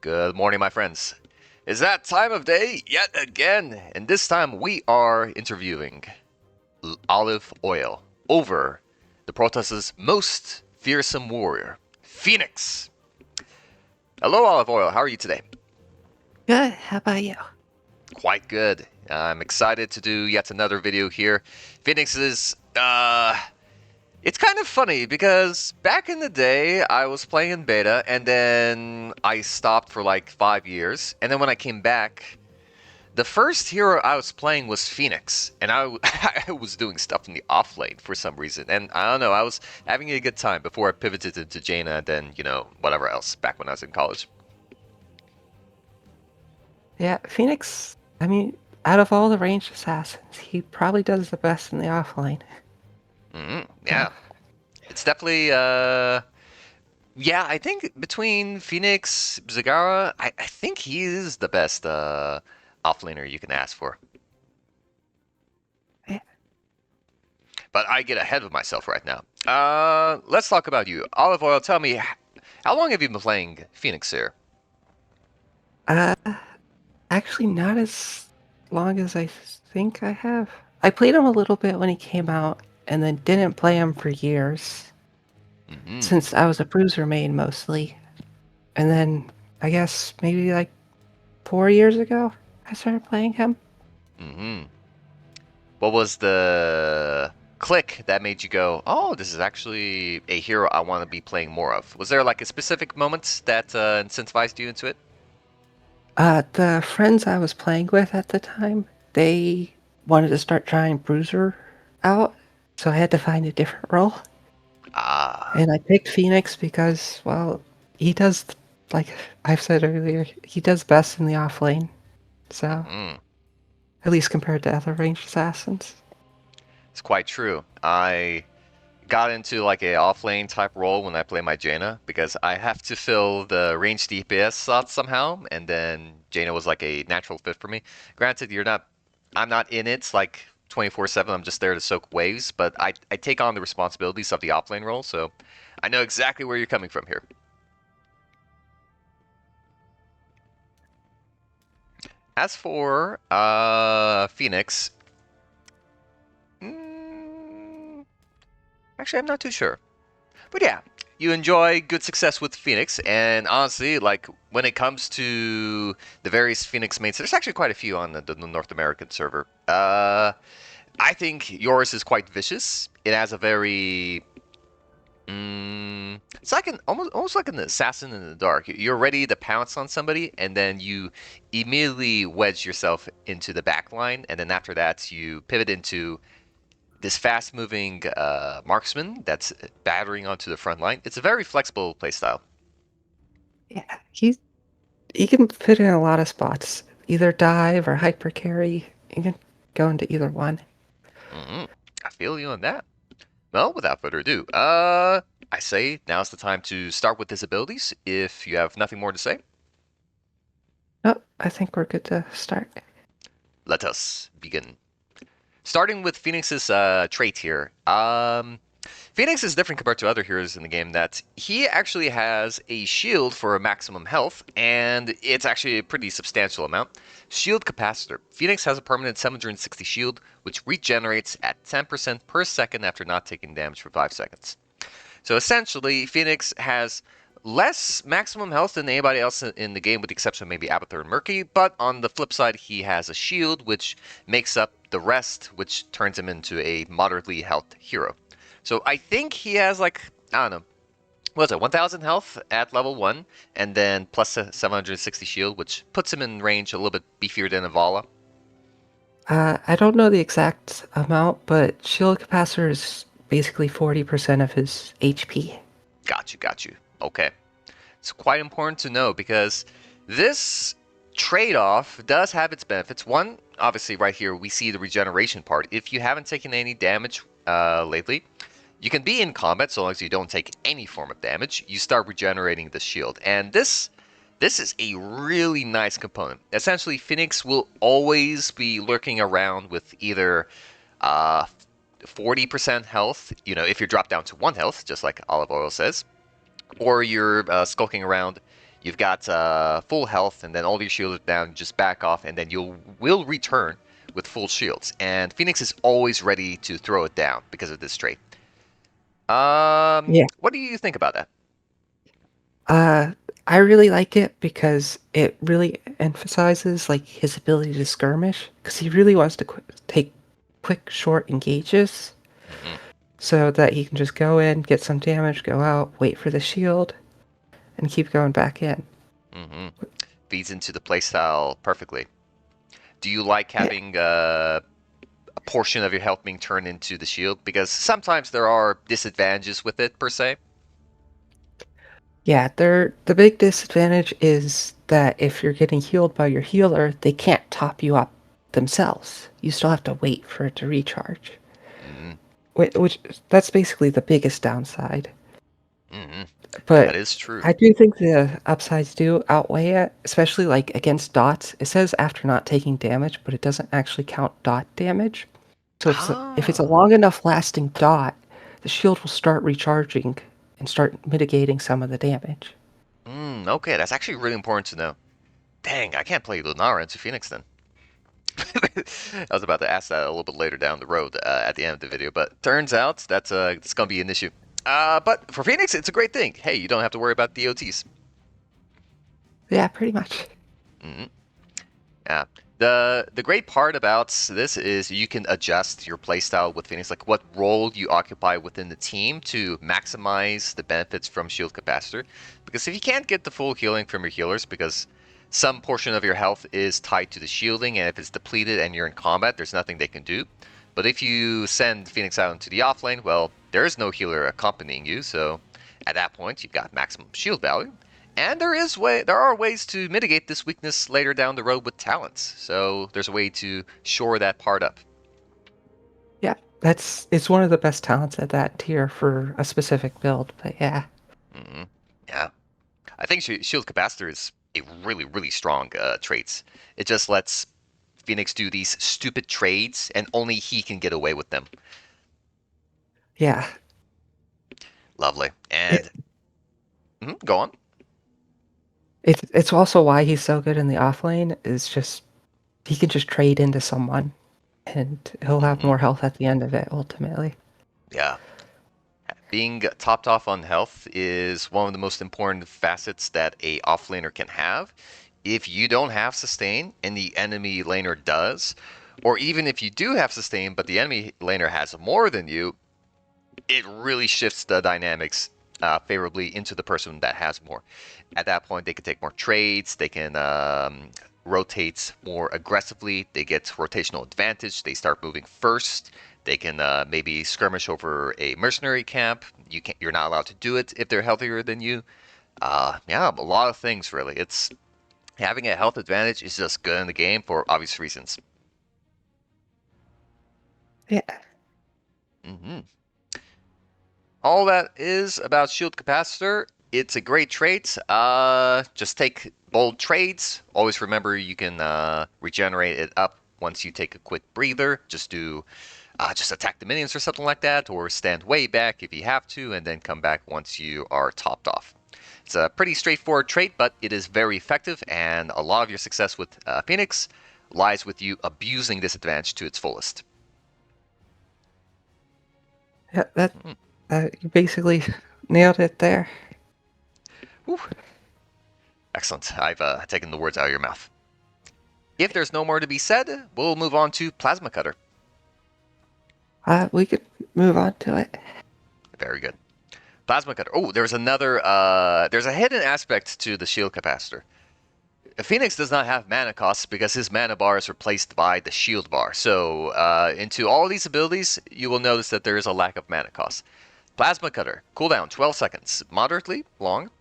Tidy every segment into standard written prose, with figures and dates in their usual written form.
Good morning, my friends. It's that time of day yet again, and this time we are interviewing OliveOil over the Protoss's most fearsome warrior, Fenix. Hello, OliveOil. How are you today? Good. How about you? Quite good. I'm excited to do yet another video here. Phoenix is, it's kind of funny because back in the day I was playing in beta and then I stopped for like 5 years, and then when I came back, the first hero I was playing was Fenix, and I was doing stuff in the off lane for some reason, and I don't know, I was having a good time before I pivoted into Jaina, and then, whatever else, back when I was in college. Yeah, Phoenix, I mean, out of all the ranged assassins, he probably does the best in the offlane. Yeah, it's definitely, yeah, I think between Phoenix, Zagara, I think he is the best offlaner you can ask for. Yeah. But I get ahead of myself right now. Let's talk about you. OliveOil, tell me, how long have you been playing Phoenix here? Uh, Actually, not as long as I think I have. I played him a little bit when he came out, and then didn't play him for years, Mm-hmm. since I was a bruiser main mostly. And then, I guess, maybe like 4 years ago, I started playing him. Mm-hmm. What was the click that made you go, oh, this is actually a hero I want to be playing more of? Was there like a specific moment that incentivized you into it? The friends I was playing with at the time, they wanted to start trying Bruiser out, so I had to find a different role. Ah. And I picked Phoenix because, well, he does, like I've said earlier, he does best in the off lane. So, Mm-hmm. at least compared to other ranged assassins. It's quite true. I got into like a off-lane type role when I play my Jaina because I have to fill the ranged DPS slot somehow, and then Jaina was like a natural fit for me. Granted, I'm not in it like 24/7. I'm just there to soak waves, but I take on the responsibilities of the off-lane role, so I know exactly where you're coming from here. As for Phoenix, mm, actually I'm not too sure. But yeah, you enjoy good success with Phoenix, and honestly, like when it comes to the various Phoenix mates, there's actually quite a few on the North American server. I think yours is quite vicious. It has a very it's like an almost like an assassin in the dark. You're ready to pounce on somebody, and then you immediately wedge yourself into the back line, and then after that, you pivot into this fast-moving marksman that's battering onto the front line. It's a very flexible playstyle. Yeah, he can fit in a lot of spots, either dive or hypercarry. You can go into either one. Mm-hmm. I feel you on that. Well, without further ado, I say now's the time to start with his abilities. If you have nothing more to say, Oh, I think we're good to start. let us begin. Starting with Phoenix's trait here. Phoenix is different compared to other heroes in the game that he actually has a shield for a maximum health, and it's actually a pretty substantial amount. Shield capacitor. Phoenix has a permanent 760 shield, which regenerates at 10% per second after not taking damage for 5 seconds. So essentially, Phoenix has less maximum health than anybody else in the game, with the exception of maybe Abathur and Murky, but on the flip side, he has a shield, which makes up the rest, which turns him into a moderately health hero. So I think he has like, I don't know, what is it, 1000 health at level 1, and then plus a 760 shield, which puts him in range a little bit beefier than Avala. I don't know the exact amount, but shield capacitor is basically 40% of his HP. Got you. Okay. It's quite important to know because this trade-off does have its benefits. One, obviously, right here we see the regeneration part. If you haven't taken any damage lately, you can be in combat so long as you don't take any form of damage. You start regenerating the shield, and this is a really nice component. Essentially, Phoenix will always be lurking around with either 40% health, if you drop down to 1 health, just like OliveOil says, or you're skulking around, you've got full health, and then all your shields are down. Just back off, and then you will return with full shields. And Phoenix is always ready to throw it down because of this trait. Yeah. What do you think about that? Uh, I really like it because it really emphasizes like his ability to skirmish because he really wants to take quick, short engages Hmm. so that he can just go in, get some damage, go out, wait for the shield, and keep going back in. Hmm. Feeds into the playstyle perfectly. Do you like Yeah, having a portion of your health being turned into the shield? Because sometimes there are disadvantages with it, per se. yeah. The big disadvantage is that if you're getting healed by your healer, they can't top you up themselves. You still have to wait for it to recharge. Hmm. Which that's basically the biggest downside. Hmm. That But is true. I do think the upsides do outweigh it, especially like against dots. It says after not taking damage, but it doesn't actually count dot damage. So if it's a Ah. long enough lasting dot, the shield will start recharging and start mitigating some of the damage. Okay, that's actually really important to know. Dang, I can't play Lunara into Phoenix then. I was about to ask that a little bit later down the road at the end of the video, but turns out that's gonna be an issue. But for Phoenix, it's a great thing. Hey, you don't have to worry about DOTs. Yeah, pretty much. Hmm. Yeah. The great part about this is you can adjust your playstyle with Phoenix, like what role you occupy within the team to maximize the benefits from Shield Capacitor. Because if you can't get the full healing from your healers, because some portion of your health is tied to the shielding, and if it's depleted and you're in combat, there's nothing they can do. But if you send Phoenix out into the offlane, well, there is no healer accompanying you, so at that point you've got maximum shield value. And there are ways to mitigate this weakness later down the road with talents. So there's a way to shore that part up. Yeah, it's one of the best talents at that tier for a specific build. But yeah, Hmm. Yeah, I think Shield Capacitor is a really really strong trait. It just lets Phoenix do these stupid trades, and only he can get away with them. yeah. Lovely. It, And go on. it's also why he's so good in the offlane. Is just he can just trade into someone, and he'll have Hmm. more health at the end of it. Ultimately, Yeah, being topped off on health is one of the most important facets that a offlaner can have. If you don't have sustain and the enemy laner does, or even if you do have sustain but the enemy laner has more than you, it really shifts the dynamics favorably into the person that has more. At that point, they can take more trades, they can rotate more aggressively, they get rotational advantage, they start moving first. They can maybe skirmish over a mercenary camp. You're not allowed to do it if they're healthier than you. Yeah, a lot of things really. It's having a health advantage is just good in the game for obvious reasons. yeah, Hmm. All that is about shield capacitor. It's a great trait. Just take bold trades. Always remember you can regenerate it up once you take a quick breather. Just attack the minions or something like that, or stand way back if you have to, and then come back once you are topped off. It's a pretty straightforward trait, but it is very effective, and a lot of your success with Phoenix lies with you abusing this advantage to its fullest. yeah. That Mm. you basically nailed it there. Whew. Excellent. I've taken the words out of your mouth. If there's no more to be said, we'll move on to Plasma Cutter. We could move on to it. Very good. Plasma Cutter. Oh, there's another. There's a hidden aspect to the shield capacitor. Phoenix does not have mana costs because his mana bar is replaced by the shield bar. So, into all these abilities, you will notice that there is a lack of mana cost. Plasma Cutter. Cooldown 12 seconds. Moderately long.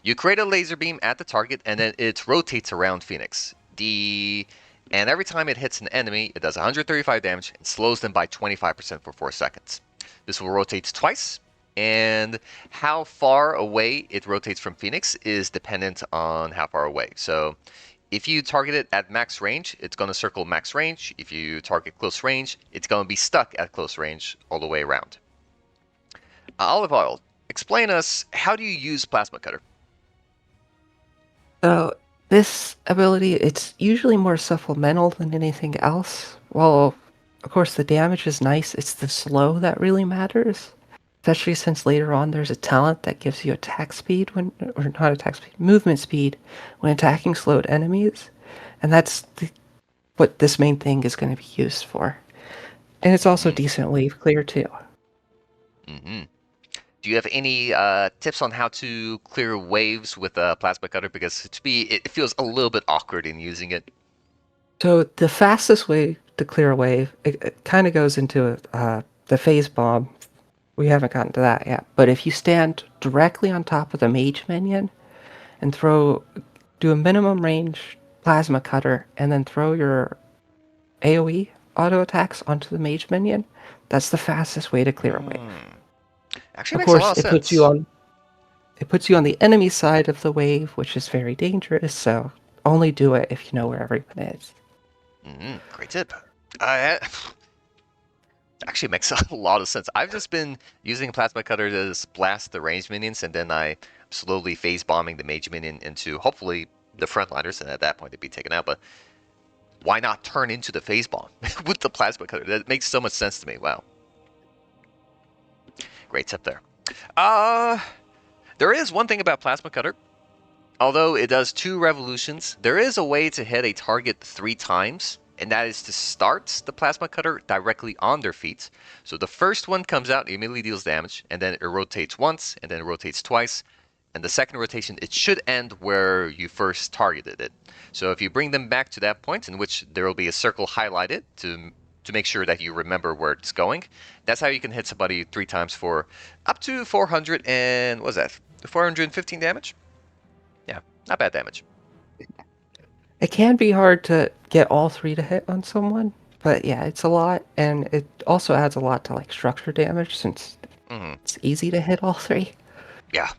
You create a laser beam at the target, and then it rotates around Phoenix. And every time it hits an enemy, it does 135 damage and slows them by 25% for 4 seconds. This will rotate twice, and how far away it rotates from Phoenix is dependent on how far away. So if you target it at max range, it's going to circle max range. If you target close range, it's going to be stuck at close range all the way around. OliveOil, explain us, how do you use Plasma Cutter? So this ability, it's usually more supplemental than anything else. Well, of course, the damage is nice. It's the slow that really matters. Especially since later on there's a talent that gives you attack speed or not attack speed, movement speed when attacking slowed enemies. And what this main thing is going to be used for. And it's also Mm-hmm. decent wave clear too. Mm-hmm. Do you have any tips on how to clear waves with a plasma cutter? Because to me, it feels a little bit awkward in using it. So the fastest way to clear a wave, it kind of goes into the phase bomb. We haven't gotten to that yet. But if you stand directly on top of the mage minion and do a minimum range plasma cutter, and then throw your AoE auto attacks onto the mage minion, that's the fastest way to clear a wave. Hmm. Actually Of makes a course, lot of sense. it puts you on the enemy side of the wave, which is very dangerous. So only do it if you know where everyone is. Mm-hmm. Great tip. Uh, actually makes a lot of sense. I've just been using a plasma cutter to just blast the ranged minions, and then I slowly phase bombing the mage minion into hopefully the frontliners, and at that point they'd be taken out. But why not turn into the phase bomb with the plasma cutter? That makes so much sense to me. Wow, great tip there. Uh, there is one thing about plasma cutter. Although it does 2 revolutions, there is a way to hit a target 3 times, and that is to start the plasma cutter directly on their feet. So the first one comes out, it immediately deals damage, and then it rotates once, and then it rotates twice. And the second rotation, it should end where you first targeted it. So if you bring them back to that point, in which there will be a circle highlighted to make sure that you remember where it's going, that's how you can hit somebody 3 times for up to 400 and what was that? 415 damage? Yeah, not bad damage. It can be hard to get all three to hit on someone, but yeah, it's a lot, and it also adds a lot to like structure damage since Hmm. it's easy to hit all three. Yeah,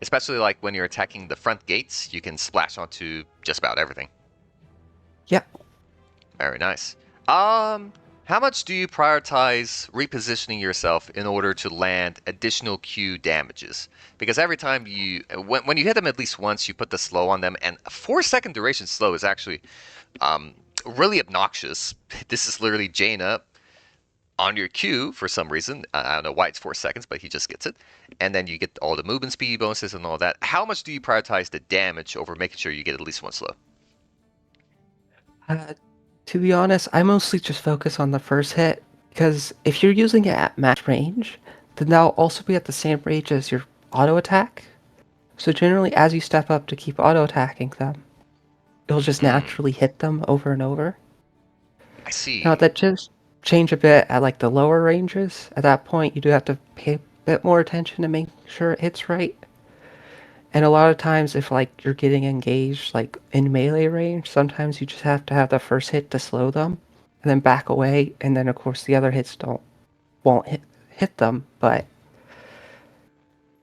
especially like when you're attacking the front gates, you can splash onto just about everything. Yeah, Very nice. Um, how much do you prioritize repositioning yourself in order to land additional Q damages? Because every time when you hit them at least once, you put the slow on them, and a 4 second duration slow is actually um, really obnoxious. This is literally Jaina on your Q for some reason. I don't know why it's 4 seconds, but he just gets it. And then you get all the movement speed bonuses and all that. How much do you prioritize the damage over making sure you get at least one slow? uh, to be honest, I mostly just focus on the first hit because if you're using it at max range, then they'll also be at the same range as your auto attack. So generally, as you step up to keep auto attacking them, it'll just Hmm, naturally hit them over and over. I Now see. that just change a bit at like the lower ranges. At that point, you do have to pay a bit more attention to make sure it hits right. And a lot of times, if like you're getting engaged like in melee range, sometimes you just have to have the first hit to slow them, and then back away, and then of course the other hits won't hit them. But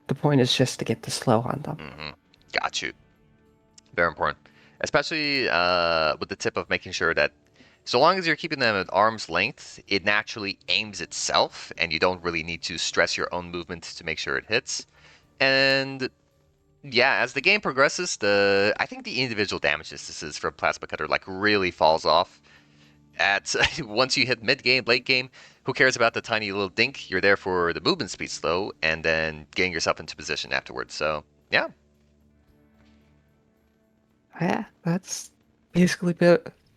the point is just to get the slow on them. Hmm. Got you. Very important. Especially with the tip of making sure that so long as you're keeping them at arm's length, it naturally aims itself, and you don't really need to stress your own movement to make sure it hits. And yeah, as the game progresses, I think the individual damage distances from Plasma Cutter like really falls off. At once you hit mid game, late game, who cares about the tiny little dink? You're there for the movement speed slow, and then getting yourself into position afterwards. So yeah. Yeah, that's basically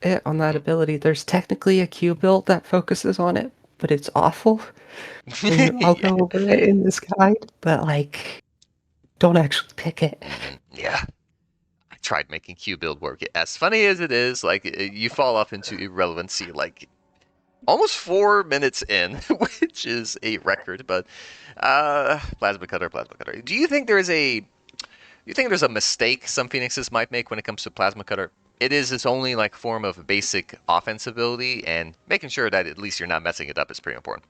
it on that ability. There's technically a Q build that focuses on it, but it's awful. And I'll Yeah. go over it in this guide, but like, don't actually pick it. Yeah. I tried making Q build work. As funny as it is, like you fall off into irrelevancy like almost 4 minutes in, which is a record. But plasma cutter, plasma cutter. Do you think there's a mistake some phoenixes might make when it comes to plasma cutter? It is its only like form of basic offense ability, and making sure that at least you're not messing it up is pretty important.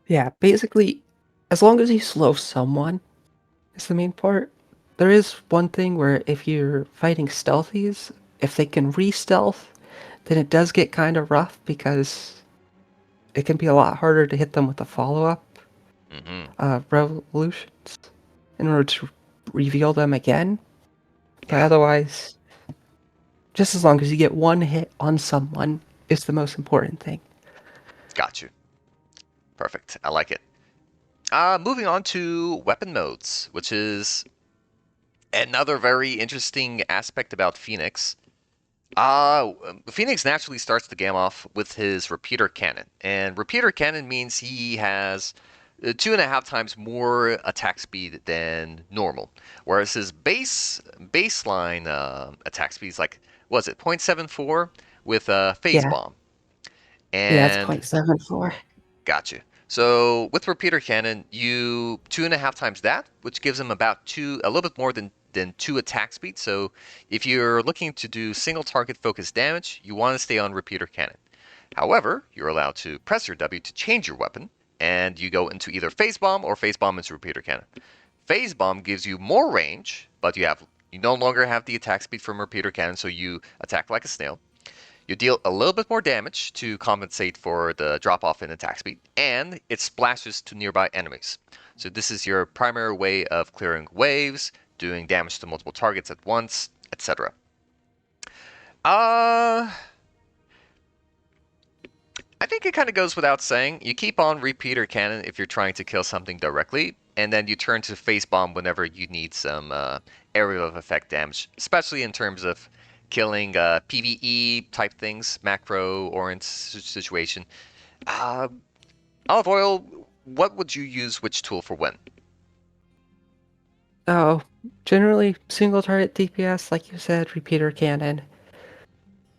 Yeah, basically, as long as you slow someone is the main part. There is one thing where if you're fighting stealthies, if they can re-stealth, then it does get kind of rough because it can be a lot harder to hit them with the follow-up Hmm. revolutions in order to reveal them again. But Yeah, otherwise, just as long as you get one hit on someone is the most important thing. got you. Perfect. I like it. Moving on to weapon modes, which is another very interesting aspect about Fenix. Phoenix naturally starts the game off with his repeater cannon, and repeater cannon means he has 2.5 times more attack speed than normal, whereas his baseline attack speed is like was it 0.74 with a phase Yeah, bomb, yeah, it's and 0.74. gotcha. So with repeater cannon, you 2.5 times that, which gives him about a little bit more than two attack speed. So if you're looking to do single target focused damage, you want to stay on repeater cannon. However, you're allowed to press your W to change your weapon, and you go into either phase bomb or phase bomb into repeater cannon. Phase bomb gives you more range, but you no longer have the attack speed from repeater cannon, so you attack like a snail. You deal a little bit more damage to compensate for the drop off in attack speed, and it splashes to nearby enemies. So this is your primary way of clearing waves, doing damage to multiple targets at once, etc. Uh, I think it kind of goes without saying. You keep on repeater cannon if you're trying to kill something directly, and then you turn to face bomb whenever you need some area of effect damage, especially in terms of killing PVE type things, macro or in situation. Uh, Olive oil. What would you use which tool for when? So, generally, single target DPS, like you said, repeater cannon.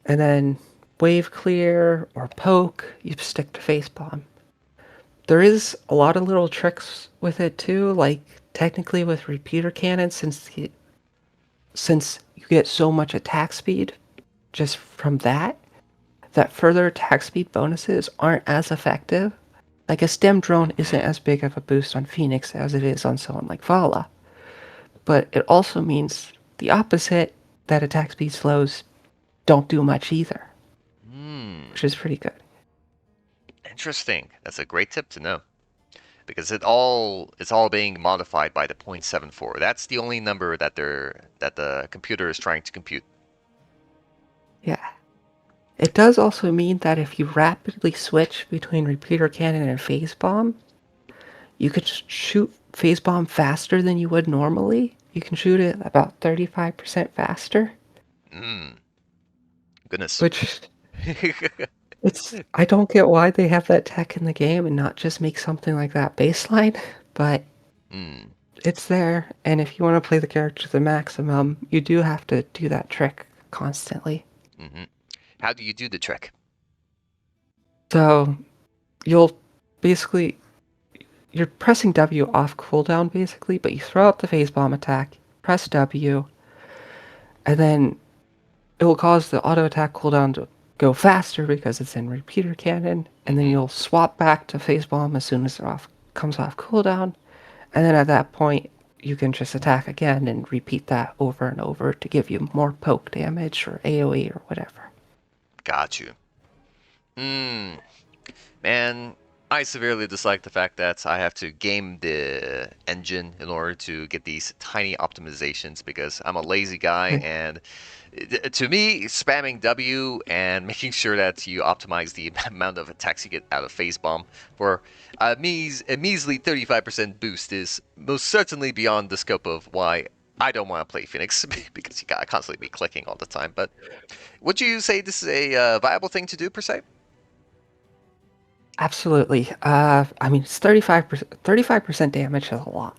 And then wave clear or poke, you stick to face bomb. There is a lot of little tricks with it too, like technically with repeater cannon, since you get so much attack speed just from that further attack speed bonuses aren't as effective. Like a stem drone isn't as big of a boost on Phoenix as it is on someone like Vala. But it also means the opposite, that attack speed slows don't do much either, Hmm, which is pretty good. interesting. That's a great tip to know because it's all being modified by the 0.74. That's the only number that the computer is trying to compute. Yeah. It does also mean that if you rapidly switch between repeater cannon and phase bomb, you could shoot phase bomb faster than you would normally. You can shoot it about 35% faster, Hmm, goodness. which I don't get why they have that tech in the game and not just make something like that baseline, but Hmm. it's there, and if you want to play the character to the maximum, you do have to do that trick constantly. Hmm. How do you do the trick? So you'll basically you're pressing W off cooldown basically, but you throw out the phase bomb attack, press W, and then it will cause the auto attack cooldown to go faster because it's in repeater cannon, and then Hmm. you'll swap back to phase bomb as soon as it comes off cooldown, and then at that point you can just attack again and repeat that over and over to give you more poke damage or AoE or whatever. Got you. Hmm. Man, I severely dislike the fact that I have to game the engine in order to get these tiny optimizations because I'm a lazy guy, and to me, spamming W and making sure that you optimize the amount of attacks you get out of phase bomb for a measly 35% boost is most certainly beyond the scope of why I don't want to play Phoenix because you gotta constantly be clicking all the time. But would you say this is a viable thing to do per se? Absolutely. I mean, it's 35% damage is a lot.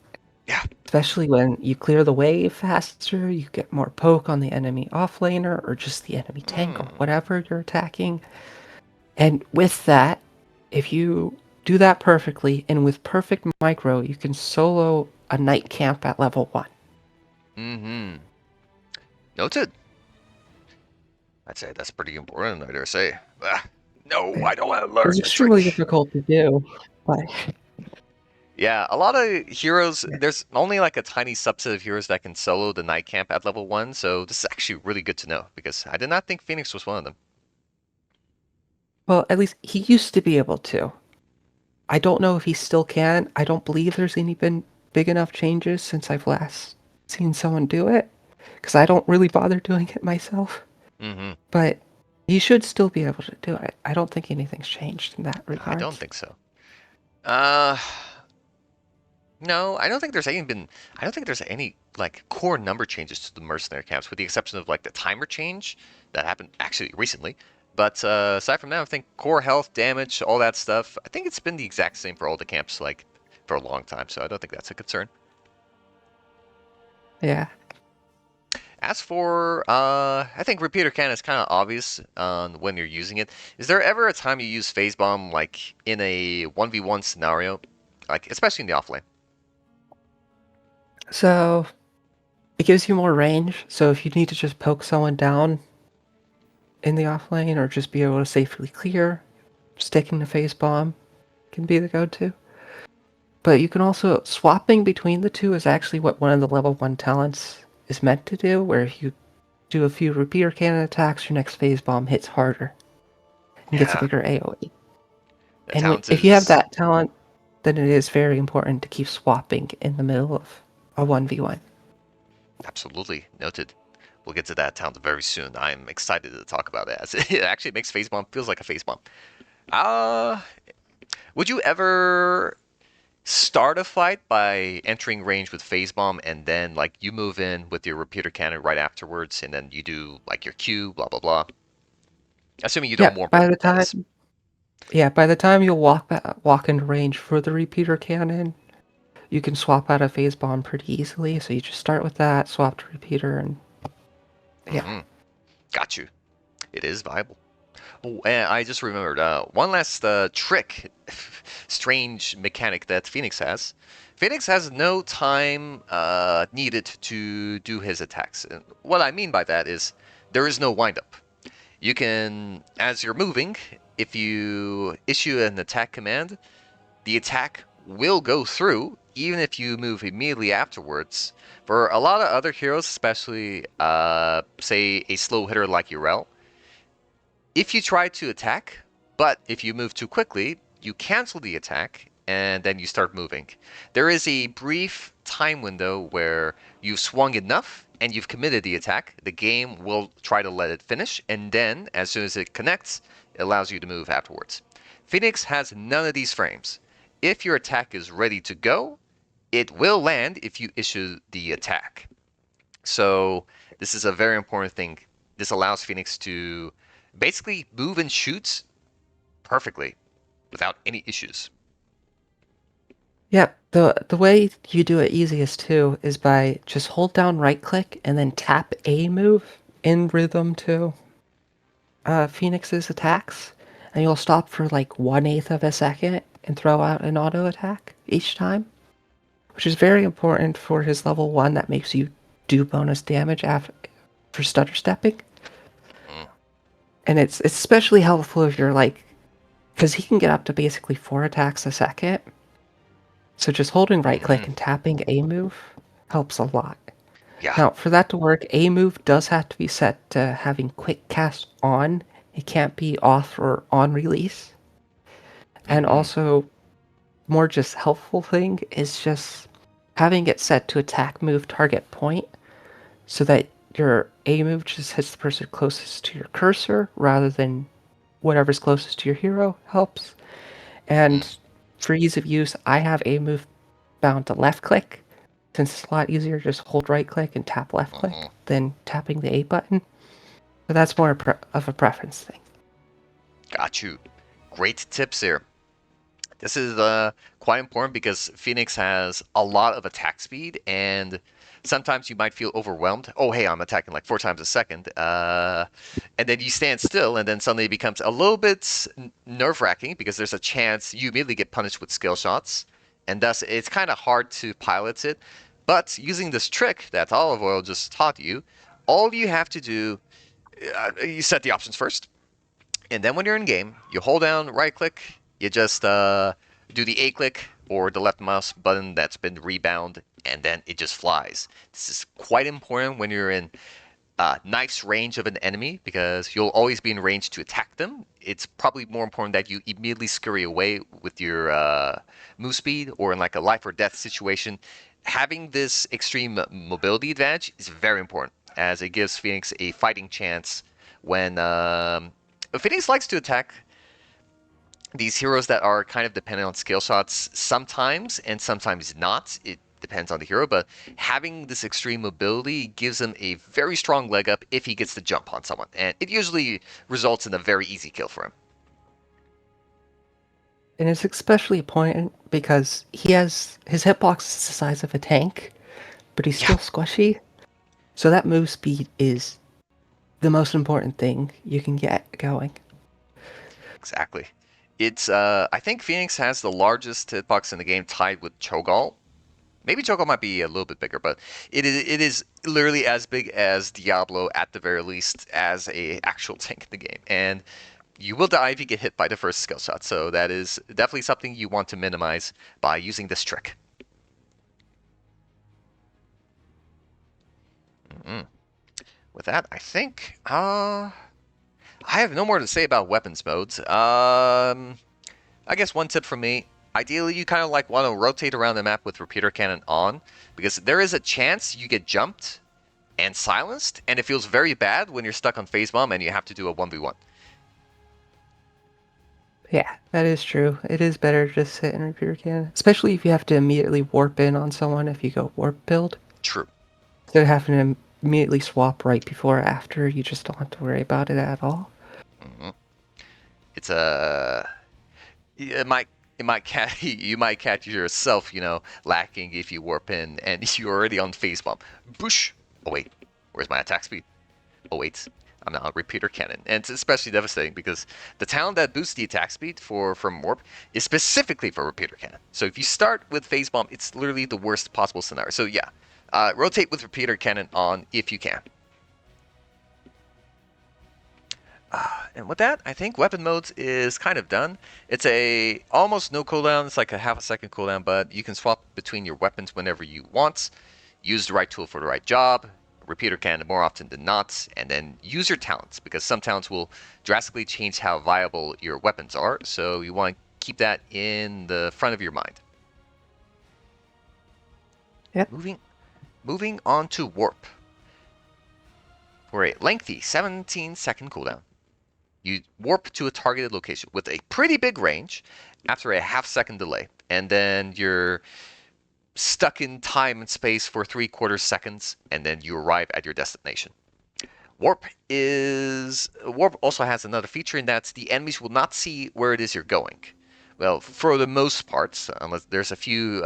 Yeah. Especially when you clear the wave faster, you get more poke on the enemy offlaner or just the enemy tank or Hmm. whatever you're attacking. And with that, if you do that perfectly and with perfect micro, you can solo a night camp at level 1. Mm-hmm. Noted. I'd say that's pretty important, I dare say. No, I don't want to It's learn the extremely trick. difficult to do, but Yeah, a lot of heroes, there's only like a tiny subset of heroes that can solo the night camp at level 1, so this is actually really good to know because I did not think Phoenix was one of them. well, at least he used to be able to. I don't know if he still can. I don't believe there's any been big enough changes since I've last seen someone do it because I don't really bother doing it myself. Mm-hmm. But you should still be able to do it. I don't think anything's changed in that I don't regards. think so. Uh, no, I don't think there's any been. I don't think there's any like core number changes to the mercenary camps, with the exception of like the timer change that happened actually recently. But aside from that, I think core health, damage, all that stuff. I think it's been the exact same for all the camps like for a long time. So I don't think that's a concern. Yeah. As for, I think repeater cannon is kind of obvious when you're using it. Is there ever a time you use phase bomb like in a 1v1 scenario, like especially in the offlane? So it gives you more range. So if you need to just poke someone down in the off lane or just be able to safely clear, sticking the phase bomb can be the go-to. But you can also swapping between the two is actually what one of the level 1 talents is meant to do, where if you do a few repeater cannon attacks, your next phase bomb hits harder and gets a Yeah, bigger AoE. the And talent if you have is that talent, then it is very important to keep swapping in the middle of a 1v1. absolutely noted. We'll get to that talent very soon. I'm excited to talk about it, as it actually makes phase bomb feels like a phase bomb. Uh, would you ever start a fight by entering range with phase bomb and then like you move in with your repeater cannon right afterwards, and then you do like your Q, blah blah blah? Assuming you Yeah, don't warm by in, the that is. time yeah, by the time you'll walk into range for the repeater cannon, you can swap out a phase bomb pretty easily. So you just start with that, swap to repeater, and yeah. Mm-hmm. Got you. It is viable. Oh, and I just remembered one last trick, strange mechanic that Phoenix has. Phoenix has no time needed to do his attacks. And what I mean by that is there is no windup. You can, as you're moving, if you issue an attack command, the attack will go through even if you move immediately afterwards. For a lot of other heroes, especially say a slow hitter like Urel, if you try to attack, but if you move too quickly, you cancel the attack and then you start moving. There is a brief time window where you've swung enough and you've committed the attack. The game will try to let it finish, and then as soon as it connects, it allows you to move afterwards. Phoenix has none of these frames. If your attack is ready to go, it will land if you issue the attack. So this is a very important thing. This allows Phoenix to basically move and shoot perfectly without any issues. Yep, the way you do it easiest too is by just hold down right click and then tap A move in rhythm to Phoenix's attacks, and you'll stop for like 1/8 of a second and throw out an auto attack each time, which is very important for his level 1 that makes you do bonus damage for stutter stepping. Mm. And it's especially helpful if you're like, because he can get up to basically 4 attacks a second. So just holding right click Mm-hmm. and tapping A move helps a lot. Yeah. Now, for that to work, A move does have to be set to having quick cast on. It can't be off or on release. And Mm-hmm. also, more just helpful thing is just having it set to attack move target point so that your A move just hits the person closest to your cursor rather than whatever's closest to your hero helps. Mm. And for ease of use, I have A move bound to left click since it's a lot easier to just hold right click and tap left Mm-hmm. click than tapping the A button. But that's more of a preference thing. Got you. Great tips here. This is quite important because Phoenix has a lot of attack speed, and sometimes you might feel overwhelmed. Oh, hey, I'm attacking like 4 times a second. And then you stand still, and then suddenly it becomes a little bit nerve wracking because there's a chance you immediately get punished with skill shots, and thus it's kind of hard to pilot it. But using this trick that OliveOil just taught you, all you have to do, you set the options first. And then when you're in game, you hold down right click, you just do the A click or the left mouse button that's been rebound, and then it just flies. This is quite important when you're in nice range of an enemy because you'll always be in range to attack them. It's probably more important that you immediately scurry away with your move speed, or in like a life or death situation. having this extreme mobility advantage is very important, as it gives Phoenix a fighting chance when Phoenix likes to attack these heroes that are kind of dependent on skill shots sometimes and sometimes not. It depends on the hero, but having this extreme mobility gives him a very strong leg up if he gets to jump on someone, and it usually results in a very easy kill for him. And it's especially important because he has his hitbox is the size of a tank, but he's Yeah, still squishy. So that move speed is the most important thing you can get going. exactly. It's I think Phoenix has the largest hitbox in the game, tied with Cho'Gall. Maybe Cho'Gall might be a little bit bigger, but it is literally as big as Diablo at the very least as a actual tank in the game. And you will die if you get hit by the first skill shot, so that is definitely something you want to minimize by using this trick. Mm-mm. With that, I think I have no more to say about weapons modes. I guess one tip from me: ideally, you kind of like want to rotate around the map with repeater cannon on, because there is a chance you get jumped and silenced, and it feels very bad when you're stuck on phase bomb and you have to do a 1v1. Yeah, that is true. It is better to just sit and repeat your cannon, especially if you have to immediately warp in on someone if you go warp build. True. Instead of having to immediately swap right before or after, you just don't have to worry about it at all. Mm-hmm. It's a it might catch you might catch yourself, lacking if you warp in and you're already on phase bomb. Boosh. Oh wait, where's my attack speed? Oh wait, I'm not on repeater cannon, and it's especially devastating because the talent that boosts the attack speed from warp is specifically for repeater cannon. So if you start with phase bomb, it's literally the worst possible scenario. So yeah, rotate with repeater cannon on if you can. And with that, I think weapon modes is kind of done. It's a almost no cooldown. It's like a half a second cooldown, but you can swap between your weapons whenever you want. Use the right tool for the right job. Repeater cannon more often than not, and then use your talents, because some talents will drastically change how viable your weapons are. So you want to keep that in the front of your mind. Yep. Moving on to warp. For a lengthy 17-second cooldown, you warp to a targeted location with a pretty big range after a half-second delay, and then you're stuck in time and space for 3/4 seconds, and then you arrive at your destination. Warp also has another feature in that the enemies will not see where it is you're going. Well, for the most part, unless there's a few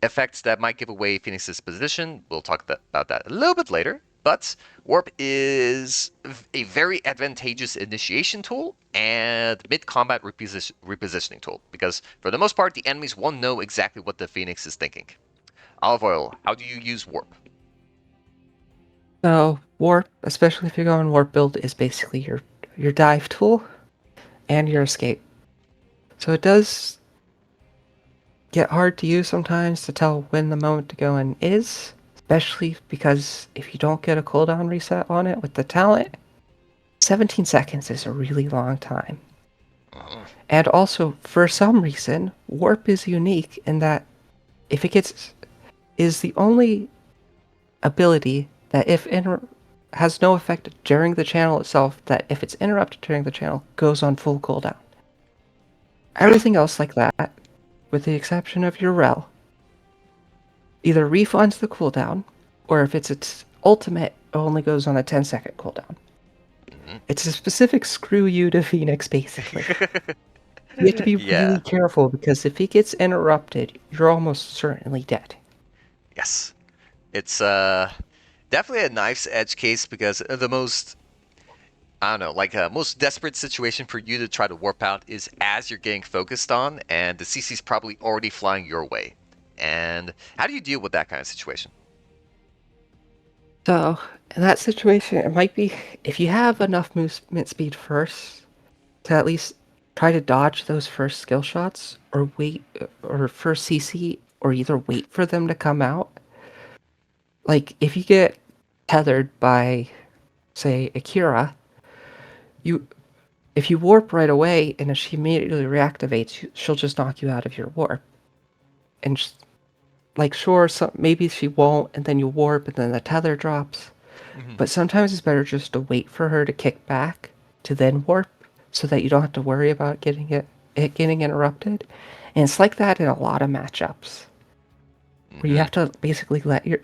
effects that might give away Phoenix's position. We'll talk about that a little bit later. But Warp is a very advantageous initiation tool and mid-combat repositioning tool, because for the most part, the enemies won't know exactly what the Phoenix is thinking. OliveOil, how do you use Warp? So warp, especially if you're going warp build, is basically your dive tool and your escape. So it does get hard to use sometimes to tell when the moment to go in is, especially because if you don't get a cooldown reset on it with the talent, 17 seconds is a really long time. And also, for some reason, warp is unique in that if it gets is the only ability that has no effect during the channel itself, that if it's interrupted during the channel goes on full cooldown. Everything else like that, with the exception of your rel, either refunds the cooldown, or if it's its ultimate, it only goes on a 10-second cooldown. It's a specific screw you to Phoenix, basically. You have to be really Yeah. careful, because if he gets interrupted, you're almost certainly dead. Yes. It's definitely a knife's edge case, because the most I don't know, like a most desperate situation for you to try to warp out is as you're getting focused on, and the CC's probably already flying your way. And how do you deal with that kind of situation? So, in that situation, it might be if you have enough movement speed first to at least try to dodge those first skill shots, or wait, or first CC, or either wait for them to come out. Like, if you get tethered by, say, Akira, you if you warp right away and if she immediately reactivates, she'll just knock you out of your warp. And like sure, maybe she won't, and then you warp, and then the tether drops. Hmm. But sometimes it's better just to wait for her to kick back to then warp, so that you don't have to worry about it getting interrupted. And it's like that in a lot of matchups, where you Hmm. have to basically let your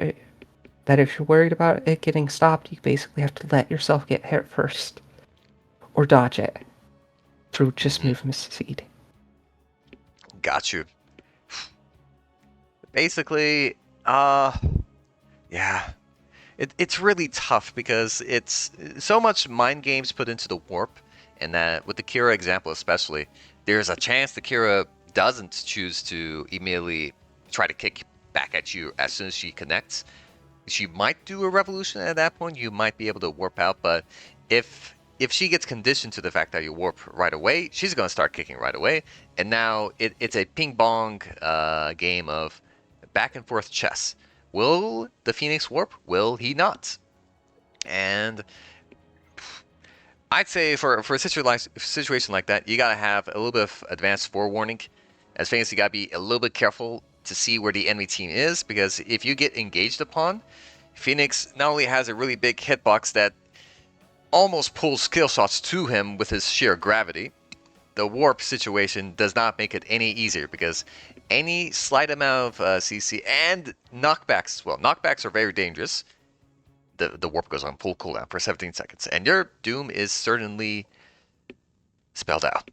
that if you're worried about it getting stopped, you basically have to let yourself get hit first or dodge it through just Hmm. movement speed. Got you. Basically, uh, yeah. It's really tough because it's so much mind games put into the warp, and that with the Kira example especially, there's a chance the Kira doesn't choose to immediately try to kick back at you as soon as she connects. She might do a revolution at that point. You might be able to warp out, but if she gets conditioned to the fact that you warp right away, she's going to start kicking right away, and now it's a ping pong game of back and forth chess. Will the Phoenix warp? Will he not? And I'd say for a situation like that, you gotta have a little bit of advanced forewarning. As Phoenix, you gotta be a little bit careful to see where the enemy team is, because if you get engaged upon, Phoenix not only has a really big hitbox that almost pulls skill shots to him with his sheer gravity, the warp situation does not make it any easier, because any slight amount of CC and knockbacks, well, knockbacks are very dangerous. The warp goes on full cooldown for 17 seconds, and your doom is certainly spelled out.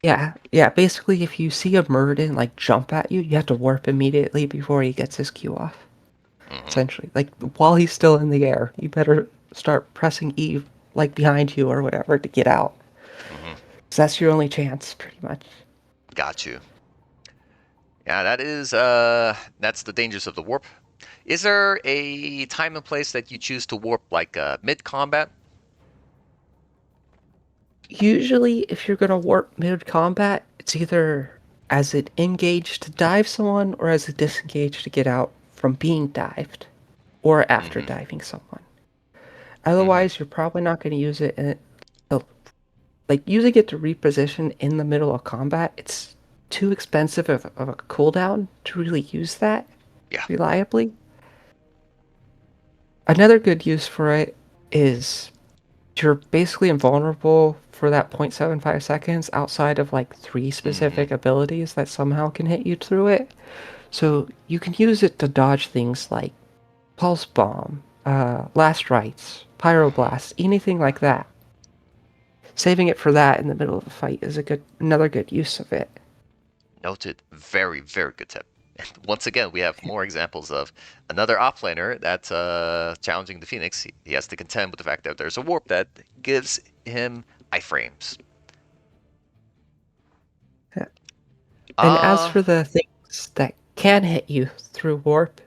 Yeah, yeah. Basically, if you see a Murden like jump at you, you have to warp immediately before he gets his Q off. Hmm. Essentially, like while he's still in the air, you better start pressing E like behind you or whatever to get out. Hmm. 'Cause that's your only chance, pretty much. Got you. Yeah, that's the dangers of the warp. Is there a time and place that you choose to warp, like mid combat? Usually, if you're gonna warp mid combat, it's either as it engaged to dive someone or as a disengage to get out from being dived, or after Hmm. diving someone. Hmm. Otherwise, you're probably not going to use it uh, like using it to reposition in the middle of combat. It's too expensive of a cooldown to really use that Yeah. reliably. Another good use for it is you're basically invulnerable for that 0.75 seconds outside of like three Hmm. specific abilities that somehow can hit you through it. So you can use it to dodge things like Pulse Bomb, Last Rites, Hmm. Pyroblast, anything like that. Saving it for that in the middle of a fight is another good use of it. Noted. Very, very good tip. And once again, we have more examples of another offlaner that's challenging the Phoenix. He has to contend with the fact that there's a warp that gives him iframes. Yeah. And as Uh, for the things that can hit you through warp,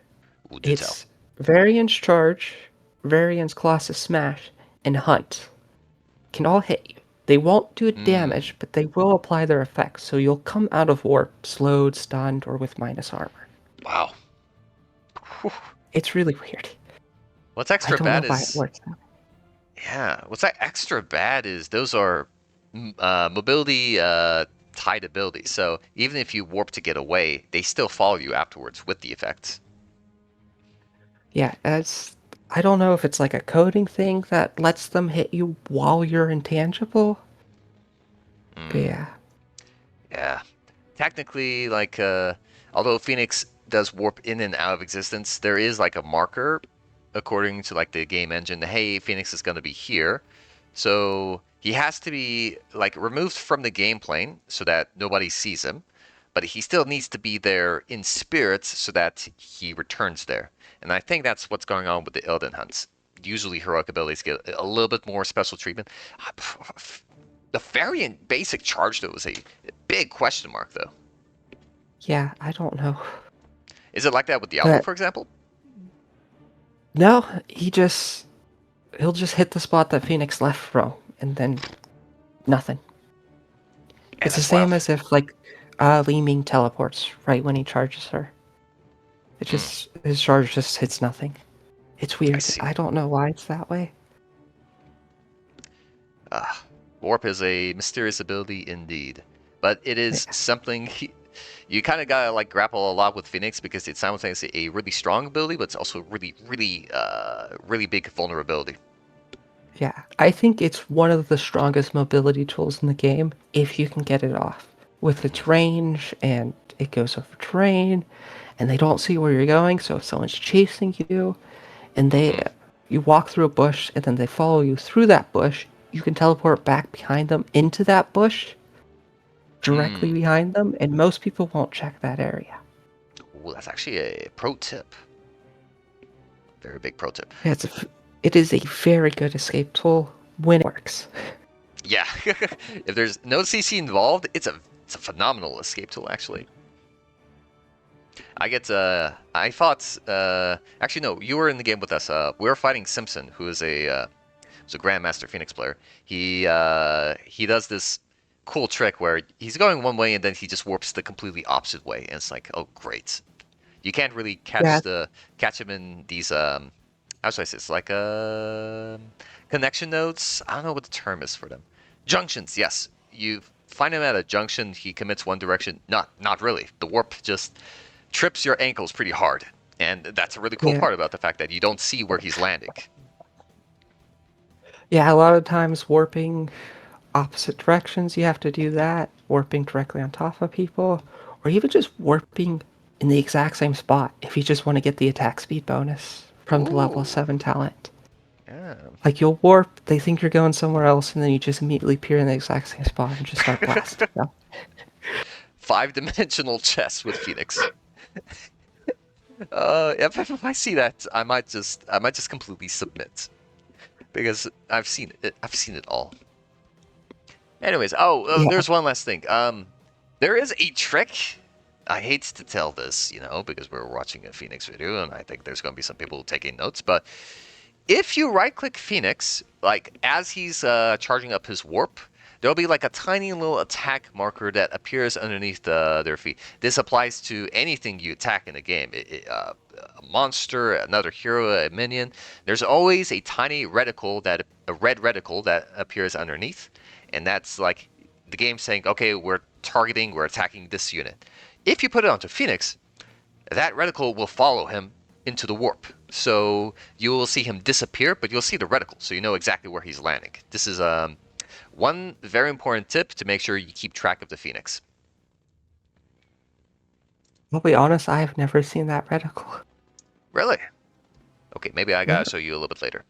ooh, do tell. it's Variance Charge, Variance Colossus Smash, and Hunt can all hit you. They won't do Hmm. damage, but they will apply their effects, so you'll come out of warp slowed, stunned, or with minus armor. Wow. Whew. It's really weird. What's I extra don't know bad why it is, works that way. yeah, what's that extra bad is those are mobility tied abilities. So even if you warp to get away, they still follow you afterwards with the effects. Yeah, it's I don't know if it's like a coding thing that lets them hit you while you're intangible, but Mm, yeah. yeah. Technically, like, although Phoenix does warp in and out of existence, there is like a marker according to like the game engine. Hey, Phoenix is going to be here, so he has to be like removed from the game plane so that nobody sees him, but he still needs to be there in spirit so that he returns there. And I think that's what's going on with the Illidan hunts. Usually heroic abilities get a little bit more special treatment. The variant basic charge though is a big question mark though. Yeah, I don't know. Is it like that with Diablo, But for example? no, he'll just hit the spot that Phoenix left from and then nothing. And It's the that's wild. same as if like Li Ming teleports right when he charges her. It Hmm, just his charge just hits nothing. It's I weird. see. I don't know why it's that way. Ah, Warp is a mysterious ability indeed, but it is Yeah. something. You kind of gotta like grapple a lot with Phoenix because it's simultaneously a really strong ability, but it's also really big vulnerability. Yeah, I think it's one of the strongest mobility tools in the game if you can get it off. With its range, and it goes over terrain, and they don't see where you're going, so if someone's chasing you, and Mm-hmm. you walk through a bush, and then they follow you through that bush, you can teleport back behind them into that bush, directly Mm. behind them, and most people won't check that area. Ooh, that's actually a pro tip. Very big pro tip. Yeah, it is a very good escape tool when it works. Yeah, if there's no CC involved, it's a phenomenal escape tool actually. I fought actually no, you were in the game with us. We were fighting Simpson, who is a Grandmaster Phoenix player. He does this cool trick where he's going one way and then he just warps the completely opposite way, and it's like, oh great. You can't really Yeah, catch him in these how should I say, it's like connection nodes. I don't know what the term is for them. Junctions, yes. You find him at a junction, he commits one direction. Not really. The warp just trips your ankles pretty hard. And that's a really cool yeah. part about the fact that you don't see where he's landing. Yeah, a lot of times warping opposite directions, you have to do that. Warping directly on top of people, or even just warping in the exact same spot if you just want to get the attack speed bonus from the level Ooh. 7 talent. Yeah. Like you'll warp, they think you're going somewhere else, and then you just immediately appear in the exact same spot and just start blasting them. 5-dimensional chess with Phoenix. If I see that, I might just completely submit because I've seen it all. Anyways, Yeah, there's one last thing. There is a trick. I hate to tell this, because we're watching a Phoenix video, and I think there's going to be some people taking notes. But if you right-click Phoenix, like as he's charging up his warp, there'll be like a tiny little attack marker that appears underneath their feet. This applies to anything you attack in the game. A monster, another hero, a minion. There's always a tiny reticle a red reticle that appears underneath, and that's like the game saying, okay, we're attacking this unit. If you put it onto Phoenix, that reticle will follow him into the warp. So you will see him disappear, but you'll see the reticle, so you know exactly where he's landing. This is one very important tip to make sure you keep track of the Phoenix. I'll be honest, I have never seen that reticle. Really? Okay, maybe I Yeah, gotta show you a little bit later.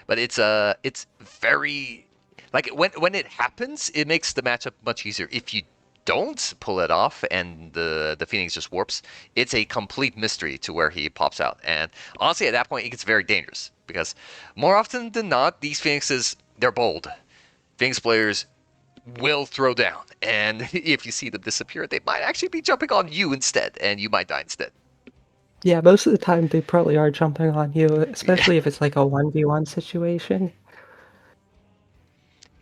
But it's very like when it happens, it makes the matchup much easier. If you don't pull it off and the Phoenix just warps, it's a complete mystery to where he pops out. And honestly, at that point, it gets very dangerous because more often than not, these Phoenixes, they're bold. Phoenix players will throw down, and if you see them disappear, they might actually be jumping on you instead, and you might die instead. yeah, most of the time they probably are jumping on you, Yeah, especially if it's like a 1v1 situation.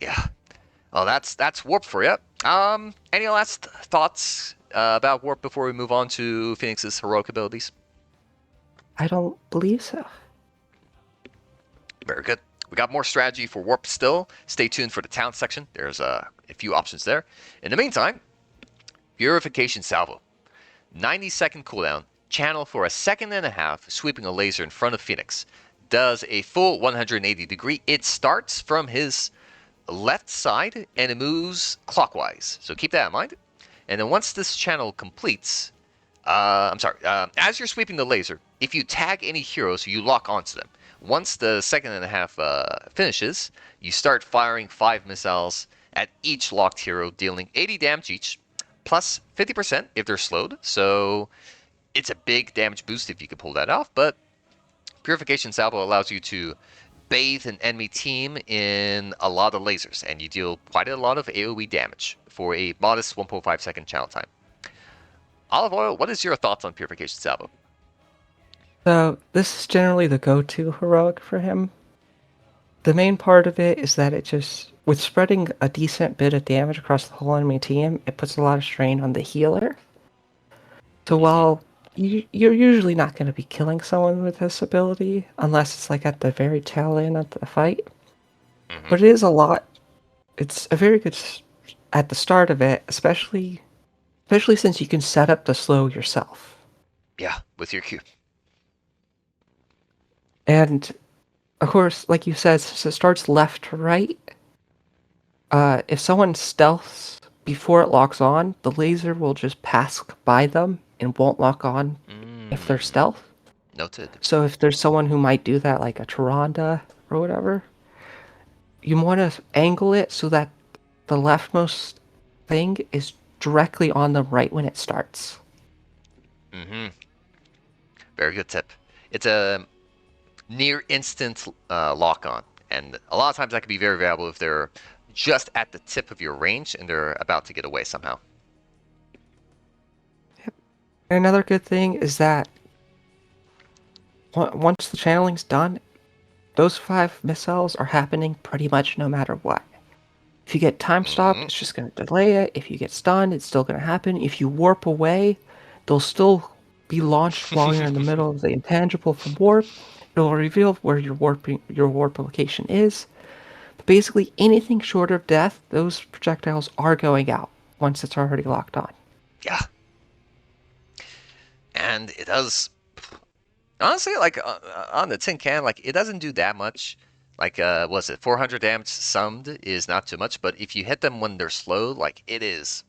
yeah. Well, that's Warp for you. Any last thoughts about Warp before we move on to Phoenix's heroic abilities? I don't believe so. Very good. We got more strategy for Warp still. Stay tuned for the town section. There's a few options there. In the meantime, Purification Salvo. 90-second cooldown. Channel for a second and a half, sweeping a laser in front of Phoenix. Does a full 180 degree. It starts from his left side and it moves clockwise. So keep that in mind. And then once this channel completes, as you're sweeping the laser, if you tag any heroes, you lock onto them. Once the second and a half finishes, you start firing 5 missiles at each locked hero, dealing 80 damage each, plus 50% if they're slowed. So it's a big damage boost if you can pull that off, but Purification Salvo allows you to bathe an enemy team in a lot of lasers, and you deal quite a lot of AoE damage for a modest 1.5-second channel time. OliveOil, what is your thoughts on Purification Salvo? So this is generally the go-to heroic for him. The main part of it is that it just, with spreading a decent bit of damage across the whole enemy team, it puts a lot of strain on the healer. So Mm-hmm. while you're usually not going to be killing someone with this ability, unless it's like at the very tail end of the fight, Mm-hmm. but it is a lot. It's a very good at the start of it, especially since you can set up the slow yourself. Yeah, with your Q. And of course, like you said, since it starts left to right, if someone stealths before it locks on, the laser will just pass by them and won't lock on if they're Mm, stealth. noted. So if there's someone who might do that, like a Tyrande or whatever, you want to angle it so that the leftmost thing is directly on them right when it starts. Mm-hmm. Very good tip. It's a near instant lock on, and a lot of times that can be very valuable if they're just at the tip of your range and they're about to get away somehow. Another good thing is that once the channeling's done, those 5 missiles are happening pretty much no matter what. If you get time stopped, Mm-hmm. it's just going to delay it. If you get stunned, it's still going to happen. If you warp away, they'll still be launched while you're in the middle of the intangible from warp. It'll reveal where your warp location is. But basically, anything short of death, those projectiles are going out once it's already locked on. Yeah, and it does. Honestly, like on the tin can, like it doesn't do that much. Like, was it 400 damage summed is not too much, but if you hit them when they're slow, like it is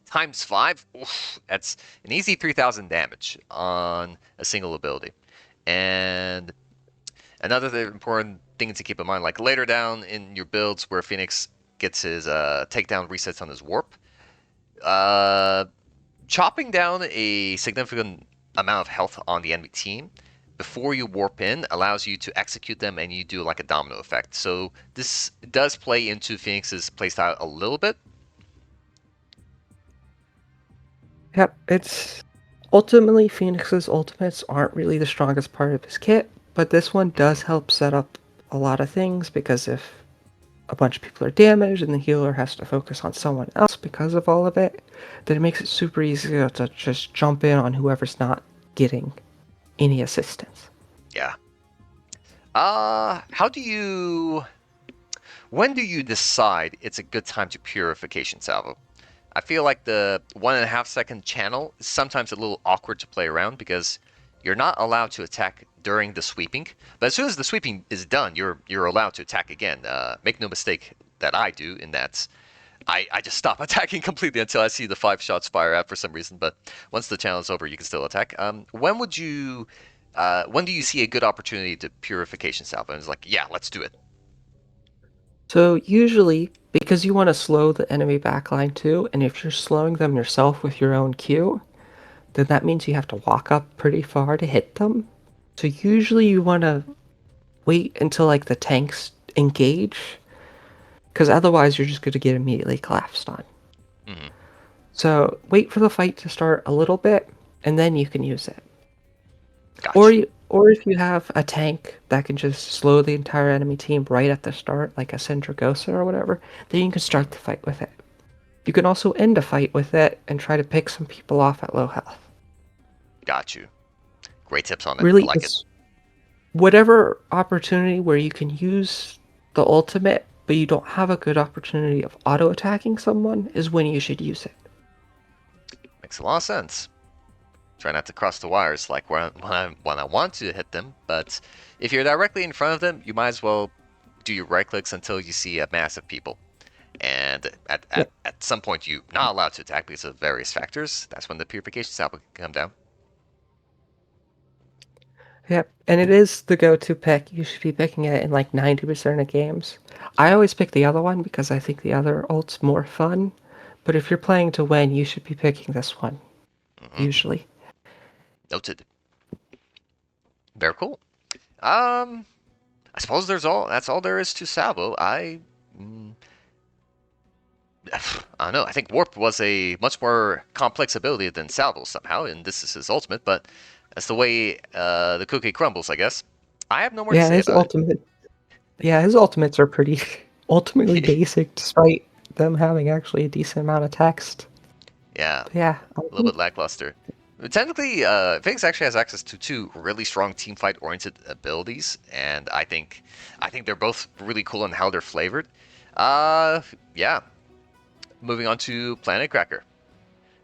times 5. Oof, that's an easy 3,000 damage on a single ability. And another important thing to keep in mind, like later down in your builds where Phoenix gets his takedown resets on his warp, uh, chopping down a significant amount of health on the enemy team before you warp in allows you to execute them and you do like a domino effect. So this does play into Phoenix's playstyle a little bit. Yep, it's ultimately Phoenix's ultimates aren't really the strongest part of his kit, but this one does help set up a lot of things because if a bunch of people are damaged and the healer has to focus on someone else because of all of it, then it makes it super easy to just jump in on whoever's not getting any assistance. Yeah. How do you... When do you decide it's a good time to purification salvo? I feel like the 1.5 second channel is sometimes a little awkward to play around because you're not allowed to attack during the sweeping. But as soon as the sweeping is done, you're allowed to attack again. Make no mistake that I do in that I just stop attacking completely until I see the 5 shots fire out for some reason. But once the channel is over, you can still attack. When would you? When do you see a good opportunity to purification salvo? And it's like, yeah, let's do it. So usually, because you want to slow the enemy backline too, and if you're slowing them yourself with your own Q, then that means you have to walk up pretty far to hit them. So usually you want to wait until like the tanks engage, because otherwise you're just going to get immediately collapsed on. Mm-hmm. So wait for the fight to start a little bit, and then you can use it. Or Gotcha. or if you have a tank that can just slow the entire enemy team right at the start, like a Sindragosa or whatever, then you can Mm-hmm. start the fight with it. You can also end a fight with it and try to pick some people off at low health. Got you. Great tips on it. I Really, like it. it's whatever opportunity where you can use the ultimate, but you don't have a good opportunity of auto attacking someone, is when you should use it. Makes a lot of sense. Try not to cross the wires like when I want to hit them, but if you're directly in front of them, you might as well do your right clicks until you see a mass of people. And at, Yeah, at, at some point, you're not allowed to attack because of various factors. That's when the purification sample can come down. yeah, and it is the go-to pick. You should be picking it in like 90% of games. I always pick the other one because I think the other ult's more fun. But if you're playing to win, you should be picking this one, Mm-hmm. usually. Noted. Very cool. Um, I suppose that's all there is to Salvo. Mm, I don't know. I think Warp was a much more complex ability than Salvo somehow, and this is his ultimate, but that's the way the cookie crumbles, I guess. I have no more to Yeah, say his about it. ultimate. Yeah, his ultimates are pretty ultimately basic, despite them having actually a decent amount of text. Yeah, But yeah, I a little think bit lackluster. Technically, Fenix actually has access to 2 really strong team fight oriented abilities, and I think they're both really cool in how they're flavored. Yeah, Moving on to Planet Cracker.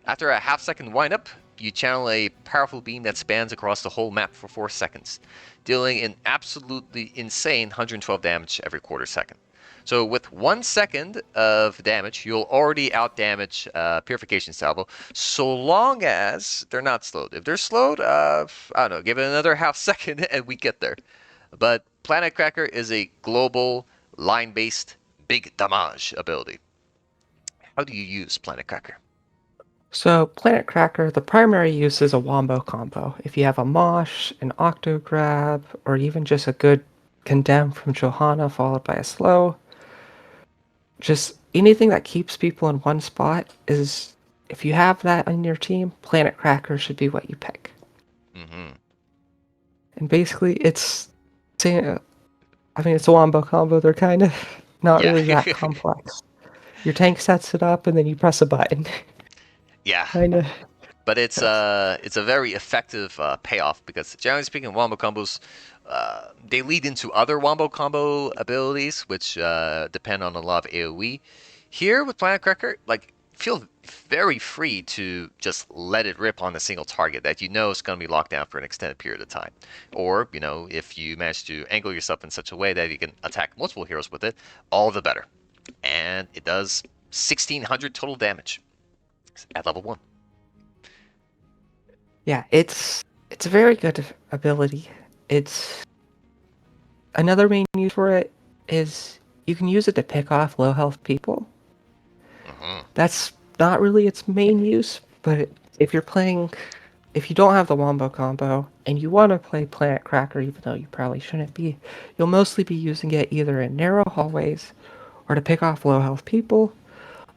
After a half-second windup, you channel a powerful beam that spans across the whole map for 4 seconds, dealing an absolutely insane 112 damage every quarter second. So with 1 second of damage, you'll already outdamage Purification Salvo, so long as they're not slowed. If they're slowed, I don't know, give it another half second and we get there. But Planet Cracker is a global, line-based, big damage ability. How do you use Planet Cracker? So, Planet Cracker, the primary use is a wombo combo. If you have a Mosh, an Octo Grab, or even just a good Condemn from Johanna followed by a slow, just anything that keeps people in one spot is, if you have that on your team, Planet Cracker should be what you pick. Mm-hmm. And basically, it's, it's a wombo combo. They're kind of not Yeah. really that complex. Your tank sets it up, and then you press a button. Yeah. kind of. But it's a very effective payoff because generally speaking, wombo combos they lead into other wombo combo abilities which depend on a lot of AOE. Here with Planet Cracker, like feel very free to just let it rip on a single target that you know is going to be locked down for an extended period of time. Or if you manage to angle yourself in such a way that you can attack multiple heroes with it, all the better. And it does 1600 total damage at level 1. Yeah, it's a very good ability. It's another main use for it is you can use it to pick off low health people. Mm-hmm. That's not really its main use, but if you don't have the wombo combo and you want to play Planet Cracker, even though you probably shouldn't be, you'll mostly be using it either in narrow hallways or to pick off low health people,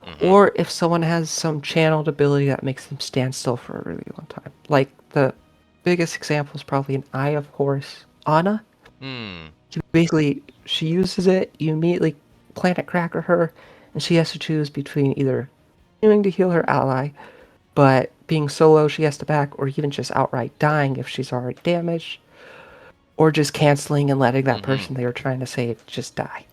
Mm-hmm. or if someone has some channeled ability that makes them stand still for a really long time. Like the biggest example is probably an Eye of Horus Anna. Hmm. She uses it, you immediately Planet Cracker her, and she has to choose between either continuing to heal her ally, but being solo she has to back, or even just outright dying if she's already damaged, or just canceling and letting that Mm-hmm. person they were trying to save just die.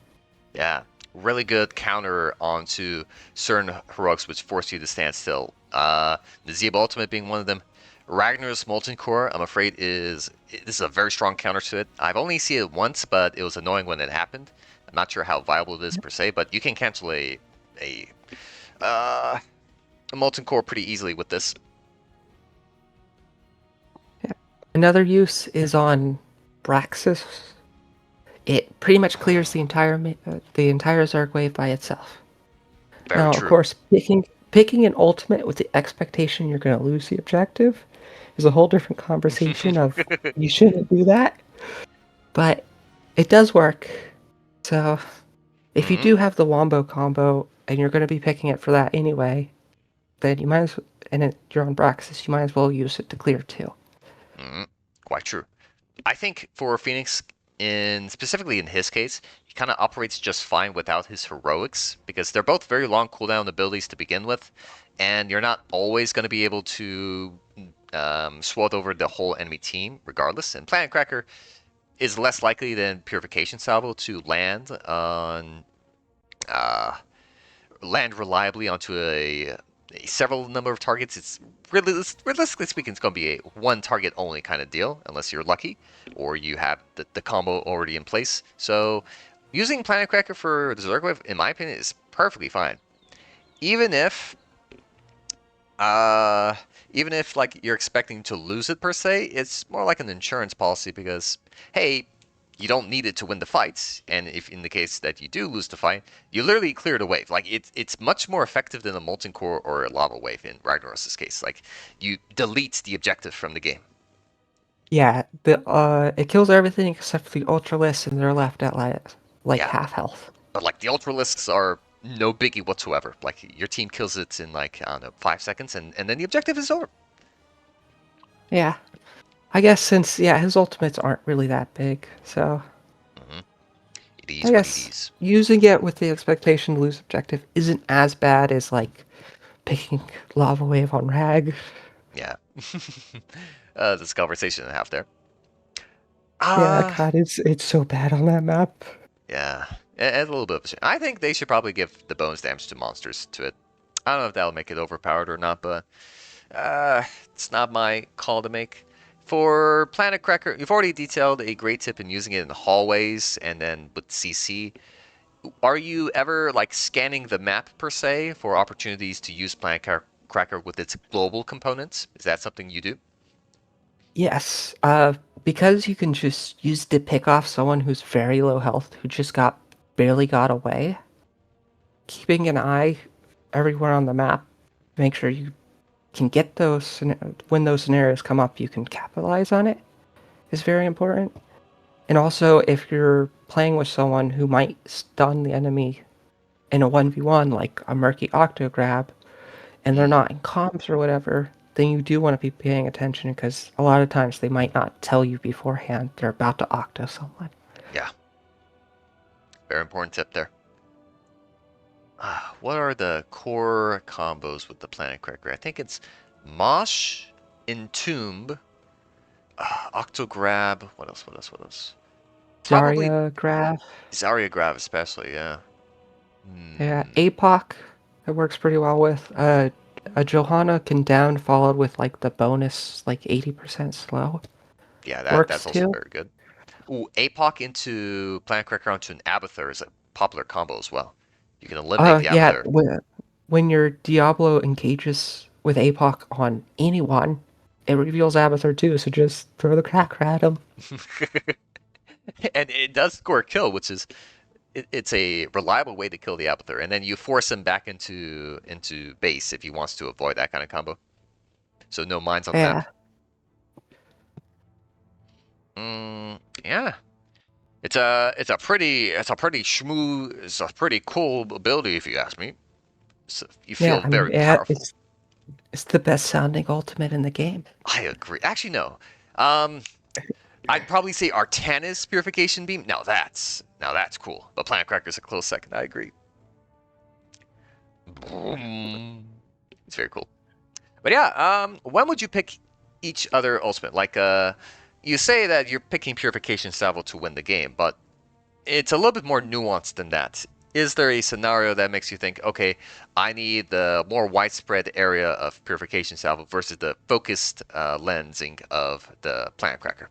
Yeah. Really good counter onto certain heroics which force you to stand still. The Zeb Ultimate being one of them. Ragnar's Molten Core, I'm afraid, this is a very strong counter to it. I've only seen it once, but it was annoying when it happened. I'm not sure how viable it is per se, but you can cancel a, uh, a Molten Core pretty easily with this. Yeah. Another use is on Braxis. It pretty much clears the entire Zerg wave by itself. Very Now, of true. course, picking an ultimate with the expectation you're going to lose the objective is a whole different conversation of you shouldn't do that, but it does work. So, if you Mm-hmm. do have the wombo combo and you're going to be picking it for that anyway, then you might as you're on Braxis, you might as well use it to clear too. Mm-hmm. Quite true. I think for Phoenix, specifically in his case, he kind of operates just fine without his heroics because they're both very long cooldown abilities to begin with, and you're not always going to be able to swat over the whole enemy team regardless. And Planet Cracker is less likely than Purification Salvo to uh, land reliably onto a several number of targets. It's realistically speaking, it's going to be a one target only kind of deal, unless you're lucky or you have the combo already in place. So using Planet Cracker for the Zergwave, in my opinion, is perfectly fine. Even if uh, even if like you're expecting to lose it per se, it's more like an insurance policy because hey, you don't need it to win the fights, and if in the case that you do lose the fight, you literally clear the wave. Like it's much more effective than a molten core or a lava wave in Ragnaros's case. Like you delete the objective from the game. Yeah, the it kills everything except for the Ultralists, and they're left at like Yeah, half health. but like the ultralisks are no biggie whatsoever. Like your team kills it in like I don't know 5 seconds, and then the objective is over. Yeah, I guess since his ultimates aren't really that big, so Hmm. It I is what it guess is. using it with the expectation to lose objective isn't as bad as like picking Lava Wave on Rag. Yeah. This conversation and a half there. Yeah, Uh, God, it's so bad on that map. yeah. And a little bit of a shame. I think they should probably give the bonus damage to monsters to it. I don't know if that'll make it overpowered or not, but uh, it's not my call to make. For Planet Cracker, you've already detailed a great tip in using it in the hallways and then with CC. Are you ever like scanning the map per se for opportunities to use Cracker with its global components? Is that something you do? Yes, because you can just use to pick off someone who's very low health who just barely got away. Keeping an eye everywhere on the map, make sure you can get those when those scenarios come up, you can capitalize on it is very important. And also, if you're playing with someone who might stun the enemy in a 1v1, like a murky octo grab, and they're Mm, not in comms or whatever, then you do want to be paying attention because a lot of times they might not tell you beforehand they're about to octo someone. yeah, very important tip there. What are the core combos with the Planet Cracker? I think it's Mosh, Entomb, Octograb. What else? What else? What else? Probably Zarya, Graph, Zarya Grab, especially. Yeah. yeah, Hmm. APOC, it works pretty well with. A Johanna can down followed with like the bonus, like 80% slow. Yeah, that's Works also too. very good. Ooh, APOC into Planet Cracker onto an Abathur is a popular combo as well. You can eliminate the Yeah, Abathur. when your Diablo engages with APOC on anyone, it reveals Abathur too, so just throw the cracker at him. And it does score a kill, which is it's a reliable way to kill the Abathur. And then you force him back into base if he wants to avoid that kind of combo. So no mines on the map. Yeah, Yeah. It's a pretty cool ability if you ask me. So you yeah, feel I mean, very yeah, powerful. it's the best sounding ultimate in the game. I agree. Actually, no. Um, I'd probably say Artanis Purification Beam. Now that's cool. But Planet Cracker's a close second. I agree. It's very cool. But yeah, when would you pick each other ultimate? Like, you say that you're picking Purification Salvo to win the game, but it's a little bit more nuanced than that. Is there a scenario that makes you think, okay, I need the more widespread area of Purification Salvo versus the focused lensing of the Planet Cracker?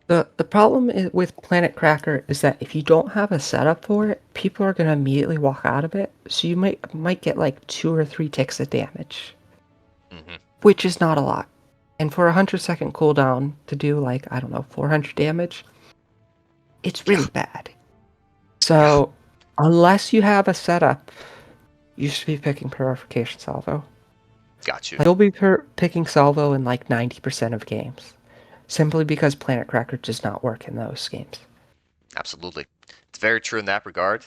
The problem with Planet Cracker is that if you don't have a setup for it, people are gonna immediately walk out of it. So you might get like 2 or 3 ticks of damage, Hmm. which is not a lot. And for a 100-second cooldown to do like I don't know 400 damage, it's Yeah, really bad. yeah, So unless you have a setup, you should be picking Purification Salvo. got you. Like, you'll be picking Salvo in like 90% of games, simply because Planet Cracker does not work in those games. Absolutely. It's very true in that regard.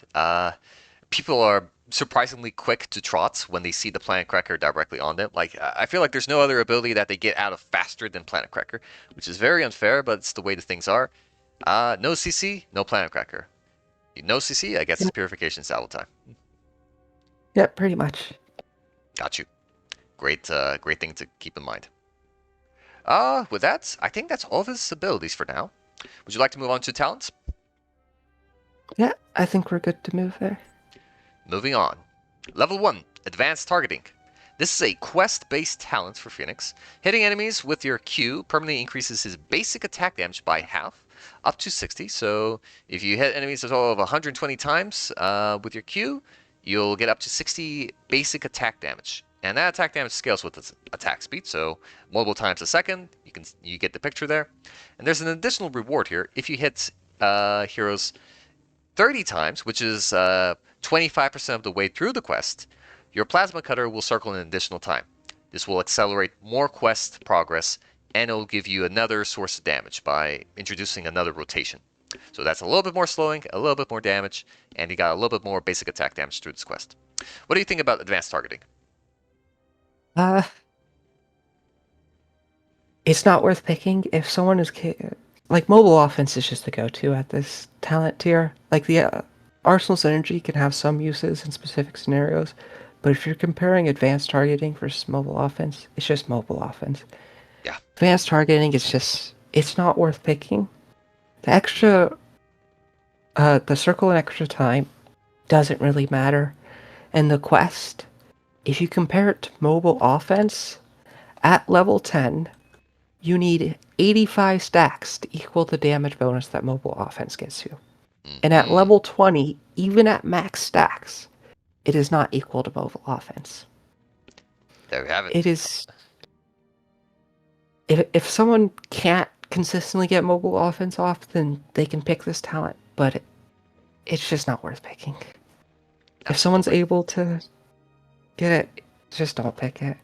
People are surprisingly quick to trots when they see the Planet Cracker directly on them. Like, I feel like there's no other ability that they get out of faster than Planet Cracker, which is very unfair, but it's the way the things are. No CC, no Planet Cracker. No CC, I guess it's Purification Salvo time. Yeah, pretty much. Got you. Great thing to keep in mind. With that, I think that's all of his abilities for now. Would you like to move on to talents? Yeah, I think we're good to move there. Moving on. Level 1, Advanced Targeting. This is a quest-based talent for Fenix. Hitting enemies with your Q permanently increases his basic attack damage by half, up to 60. So if you hit enemies a total of 120 times with your Q, you'll get up to 60 basic attack damage. And that attack damage scales with its attack speed, so multiple times a second. You get the picture there. And there's an additional reward here. If you hit heroes 30 times, which is 25% of the way through the quest, your plasma cutter will circle an additional time. This will accelerate more quest progress, and it will give you another source of damage by introducing another rotation. So that's a little bit more slowing, a little bit more damage, and you got a little bit more basic attack damage through this quest. What do you think about advanced targeting? Uh, it's not worth picking if someone is like mobile offense is just the go-to at this talent tier. Like the Arsenal's energy can have some uses in specific scenarios, but if you're comparing advanced targeting versus mobile offense, it's just mobile offense. Yeah, Advanced targeting is just it's not worth picking. The extra, the circle and extra time doesn't really matter, and the quest If you compare it to mobile offense, at level 10, you need 85 stacks to equal the damage bonus that mobile offense gets you. And at Hmm. level 20, even at max stacks, it is not equal to mobile offense. There we have it. It is. If someone can't consistently get mobile offense off, then they can pick this talent, but it's just not worth picking. If someone's Absolutely. able to get it, just don't pick it.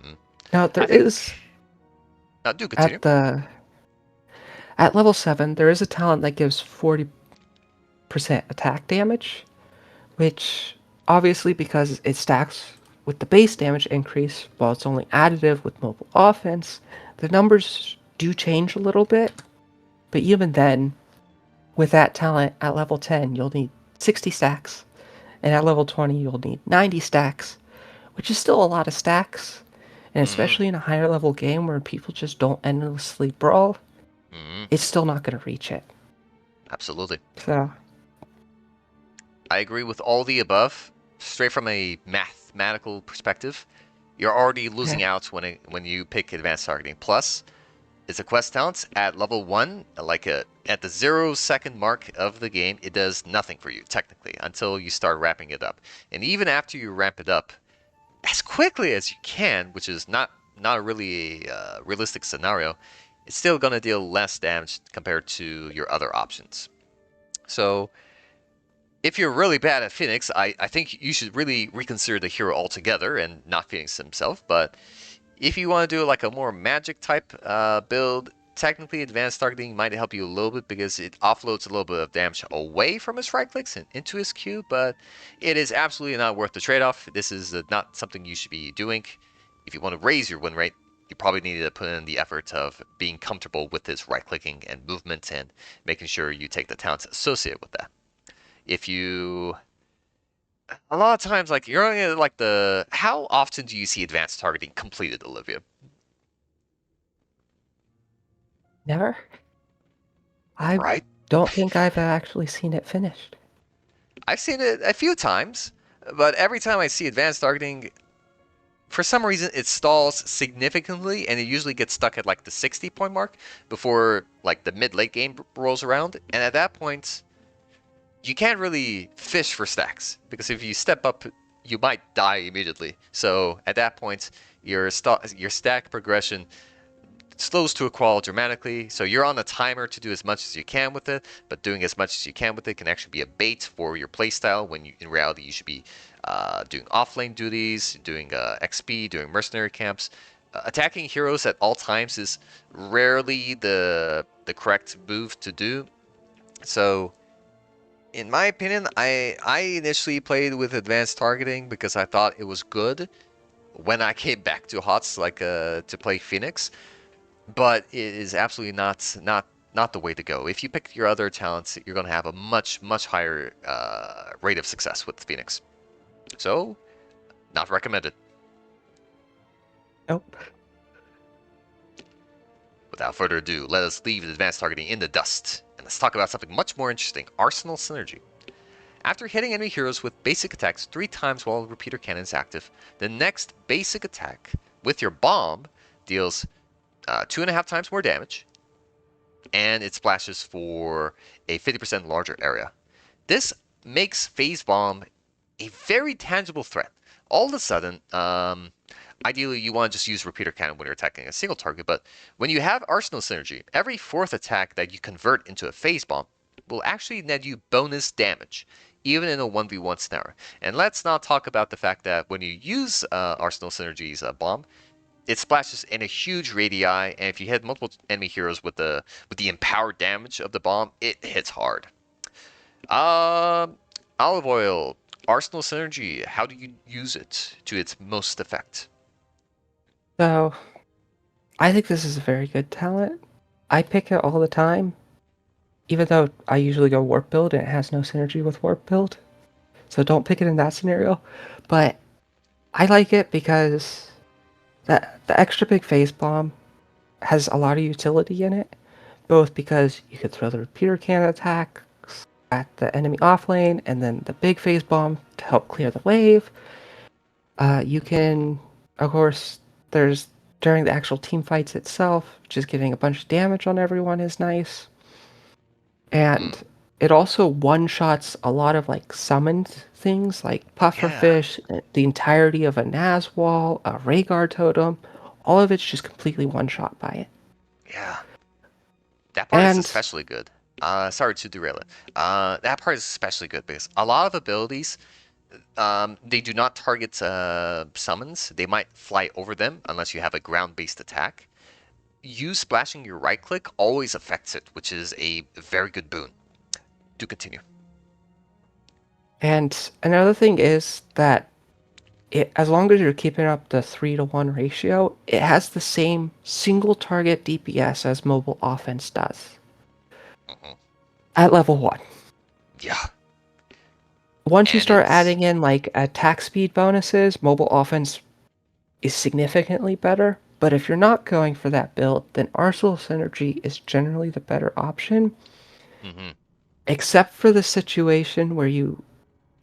Hmm. Now there I think. is Do continue. at the at level 7, there is a talent that gives 40% attack damage, which obviously because it stacks with the base damage increase, while it's only additive with mobile offense, the numbers do change a little bit. But even then, with that talent at level 10, you'll need 60 stacks, and at level 20, you'll need 90 stacks, which is still a lot of stacks. And Hmm. especially in a higher level game where people just don't endlessly brawl, Hmm. it's still not going to reach it. Absolutely. So, I agree with all the above. Straight from a mathematical perspective, you're already losing yeah. out when you pick advanced targeting. Plus, it's a quest talent at level 1, at the 0 second mark of the game, it does nothing for you, technically, until you start wrapping it up. And even after you ramp it up, as quickly as you can, which is not really a realistic scenario, it's still going to deal less damage compared to your other options. So, if you're really bad at Phoenix, I think you should really reconsider the hero altogether and not Phoenix himself. But if you want to do like a more magic type build, technically advanced targeting might help you a little bit because it offloads a little bit of damage away from his right clicks and into his Q, but it is absolutely not worth the trade-off. This is not something you should be doing. If you want to raise your win rate, you probably need to put in the effort of being comfortable with his right clicking and movement and making sure you take the talents associated with that. If you a lot of times, like you're only like the. How often do you see advanced targeting completed, Olivia? Never? I Right? don't think I've actually seen it finished. I've seen it a few times, but every time I see advanced targeting, for some reason it stalls significantly, and it usually gets stuck at like the 60 point mark before like the mid late game rolls around, and at that point, you can't really fish for stacks because if you step up, you might die immediately. So at that point, your stack progression slows to a crawl dramatically, so you're on a timer to do as much as you can with it, but doing as much as you can with it can actually be a bait for your playstyle when in reality you should be doing offlane duties, doing XP, doing mercenary camps. Attacking heroes at all times is rarely the correct move to do. So, in my opinion, I initially played with advanced targeting because I thought it was good when I came back to HotS, to play Phoenix, but it is absolutely not the way to go. If you pick your other talents, you're going to have a much higher rate of success with Phoenix. So, not recommended. Nope. Without further ado, let us leave advanced targeting in the dust, and let's talk about something much more interesting: Arsenal Synergy. After hitting enemy heroes with basic attacks 3 times while repeater cannon is active, the next basic attack with your bomb deals 2.5 times more damage, and it splashes for a 50% larger area. This makes Phase Bomb a very tangible threat. All of a sudden, ideally you want to just use Repeater Cannon when you're attacking a single target, but when you have Arsenal Synergy, every fourth attack that you convert into a Phase Bomb will actually net you bonus damage, even in a 1v1 scenario. And let's not talk about the fact that when you use Arsenal Synergy's bomb, it splashes in a huge radii, and if you hit multiple enemy heroes with the empowered damage of the bomb, it hits hard. Um, OliveOil, Arsenal Synergy. How do you use it to its most effect? So, I think this is a very good talent. I pick it all the time, even though I usually go warp build and it has no synergy with warp build. So don't pick it in that scenario. But I like it because the extra big phase bomb has a lot of utility in it, both because you could throw the repeater cannon attack at the enemy offlane and then the big phase bomb to help clear the wave. You can, of course, there's during the actual team fights itself, just getting a bunch of damage on everyone is nice. Mm. And it also one-shots a lot of like summoned things like Yeah, pufferfish, the entirety of a Nazwal, a Rhaegar totem. All of it's just completely one-shot by it. yeah. That part is And especially good. Sorry to derail it. That part is especially good because a lot of abilities, they do not target summons. They might fly over them unless you have a ground-based attack. You splashing your right click always affects it, which is a very good boon. Do continue. and another thing is that as long as you're keeping up the 3-to-1 ratio, it has the same single target DPS as mobile offense does Hmm. at level 1. Yeah, Once you and start it's adding in like attack speed bonuses, mobile offense is significantly better. But if you're not going for that build, then Arsenal Synergy is generally the better option, hmm except for the situation where you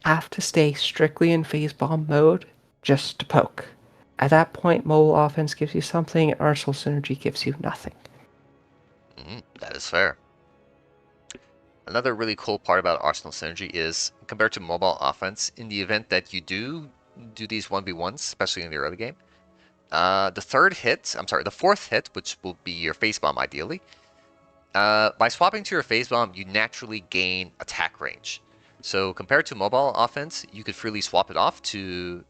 have to stay strictly in phase bomb mode just to poke. At that point, mobile offense gives you something, and Arsenal Synergy gives you nothing. that is fair. Another really cool part about Arsenal Synergy is compared to mobile offense, in the event that you do these 1v1s, especially in the early game, the fourth hit, which will be your face bomb ideally, by swapping to your phase bomb, you naturally gain attack range. So compared to mobile offense, you could freely swap into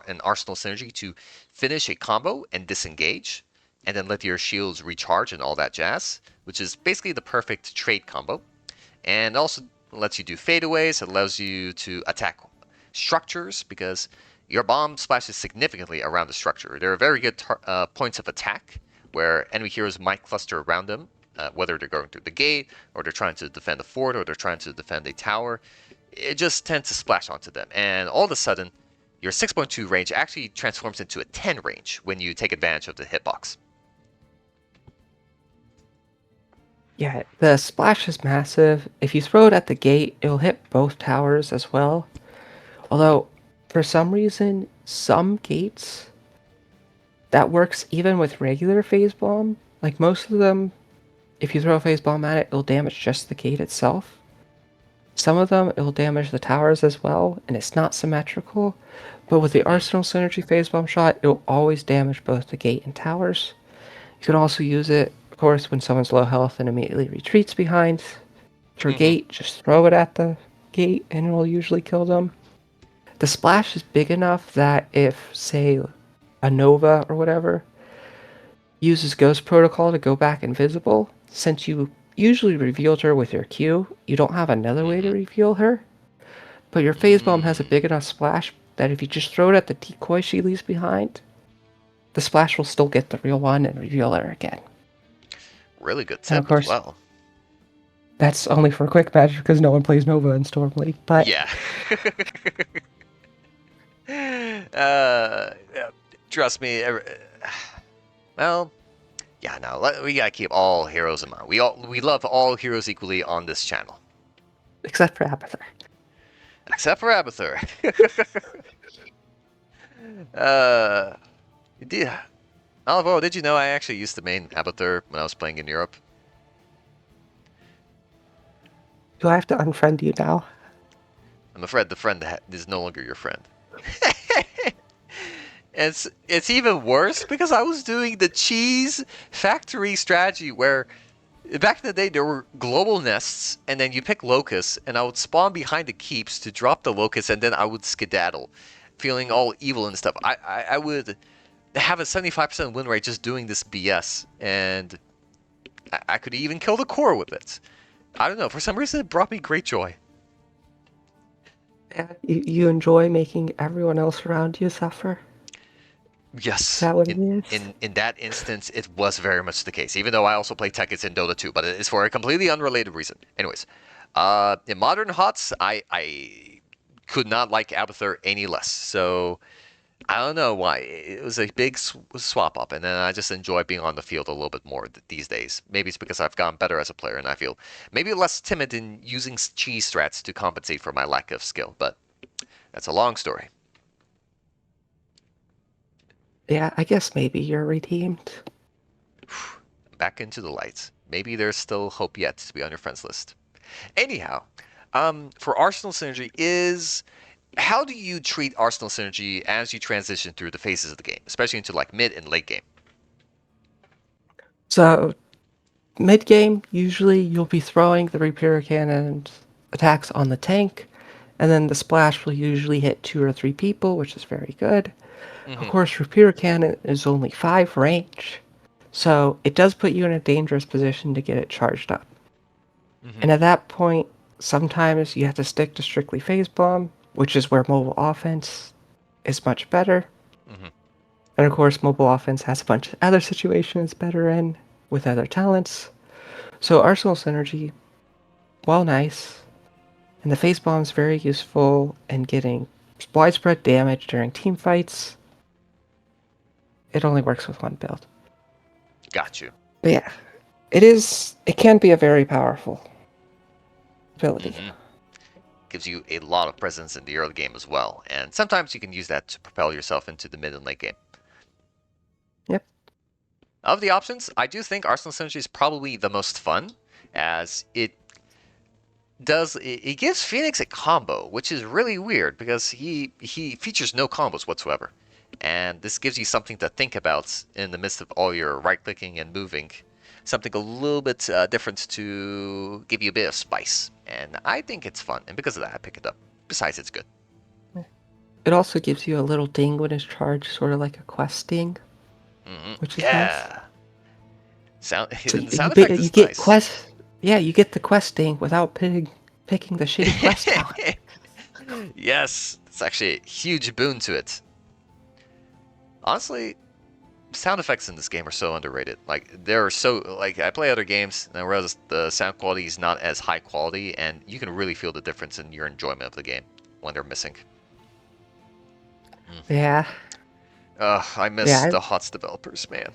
an Arsenal Synergy to finish a combo and disengage, and then let your shields recharge and all that jazz, which is basically the perfect trade combo. And also lets you do fadeaways. It allows you to attack structures because your bomb splashes significantly around the structure. There are very good points of attack where enemy heroes might cluster around them, whether they're going through the gate or they're trying to defend a fort or they're trying to defend a tower. It just tends to splash onto them, and all of a sudden, your 6.2 range actually transforms into a 10 range when you take advantage of the hitbox. Yeah, the splash is massive. If you throw it at the gate, it'll hit both towers as well. Although, for some reason, some gates that works even with regular phase bomb. Like most of them, if you throw a phase bomb at it, it'll damage just the gate itself. Some of them, it'll damage the towers as well, and it's not symmetrical. But with the Hmm. Arsenal Synergy phase bomb shot, it'll always damage both the gate and towers. You can also use it, of course, when someone's low health and immediately retreats behind your Hmm. gate. Just throw it at the gate, and it'll usually kill them. The splash is big enough that if, say, a Nova or whatever uses Ghost Protocol to go back invisible, since you usually revealed her with your Q, you don't have another way to Hmm. reveal her. But your phase bomb has a Mm. big enough splash that if you just throw it at the decoy she leaves behind, the splash will still get the real one and reveal her again. Really good And of tip as course, well. that's only for quick match because no one plays Nova in Storm League. But Yeah. Yeah, trust me. Well, yeah, no, we gotta keep all heroes in mind. We love all heroes equally on this channel, except for Abathur. except for Abathur. uh, did, Oliver, did you know I actually used to main Abathur when I was playing in Europe? Do I have to unfriend you now? I'm afraid the friend that is no longer your friend. It's even worse because I was doing the cheese factory strategy where back in the day there were global nests and then you pick locusts and I would spawn behind the keeps to drop the locusts and then I would skedaddle, feeling all evil and stuff. I would have a 75% win rate just doing this BS and I could even kill the core with it. I don't know, for some reason it brought me great joy. Yeah, you enjoy making everyone else around you suffer? Is Yes, that what it in is? in that instance, it was very much the case. Even though I also play Tekkets in Dota 2, but it is for a completely unrelated reason. Anyways, in modern HotS, I could not like Abathur any less. So I don't know why. It was a big swap up, and then I just enjoy being on the field a little bit more these days. Maybe it's because I've gotten better as a player, and I feel maybe less timid in using cheese strats to compensate for my lack of skill. But that's a long story. Yeah, I guess maybe you're redeemed. Back into the light. Maybe there's still hope yet to be on your friends list. Anyhow, for Arsenal Synergy is how do you treat Arsenal Synergy as you transition through the phases of the game, especially into like mid and late game? So mid game, usually you'll be throwing the repair cannon's attacks on the tank, and then the splash will usually hit 2 or 3 people, which is very good. Of Mm-hmm. course, repair cannon is only 5 range, so it does put you in a dangerous position to get it charged up. Mm-hmm. And at that point, sometimes you have to stick to strictly phase bomb, which is where mobile offense is much better. Mm-hmm. And of course, mobile offense has a bunch of other situations better in with other talents. So Arsenal Synergy, while nice, and the phase bomb is very useful in getting widespread damage during team fights, it only works with one build. Got you. But yeah, it can be a very powerful ability. Mm-hmm. Gives you a lot of presence in the early game as well, and sometimes you can use that to propel yourself into the mid and late game. Yep. Of the options, I do think Arsenal Synergy is probably the most fun, as it gives Phoenix a combo, which is really weird because he features no combos whatsoever, and this gives you something to think about in the midst of all your right clicking and moving, something a little bit different to give you a bit of spice, and I think it's fun, and because of that, I pick it up. Besides, it's good. It also gives you a little ding when it's charged, sort of like a quest ding, which is nice. Yeah, sound So and the sound effect you is get nice. quest, yeah, you get the quest ding without picking the shitty quest talent. Yes, it's actually a huge boon to it. Honestly, sound effects in this game are so underrated. Like they're so like I play other games and I realize the sound quality is not as high quality, and you can really feel the difference in your enjoyment of the game when they're missing. Mm. Yeah, I miss yeah. the HotS developers, man.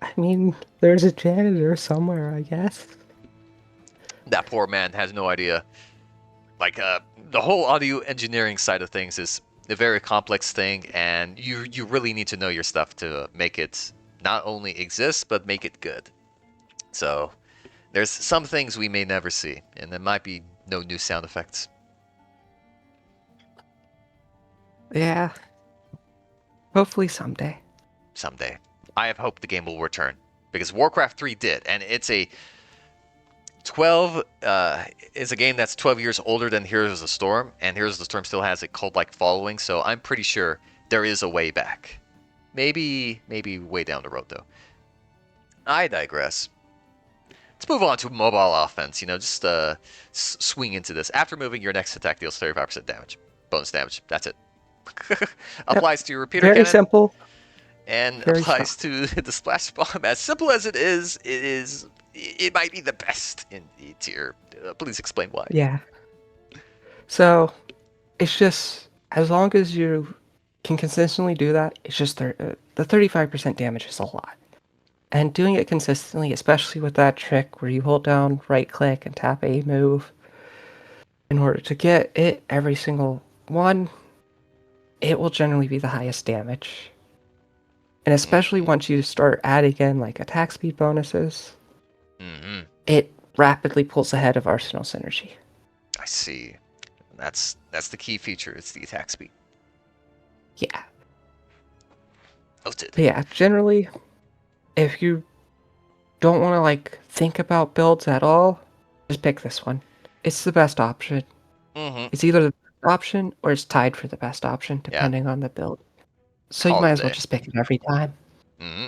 I mean, there's a janitor somewhere, I guess. That poor man has no idea. Like the whole audio engineering side of things is a very complex thing, and you really need to know your stuff to make it not only exist but make it good. So there's some things we may never see, and there might be no new sound effects Yeah, hopefully someday. someday. I have hope the game will return because Warcraft 3 did, and it's a 12 is a game that's 12 years older than Heroes of the Storm, and Heroes of the Storm still has a cult-like following, so I'm pretty sure there is a way back. Maybe way down the road though. I digress. Let's move on to mobile offense. Just swing into this. After moving, your next attack deals 35% damage, bonus damage. That's it. Yep, Applies to your repeater very cannon simple, and very strong. applies to the splash bomb. As simple as it is, it might be the best in the tier. Please explain why. Yeah. So it's just as long as you can consistently do that, it's just the 35% damage is a lot. And doing it consistently, especially with that trick where you hold down right click and tap A move in order to get it every single one, it will generally be the highest damage. And especially Mm-hmm. once you start adding in like attack speed bonuses, Mm-hmm. it rapidly pulls ahead of Arsenal Synergy. I see. That's the key feature. It's the attack speed. Yeah. Noted. But yeah, generally, if you don't want to like think about builds at all, just pick this one. It's the best option. Mm-hmm. It's either the best option or it's tied for the best option, Yeah. depending on the build. So you Call it might a as well day. just pick it every time. Mm-hmm.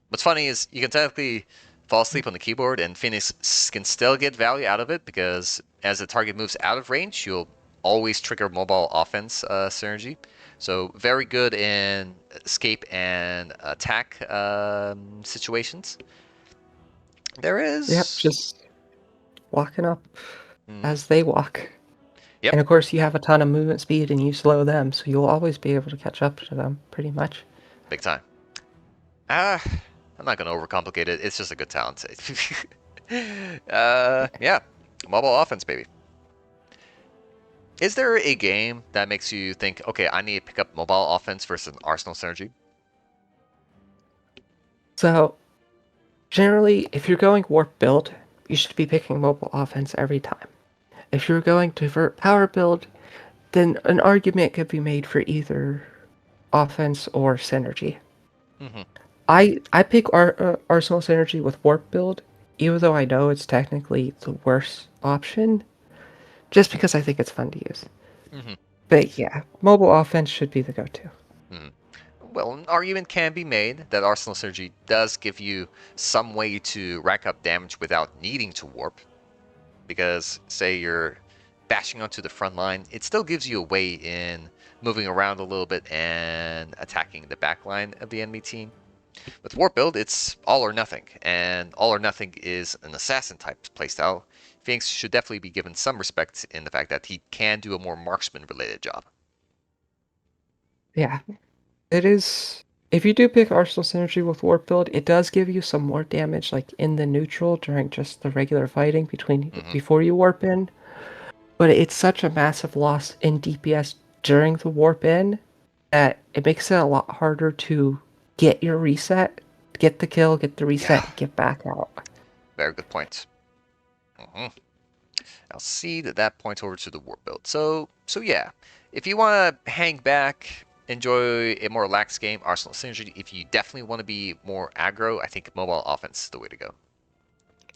What's funny is you can technically fall asleep on the keyboard, and Phoenix can still get value out of it because as the target moves out of range, you'll always trigger mobile offense synergy. So very good in escape and attack situations. There Yep, is. just walking up Mm, as they walk. yep, And of course, you have a ton of movement speed and you slow them, so you'll always be able to catch up to them, pretty much. big time. Ah, I'm not gonna overcomplicate it. It's just a good talent. Yeah, mobile offense, baby. Is there a game that makes you think, okay, I need to pick up mobile offense versus Arsenal synergy? So generally, if you're going warp build, you should be picking mobile offense every time. If you're going to vert power build, then an argument could be made for either offense or synergy. Mm-hmm. I pick Arsenal synergy with warp build, even though I know it's technically the worst option, just because I think it's fun to use. Mm-hmm. But yeah, mobile offense should be the go-to. Mm-hmm. Well, an argument can be made that Arsenal synergy does give you some way to rack up damage without needing to warp. Because, say, you're bashing onto the front line, it still gives you a way in moving around a little bit and attacking the back line of the enemy team. With Warp Build, it's all or nothing, and all or nothing is an assassin type playstyle. Phoenix should definitely be given some respect in the fact that he can do a more marksman related job. Yeah, it is. If you do pick Arsenal synergy with warp build, it does give you some more damage, like in the neutral during just the regular fighting Mm-hmm. before you warp in. But it's such a massive loss in DPS during the warp in that it makes it a lot harder to get your reset, get the kill, get the Yeah, reset, and get back out. very good point. Mm-hmm. I'll see that points over to the Warp Build. So yeah, if you want to hang back, enjoy a more lax game, Arsenal Synergy. If you definitely want to be more aggro, I think mobile offense is the way to go.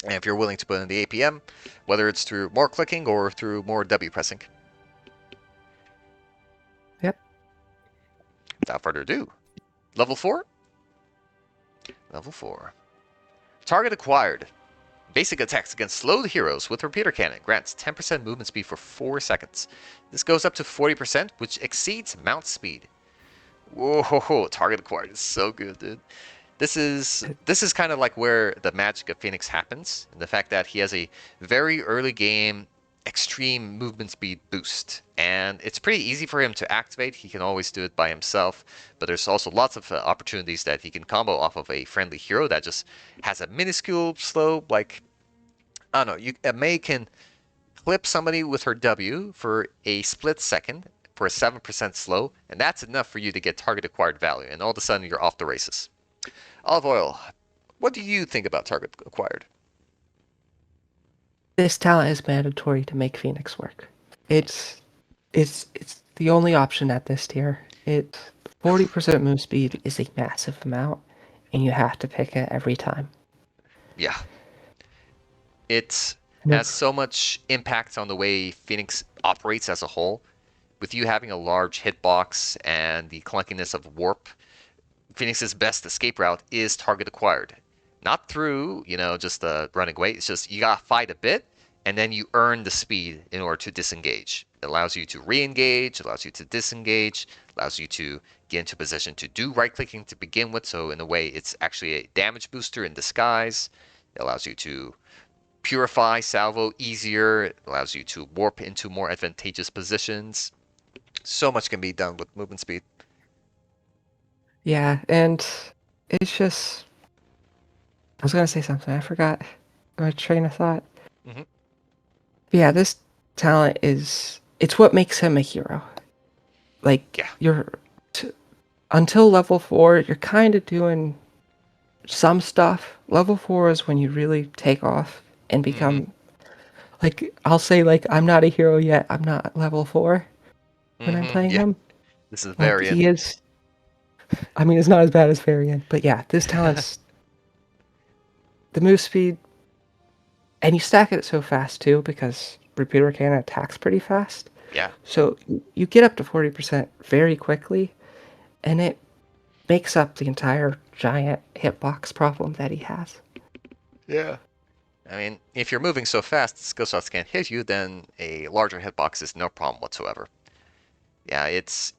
And if you're willing to put in the APM, whether it's through more clicking or through more W pressing. Yep. Without further ado, level 4? Level 4. Target acquired. Basic attacks against slowed heroes with repeater cannon grants 10% movement speed for 4 seconds. This goes up to 40%, which exceeds mount speed. Whoa, target acquired is so good, dude. This is kind of like where the magic of Phoenix happens, and the fact that he has a very early game extreme movement speed boost, and it's pretty easy for him to activate. He can always do it by himself, but there's also lots of opportunities that he can combo off of a friendly hero that just has a minuscule slow, like I don't know. A May can clip somebody with her W for a split second for a 7% slow, and that's enough for you to get target acquired value, and all of a sudden you're off the races. OliveOil, what do you think about target acquired? This talent is mandatory to make Phoenix work. It's the only option at this tier. It 40% move speed is a massive amount, and you have to pick it every time. Yeah, it No. has so much impact on the way Phoenix operates as a whole. With you having a large hitbox and the clunkiness of warp, Phoenix's best escape route is target acquired. Not through, just running away. It's just you gotta fight a bit, and then you earn the speed in order to disengage. It allows you to re-engage, allows you to disengage, allows you to get into position to do right-clicking to begin with. So in a way, it's actually a damage booster in disguise. It allows you to purify salvo easier. It allows you to warp into more advantageous positions. So much can be done with movement speed. Yeah, and it's just I was gonna say something. I forgot my train of thought. Hmm. But yeah, this talent is it's what makes him a hero. Like Yeah. you're t- until level 4, you're kind of doing some stuff. Level 4 is when you really take off and Hmm. become like I'll say like I'm not a hero yet. I'm not level 4 when I'm playing Yeah. him. This is Like Varian. he is. I mean, it's not as bad as Varian, but yeah, this talent's the move speed, and you stack it so fast too because repeater cannon attacks pretty fast. Yeah. So you get up to 40% very quickly, and it makes up the entire giant hitbox problem that he has. Yeah. I mean, if you're moving so fast, skill shots can't hit you, then a larger hitbox is no problem whatsoever. Yeah, it's.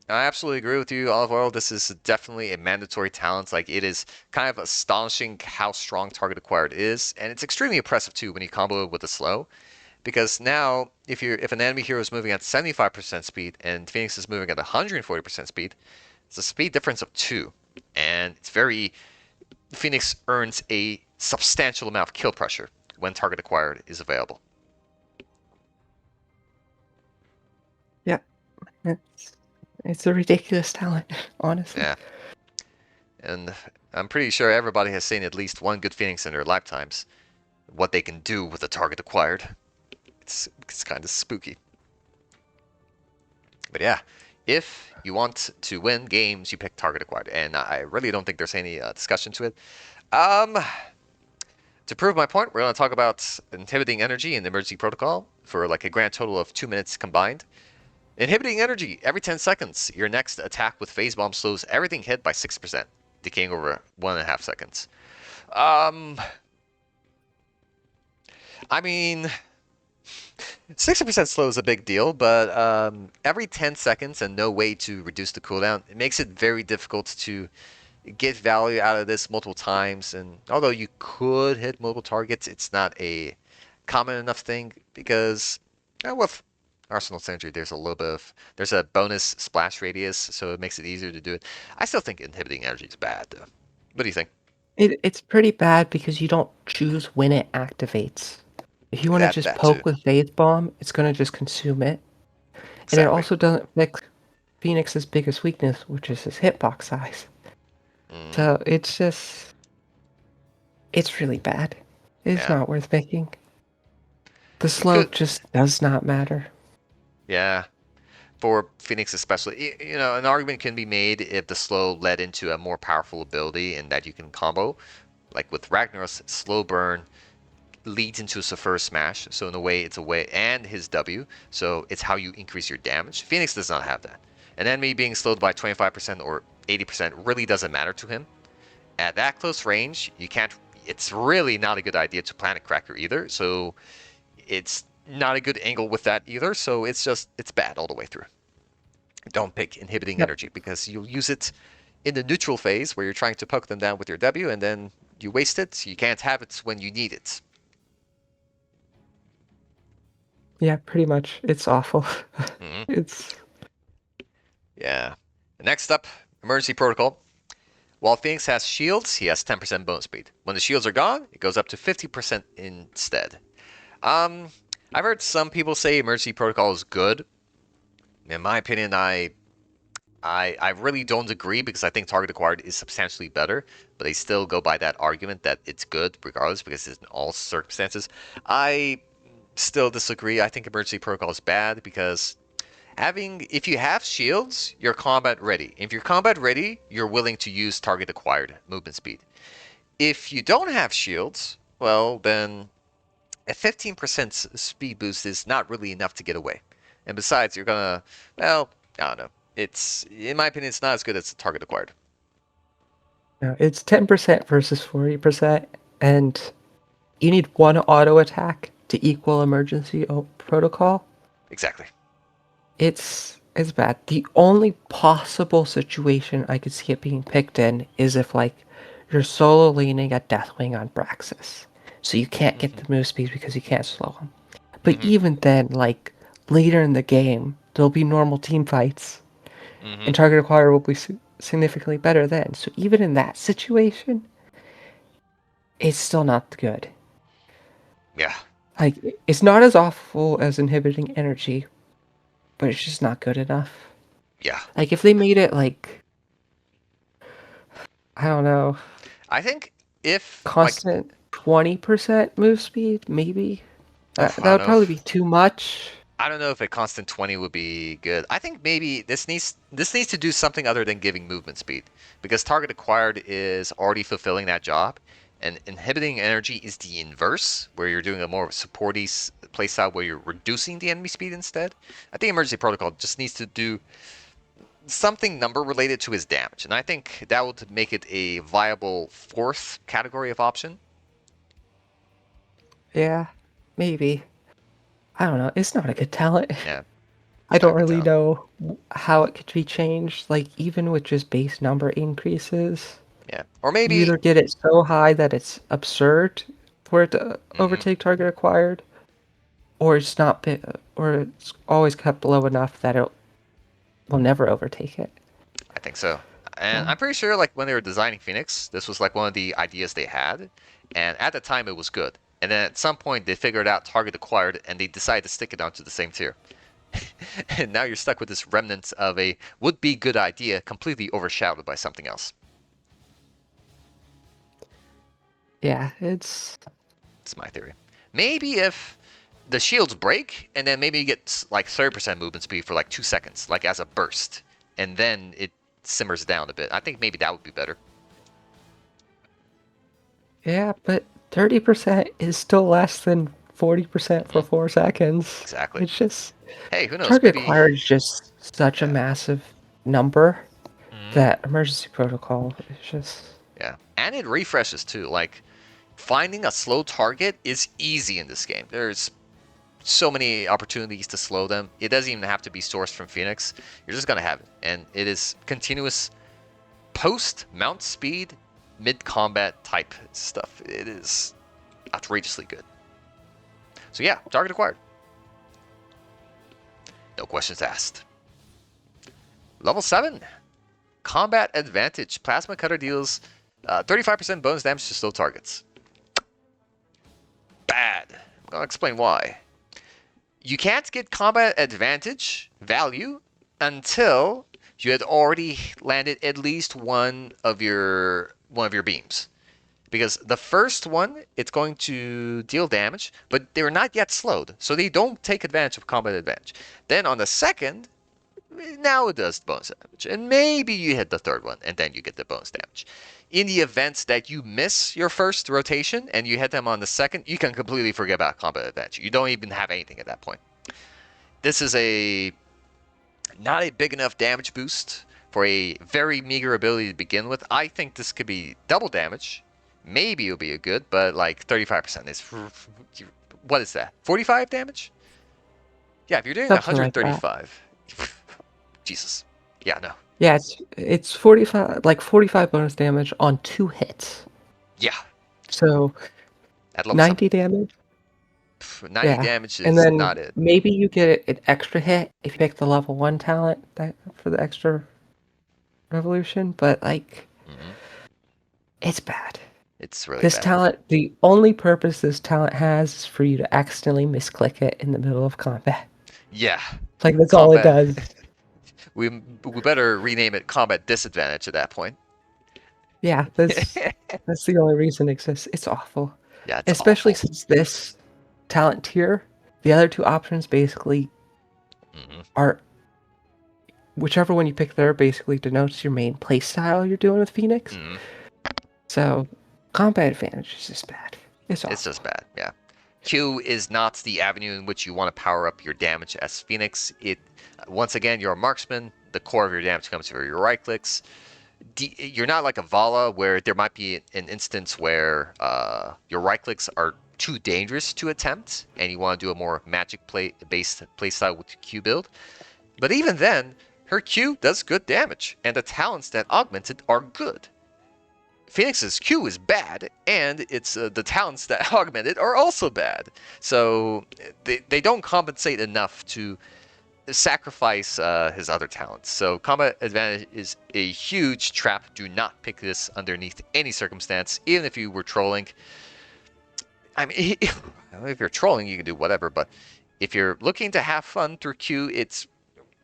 I absolutely agree with you, Olive Oil. This is definitely a mandatory talent. Like it is kind of astonishing how strong target acquired is, and it's extremely impressive too when you combo it with a slow. Because now, if an enemy hero is moving at 75% speed and Phoenix is moving at 140% speed, it's a speed difference of 2, and it's very Phoenix earns a substantial amount of kill pressure when target acquired is available. It's, it's a ridiculous talent, honestly. Yeah. And I'm pretty sure everybody has seen at least one good Phoenix in their lifetimes. What they can do with the target acquired. It's kind of spooky. But yeah, if you want to win games, you pick target acquired. And I really don't think there's any discussion to it. To prove my point, we're going to talk about inhibiting energy in the emergency protocol for like a grand total of 2 minutes combined. Inhibiting energy every 10 seconds. Your next attack with phase bomb slows everything hit by 6%, decaying over 1.5 seconds. I mean, 60% slow is a big deal, but every 10 seconds and no way to reduce the cooldown, it makes it very difficult to get value out of this multiple times. And although you could hit multiple targets, it's not a common enough thing because with Arsenal Sentry, there's a bonus splash radius, so it makes it easier to do it. I still think inhibiting energy is bad, though. What do you think? It's pretty bad because you don't choose when it activates. If you want to just That too. poke with Phase Bomb, it's going to just consume it. And it Exactly. also doesn't fix Phoenix's biggest weakness, which is his hitbox size. Mm, So it's really bad. It's yeah. not worth picking. The It slow could. just does not matter. Yeah. For Phoenix especially, an argument can be made if the slow led into a more powerful ability and that you can combo. Like with Ragnar's slow burn leads into a first smash, so in a way it's a way, and his W, so it's how you increase your damage. Phoenix does not have that. An enemy being slowed by 25% or 80% really doesn't matter to him. At that close range, you can't. It's really not a good idea to Planet Cracker either, so it's not a good angle with that either, so it's bad all the way through. Don't pick inhibiting Yep. energy because you'll use it in the neutral phase where you're trying to poke them down with your W and then you waste it. You can't have it when you need it. Yeah, pretty much. It's awful. Mm-hmm. It's Yeah. Next up, emergency protocol. While Phoenix has shields, he has 10% bonus speed. When the shields are gone, it goes up to 50% instead. Um, I've heard some people say emergency protocol is good. In my opinion, I really don't agree because I think target acquired is substantially better, but they still go by that argument that it's good regardless because it's in all circumstances. I still disagree. I think emergency protocol is bad because if you have shields, you're combat ready. If you're combat ready, you're willing to use target acquired movement speed. If you don't have shields, well then a 15% speed boost is not really enough to get away. And besides, you're gonna, well, I don't know. It's in my opinion, it's not as good as the target acquired. it's 10% versus 40%, and you need one auto attack to equal emergency protocol. Exactly. It's bad. The only possible situation I could see it being picked in is if like you're solo laning a Deathwing on Braxis, so you can't get Mm-hmm. the move speed because you can't slow him. But Mm-hmm. even then, like later in the game, there'll be normal team fights, Mm-hmm. and target acquire will be significantly better then. So even in that situation, it's still not good. Yeah. Like it's not as awful as inhibiting energy, but it's just not good enough. Yeah. Like if they made it like I don't know, I think if like constant 20% move speed, maybe. oh, That would probably be too much. I don't know if a constant 20 would be good. I think maybe this needs to do something other than giving movement speed because target acquired is already fulfilling that job, and inhibiting energy is the inverse, where you're doing a more supporty playstyle where you're reducing the enemy speed instead. I think emergency protocol just needs to do something number related to his damage, and I think that would make it a viable fourth category of option. Yeah, maybe. I don't know. It's not a good talent. Yeah, I it's not a don't good really talent. know how it could be changed. Like, even with just base number increases, Yeah, or you maybe. either get it so high that it's absurd for it to Mhm. overtake target acquired, or it's not, or it's always kept low enough that it will never overtake it. I think so. And So, I'm pretty sure like when they were designing Phoenix, this was like one of the ideas they had. And at the time it was good. And then at some point they figured out target acquired and they decided to stick it onto the same tier. And now you're stuck with this remnant of a would-be good idea completely overshadowed by something else. Yeah, it's That's my theory. Maybe if the shields break, and then maybe you get like 30% movement speed for like 2 seconds, like as a burst, and then it simmers down a bit. I think maybe that would be better. yeah, but 30% is still less than 40% for 4 seconds. Exactly. It's just Hey, who knows? target Maybe, acquired is just such a yeah. massive number Mhm. that emergency protocol is just Yeah. And it refreshes too. Like, finding a slow target is easy in this game. There's so many opportunities to slow them. It doesn't even have to be sourced from Phoenix. You're just going to have it. And it is continuous post mount speed, mid combat type stuff. It is outrageously good. So, yeah, target acquired. No questions asked. Level 7, Combat Advantage. Plasma Cutter deals 35% bonus damage to slow targets. Bad. I'm going to explain why. You can't get Combat Advantage value until you had already landed at least one of your beams. Because the first one, it's going to deal damage, but they're not yet slowed, so they don't take advantage of combat advantage. Then on the second, now it does bonus damage. And maybe you hit the third one, and then you get the bonus damage. In the event that you miss your first rotation and you hit them on the second, you can completely forget about combat advantage. You don't even have anything at that point. This is not a big enough damage boost for a very meager ability to begin with. I think this could be double damage. Maybe it'll be a good, but like 35% is... What is that? 45 damage? Yeah, if you're doing something like that. 135... Jesus. Yeah, no. Yeah, it's 45 bonus damage on 2 hits. Yeah. So At level 7. 90 damage. 90 Yeah, damage and is then not it. maybe you get an extra hit if you pick the level 1 talent for the extra revolution, but like Mm-hmm. it's bad. It's really This bad. talent, the only purpose this talent has is for you to accidentally misclick it in the middle of combat. Yeah. Like that's all it Combat. does. we better rename it combat disadvantage at that point. Yeah, that's the only reason it exists. It's awful. Yeah, it's Especially awful. since this talent tier, the other two options basically Mm-hmm. are whichever one you pick there basically denotes your main playstyle you're doing with Phoenix. Mm-hmm. So combat advantage is just bad. It's It's awful. just bad, yeah. Q is not the avenue in which you want to power up your damage as Phoenix. Once again, you're a marksman. The core of your damage comes from your right clicks. You're not like a Vala where there might be an instance where your right clicks are too dangerous to attempt, and you want to do a more magic based playstyle with Q build. But even then, her Q does good damage, and the talents that augment it are good. Phoenix's Q is bad, and it's the talents that augment it are also bad. So they don't compensate enough to sacrifice his other talents. So combat advantage is a huge trap. Do not pick this underneath any circumstance, even if you were trolling. I mean, if you're trolling, you can do whatever, but if you're looking to have fun through Q,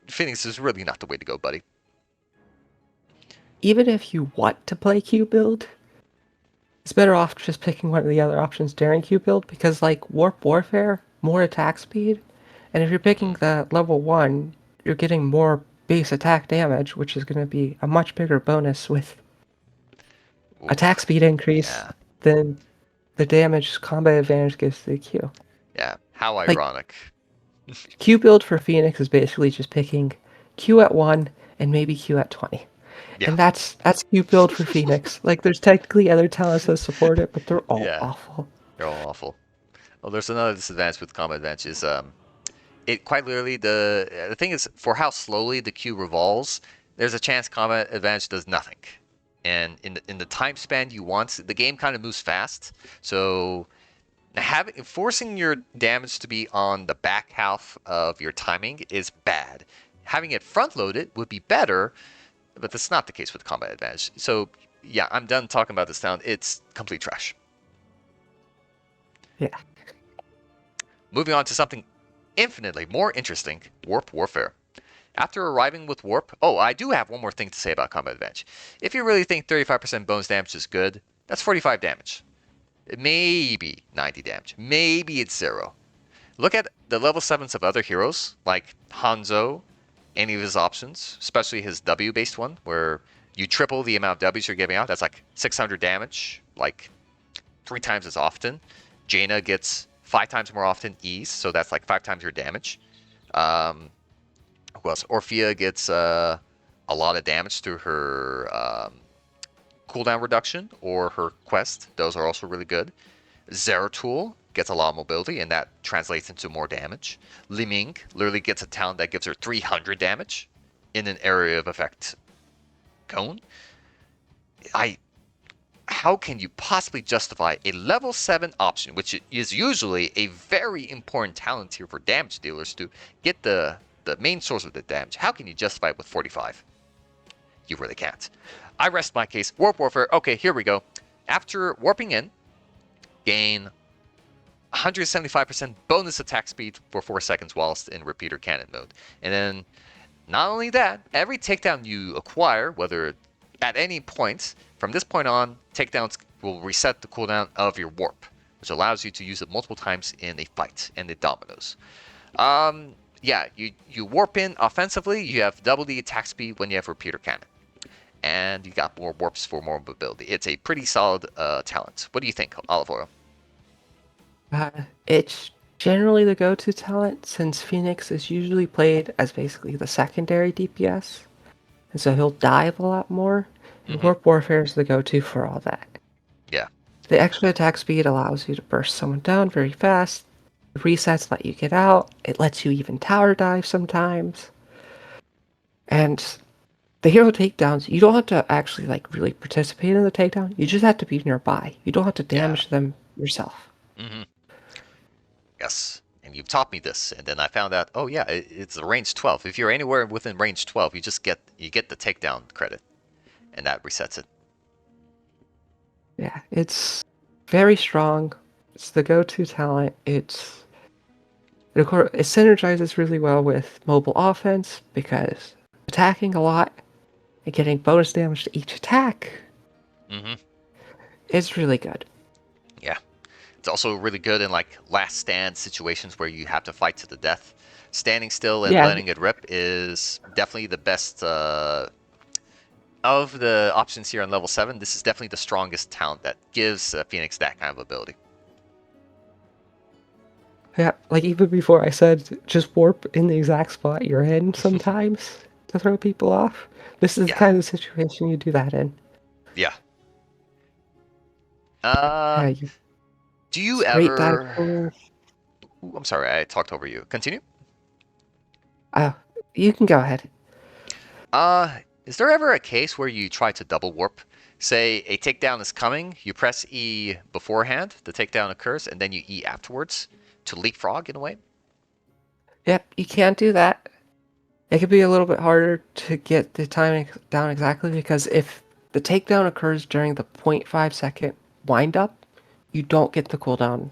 Phoenix is really not the way to go, buddy. Even if you want to play Q build, it's better off just picking one of the other options during Q build because like Warp Warfare, more attack speed, and if you're picking the level 1, you're getting more base attack damage, which is going to be a much bigger bonus with attack Oof. speed increase Yeah. than the damage combat advantage gives to the Q. Yeah. How Like ironic. Q build for Phoenix is basically just picking Q at 1 and maybe Q at 20. Yeah. And that's Q build for Phoenix. Like there's technically other talents that support it, but they're all Yeah. awful. They're all awful. Well, there's another disadvantage with combat advantage is it quite literally the thing is for how slowly the Q revolves, there's a chance combat advantage does nothing. And in the time span you want, the game kind of moves fast. So forcing your damage to be on the back half of your timing is bad. Having it front loaded would be better, but that's not the case with combat advantage. So yeah, I'm done talking about this town. It's complete trash. Yeah. Moving on to something infinitely more interesting warp warfare. After arriving with warp, oh, I do have one more thing to say about combat advantage. If you really think 35% bonus damage is good, that's 45 damage. Maybe 90 damage. Maybe it's 0. Look at the level 7s of other heroes, like Hanzo, any of his options, especially his W-based one, where you triple the amount of Ws you're giving out. That's like 600 damage, like 3 times as often. Jaina gets 5 times more often E's, so that's like 5 times your damage. Who else? Orphea gets a lot of damage through her cooldown reduction or her quest. Those are also really good. Zeratul gets a lot of mobility, and that translates into more damage. Liming literally gets a talent that gives her 300 damage in an area of effect cone. How can you possibly justify a level 7 option, which is usually a very important talent tier for damage dealers to get the main source of the damage? How can you justify it with 45? You really can't. I rest my case. Warp Warfare. Okay, here we go. After warping in, gain 175% bonus attack speed for 4 seconds whilst in repeater cannon mode. And then, not only that, every takedown you acquire, whether at any point, from this point on, takedowns will reset the cooldown of your warp, which allows you to use it multiple times in a fight, and it dominoes. Yeah, you warp in offensively, you have double the attack speed when you have repeater cannon. And you got more warps for more mobility. It's a pretty solid talent. What do you think, OliveOil? It's generally the go-to talent since Phoenix is usually played as basically the secondary DPS, and so he'll dive a lot more. And Warp Warfare is the go-to for all that. Yeah. The extra attack speed allows you to burst someone down very fast. The resets let you get out. It lets you even tower dive sometimes. And the hero takedowns, you don't have to actually like really participate in the takedown. You just have to be nearby. You don't have to damage them yourself. Yes. And you've taught me this, and then I found out, oh yeah, it's a range 12. If you're anywhere within range 12, you just get the takedown credit, and that resets it. Yeah, it's very strong. It's the go-to talent. Of course, it synergizes really well with mobile offense because attacking a lot and getting bonus damage to each attack is really good. Yeah. It's also really good in like last stand situations where you have to fight to the death. Standing still and Yeah, letting it rip is definitely the best of the options here on level 7. This is definitely the strongest talent that gives Phoenix that kind of ability. yeah. Like even before I said, just warp in the exact spot you're in sometimes to throw people off. This is the Yeah. kind of situation you do that in. Yeah. Yeah, Do you straight dive ever... through. Ooh, I'm sorry, I talked over you. Continue. You can go ahead. Is there ever a case where you try to double warp? Say a takedown is coming, you press E beforehand, the takedown occurs, and then you E afterwards to leapfrog in a way? Yep, you can't do that. It could be a little bit harder to get the timing down exactly because if the takedown occurs during the 0.5-second wind up, you don't get the cooldown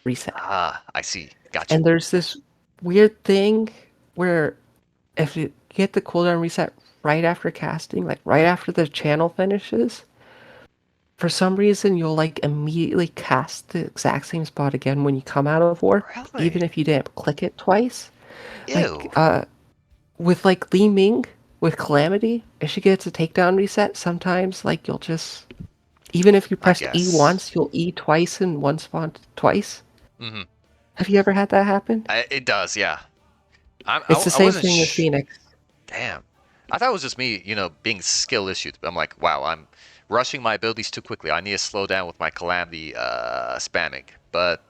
reset. Ah, I see. Gotcha. And there's this weird thing where if you get the cooldown reset right after casting, like right after the channel finishes, for some reason you'll like immediately cast the exact same spot again when you come out of warp, Really? even if you didn't click it twice. Ew. Like, with like Li Ming with Calamity, if she gets a takedown reset, sometimes like you'll just even if you I pressed E guess. once, you'll E twice in one spot twice. Mm-hmm. Have you ever had that happen? It does, yeah. It's the I same wasn't thing with Phoenix. Damn. I thought it was just me, being skill issued. I'm like, wow, I'm rushing my abilities too quickly. I need to slow down with my calamity spamming. But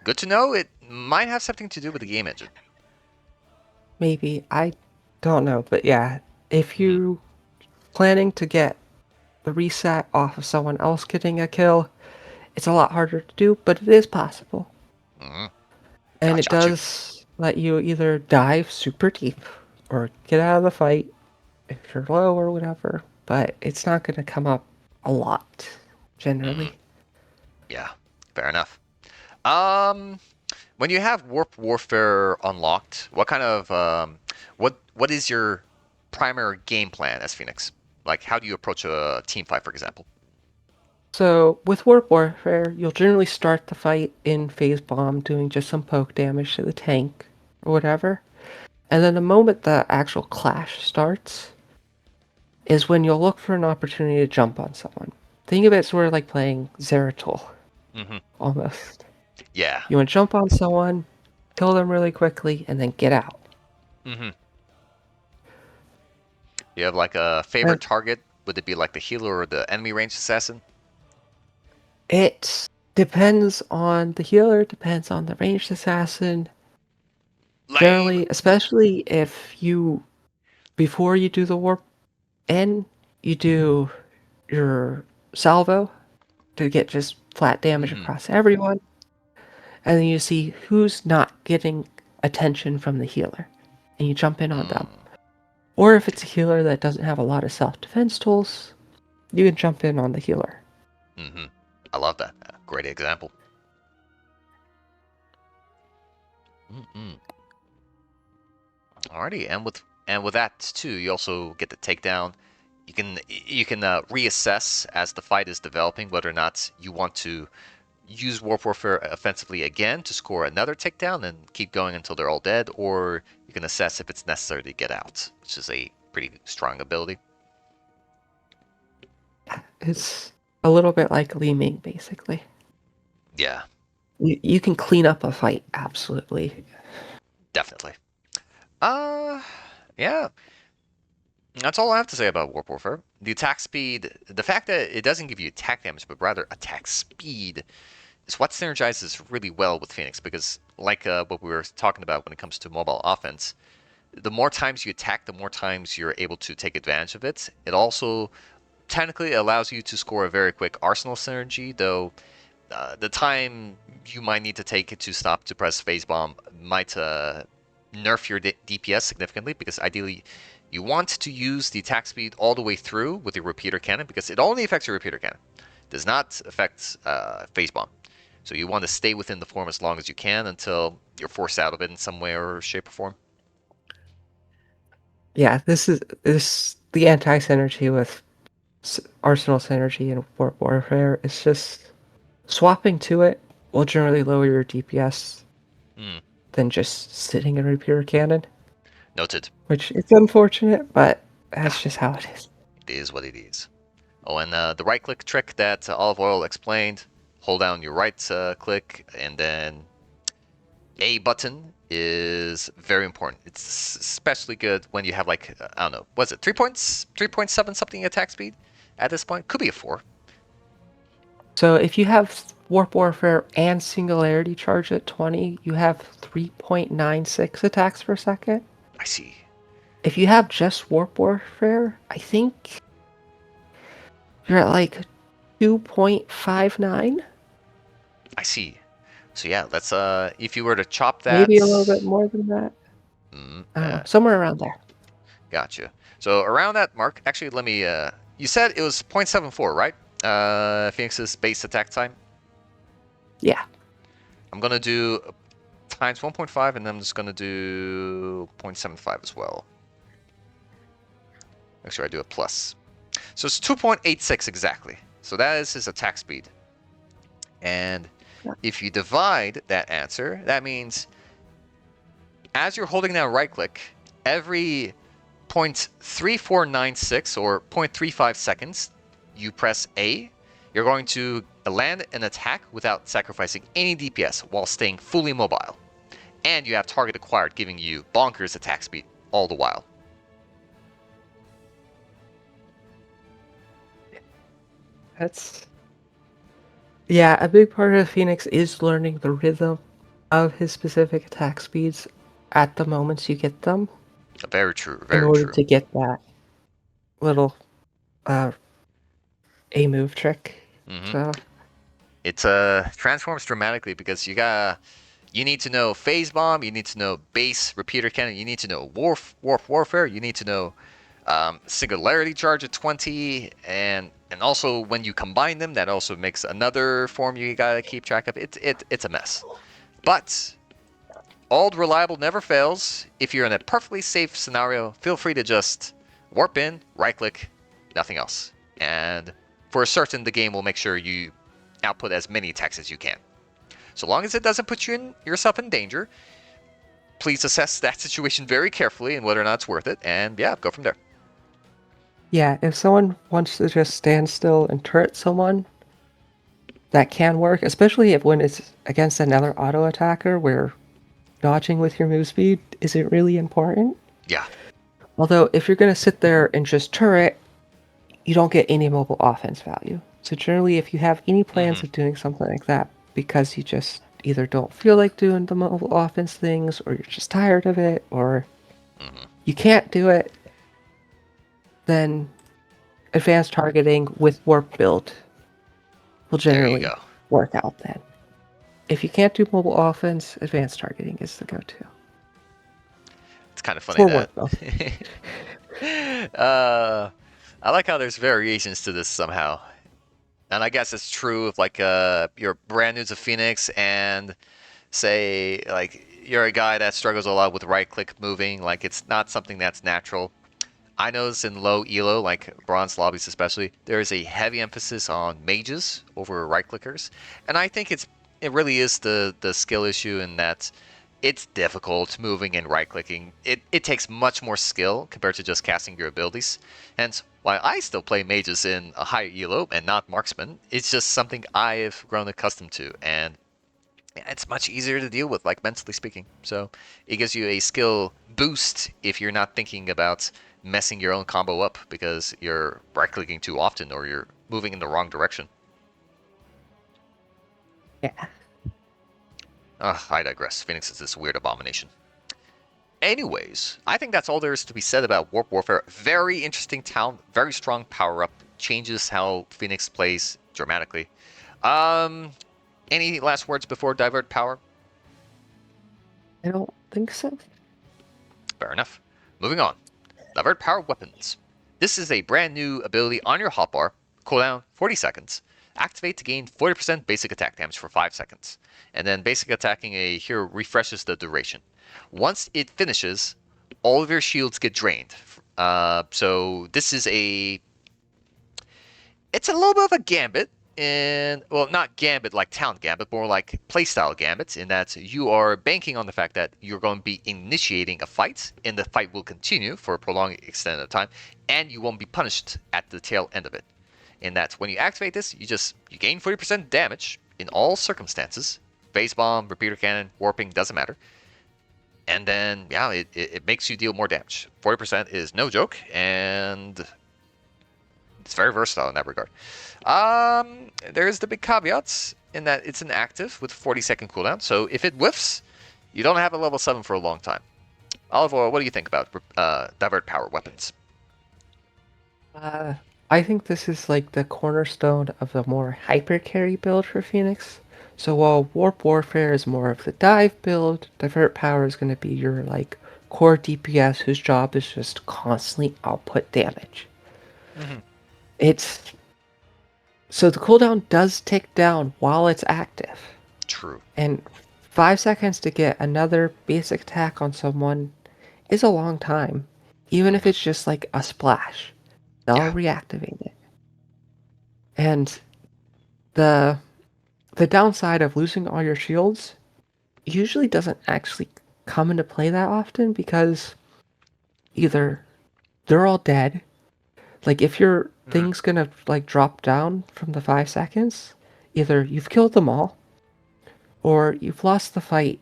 good to know. It might have something to do with the game engine. Maybe I don't know, but yeah, if Mm-hmm. you planning to get the reset off of someone else getting a kill, it's a lot harder to do, but it is possible. Mm-hmm. And it Got you. does let you either dive super deep or get out of the fight if you're low or whatever, but it's not going to come up a lot Mm-hmm. generally. Yeah, fair enough. Um, when you have Warp Warfare unlocked, what kind of what is your primary game plan as Phoenix? Like, how do you approach a team fight, for example? So with Warp Warfare, you'll generally start the fight in Phase Bomb, doing just some poke damage to the tank or whatever. And then the moment the actual clash starts is when you'll look for an opportunity to jump on someone. Think of it sort of like playing Zeratul, Mm-hmm. almost. Yeah. You want to jump on someone, kill them really quickly, and then get out. Mm-hmm. You have like a And favorite target? Would it be like the healer or the enemy ranged assassin? it depends on the healer, depends on the ranged assassin. Lame. Generally, especially if you, before you do the warp in, you do your salvo to get just flat damage Mm-hmm. across everyone. And then you see who's not getting attention from the healer. And you jump in on them. Mm. Or if it's a healer that doesn't have a lot of self-defense tools, you can jump in on the healer. Mm-hmm. I love that. Great example. Mm-mm. Alrighty, and with that too, you also get the takedown. You can reassess as the fight is developing whether or not you want to use Warp Warfare offensively again to score another takedown and keep going until they're all dead, or you can assess if it's necessary to get out, which is a pretty strong ability. It's a little bit like Li Ming, basically. Yeah, You can clean up a fight, absolutely. definitely. Uh, yeah, that's all I have to say about Warp Warfare. The attack speed, the fact that it doesn't give you attack damage, but rather attack speed, is what synergizes really well with Phoenix because, like what we were talking about when it comes to mobile offense, the more times you attack, the more times you're able to take advantage of it. It also technically allows you to score a very quick arsenal synergy, though the time you might need to take it to stop to press phase bomb might nerf your DPS significantly because ideally you want to use the attack speed all the way through with your repeater cannon because it only affects your repeater cannon. It does not affect phase bomb. So you want to stay within the form as long as you can until you're forced out of it in some way or shape or form. Yeah, this the anti-synergy with Arsenal synergy and Warp Warfare. It's just swapping to it will generally lower your DPS Hmm. than just sitting in Repeater Cannon, Noted. which it's unfortunate, but that's Ah, just how it is. it is what it is. Oh, and the right click trick that OliveOil explained, hold down your right click and then A button is very important. It's especially good when you have like, I don't know, was it 3 points? 3.7 something attack speed at this point? Could be a 4. So if you have Warp Warfare and Singularity charged at 20, you have 3.96 attacks per second. I see. If you have just Warp Warfare, I think you're at like 2.59, I see. So yeah, let's if you were to chop that, maybe a little bit more than that. mm, I don't know, somewhere around there. gotcha. So around that mark, actually, let me. You said it was 0.74, right? Phoenix's base attack time. Yeah. I'm gonna do times 1.5, and then I'm just gonna do 0.75 as well. Make sure I do a plus. So it's 2.86 exactly. So that is his attack speed. And if you divide that answer, that means as you're holding down right click, every 0.3496 or 0.35 seconds you press A, you're going to land an attack without sacrificing any DPS while staying fully mobile. And you have target acquired, giving you bonkers attack speed all the while. That's Yeah, a big part of Phoenix is learning the rhythm of his specific attack speeds at the moments you get them Very true, in very order true. to get that little uh A move trick. Mm-hmm. So It transforms dramatically because you need to know phase bomb, you need to know base repeater cannon, you need to know warfare, you need to know singularity charge at 20, and also when you combine them, that also makes another form you gotta keep track of. It's a mess, but Old reliable never fails. If you're in a perfectly safe scenario, feel free to just warp in, right click, nothing else. And for certain, the game will make sure you output as many attacks as you can. So long as it doesn't put yourself in danger, please assess that situation very carefully and whether or not it's worth it, and yeah, go from there. Yeah, if someone wants to just stand still and turret someone, that can work, especially if when it's against another auto attacker where dodging with your move speed isn't really important. Yeah. Although if you're going to sit there and just turret, you don't get any mobile offense value. So generally, if you have any plans Mm-hmm. of doing something like that because you just either don't feel like doing the mobile offense things, or you're just tired of it, or Mm-hmm. you can't do it, then advanced targeting with warp build will There you generally go. work out then. If you can't do mobile offense, advanced targeting is the go-to. It's kind of funny For that. warp build. uh, I like how there's variations to this somehow. And I guess it's true if like you're brand new to Phoenix and say like you're a guy that struggles a lot with right click moving, like it's not something that's natural. I notice in low elo, like bronze lobbies especially, there is a heavy emphasis on mages over right clickers, and I think it really is the skill issue in that it's difficult moving and right clicking. It takes much more skill compared to just casting your abilities. Hence, while I still play mages in a higher elo and not marksman, it's just something I've grown accustomed to, and it's much easier to deal with, like mentally speaking. So it gives you a skill boost if you're not thinking about messing your own combo up because you're right clicking too often or you're moving in the wrong direction. Yeah. I digress. Phoenix is this weird abomination. Anyways, I think that's all there is to be said about Warp Warfare. Very interesting town, very strong power up, changes how Phoenix plays dramatically. Um, any last words before Divert Power? I don't think so. Fair enough. Moving on. Divert Power Weapons. This is a brand new ability on your hotbar. Cooldown 40 seconds. Activate to gain 40% basic attack damage for 5 seconds. And then basic attacking a hero refreshes the duration. Once it finishes, all of your shields get drained. So this is it's a little bit of a gambit, and well, not gambit like talent gambit, more like playstyle gambit, in that you are banking on the fact that you're going to be initiating a fight, and the fight will continue for a prolonged extended time, and you won't be punished at the tail end of it. In that, when you activate this, you gain 40% damage in all circumstances. Phase bomb, repeater cannon, warping, doesn't matter. And then, yeah, it makes you deal more damage. 40% is no joke, and it's very versatile in that regard. There's the big caveats in that it's an active with 40-second cooldown, so if it whiffs, you don't have a level 7 for a long time. OliveOil, what do you think about divert power weapons? Uh, I think this is like the cornerstone of the more hypercarry build for Phoenix. So while Warp Warfare is more of the dive build, Divert Power is going to be your like core DPS whose job is just constantly output damage. Mm-hmm. It's so the cooldown does tick down while it's active. True. And 5 seconds to get another basic attack on someone is a long time. Even if Mm-hmm. it's just like a splash, they'll Yeah. reactivate it. And the the downside of losing all your shields usually doesn't actually come into play that often because either they're all dead, like if your Mm-hmm. thing's gonna like drop down from the 5 seconds, either you've killed them all or you've lost the fight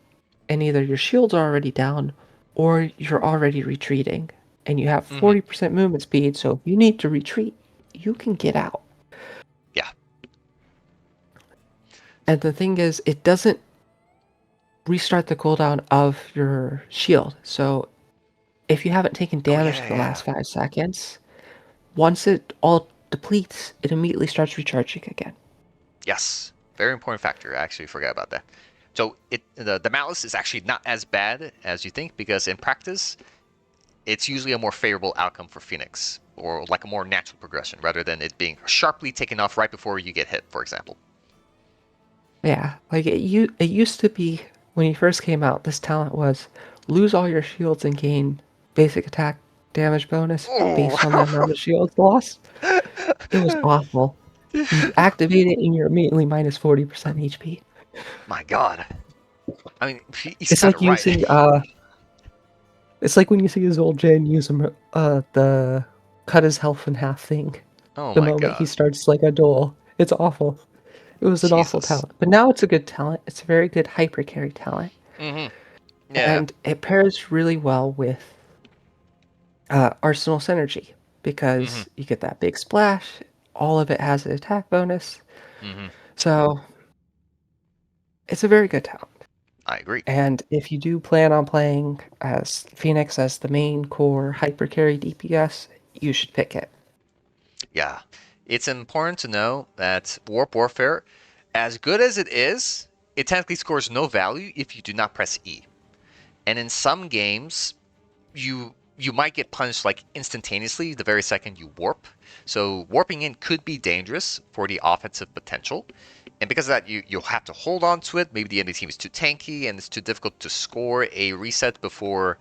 and either your shields are already down or you're already retreating and you have Mm-hmm. 40% movement speed, so if you need to retreat, you can get out. Yeah. And the thing is, it doesn't restart the cooldown of your shield. So if you haven't taken Oh damage in the yeah. last 5 seconds, once it all depletes, it immediately starts recharging again. Yes. Very important factor. I actually forgot about that. So the malice is actually not as bad as you think because in practice it's usually a more favorable outcome for Phoenix, or like a more natural progression, rather than it being sharply taken off right before you get hit, for example. Yeah, like it used to be when he first came out, this talent was lose all your shields and gain basic attack damage bonus based on the amount of shields lost. It was awful. You activate it and you're immediately minus 40% HP. My God. I mean, he's It's kind of like right. using it's like when you see his old Jen use the cut his health in half thing Oh the my moment he God. starts like a duel. It's awful. It was an awful Jesus. talent. But now it's a good talent. It's a very good hypercarry talent. Mm-hmm. Yeah. And it pairs really well with Arsenal Synergy Mm-hmm. because you get that big splash. All of it has an attack bonus. Mm-hmm. So it's a very good talent. I agree. And if you do plan on playing as Phoenix as the main core hypercarry DPS, you should pick it. Yeah. It's important to know that Warp Warfare, as good as it is, it technically scores no value if you do not press E. And in some games, you might get punished like instantaneously the very second you warp. So warping in could be dangerous for the offensive potential. And because of that, you'll have to hold on to it. Maybe the enemy team is too tanky and it's too difficult to score a reset before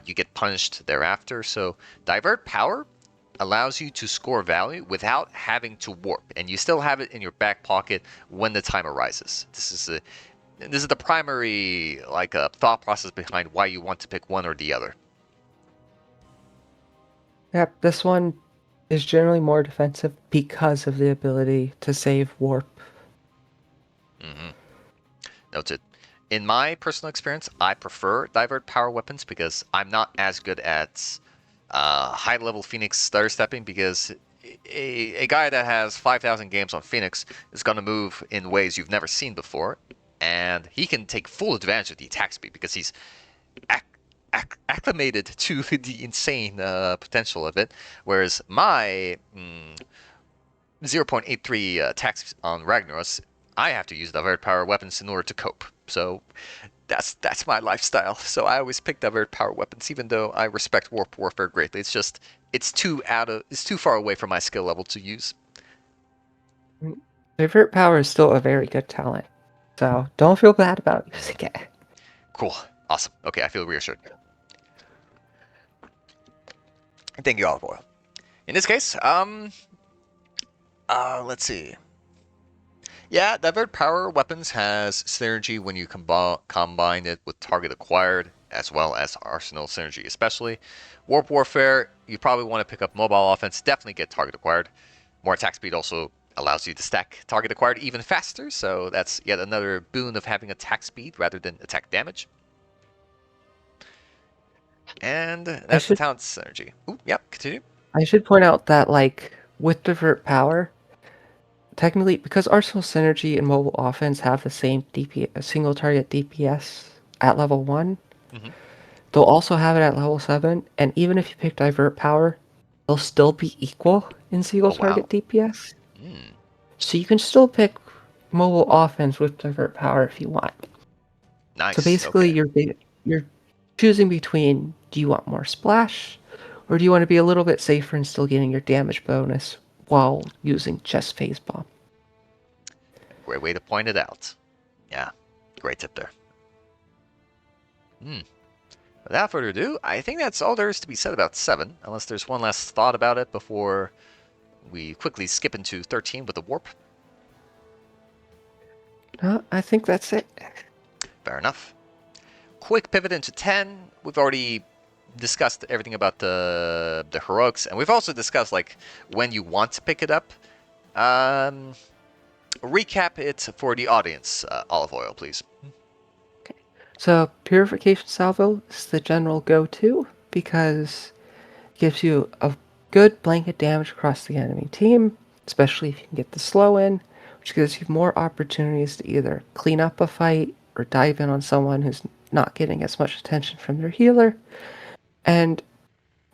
you get punished thereafter. So divert power allows you to score value without having to warp, and you still have it in your back pocket when the time arises. This is the primary thought process behind why you want to pick one or the other. Yep, this one is generally more defensive because of the ability to save warp. Mm-hmm. Noted. In my personal experience, I prefer divert power weapons because I'm not as good at high level Phoenix stutter stepping, because a guy that has 5,000 games on Phoenix is going to move in ways you've never seen before, and he can take full advantage of the attack speed because he's acclimated to the insane potential of it, whereas my 0.83 attacks on Ragnaros, I have to use divert power weapons in order to cope. So that's my lifestyle. So I always pick divert power weapons, even though I respect warp warfare greatly. It's just it's too far away from my skill level to use. Divert power is still a very good talent, so don't feel bad about using it. Cool, awesome. Okay, I feel reassured. Thank you, OliveOil. In this case, let's see. Yeah, divert power weapons has synergy when you combine it with target acquired, as well as arsenal synergy especially. Warp Warfare, you probably want to pick up mobile offense, definitely get target acquired. More attack speed also allows you to stack target acquired even faster, so that's yet another boon of having attack speed rather than attack damage. And I that's the should talent synergy. Ooh, yep, continue. I should point out that like with divert power, technically because Arsenal Synergy and Mobile Offense have the same single target DPS at level 1, Mm-hmm. they'll also have it at level 7, and even if you pick divert power, they'll still be equal in single Oh, wow. target DPS. Mm, So you can still pick Mobile Offense with divert power if you want. So nice, basically, okay. you're choosing between, do you want more splash, or do you want to be a little bit safer and still getting your damage bonus while using chest phase bomb? Great way to point it out. Yeah, great tip there. Hmm. Without further ado, I think that's all there is to be said about 7, unless there's one last thought about it before we quickly skip into 13 with the warp. I think that's it. Fair enough. Quick pivot into 10. We've already discussed everything about the heroics, and we've also discussed like when you want to pick it up. Recap it for the audience, OliveOil, please. So Purification Salvo is the general go-to because it gives you a good blanket damage across the enemy team, especially if you can get the slow in, which gives you more opportunities to either clean up a fight or dive in on someone who's not getting as much attention from their healer. And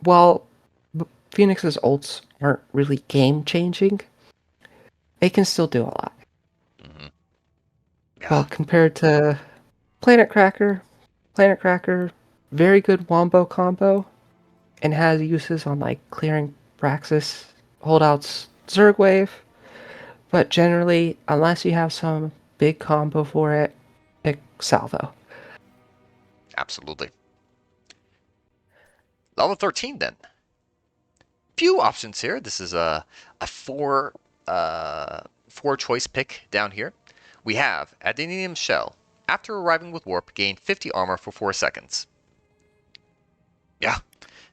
while Phoenix's ults aren't really game changing, they can still do a lot. Mm-hmm. Well, Yeah. compared to Planet Cracker, Planet Cracker, very good wombo combo, and has uses on like clearing Praxis, holdouts, Zerg Wave, but generally, unless you have some big combo for it, pick Salvo. Absolutely. Level 13 then. Few options here. This is a four choice pick down here. We have Adenium Shell. After arriving with warp, gain 50 armor for 4 seconds. Yeah,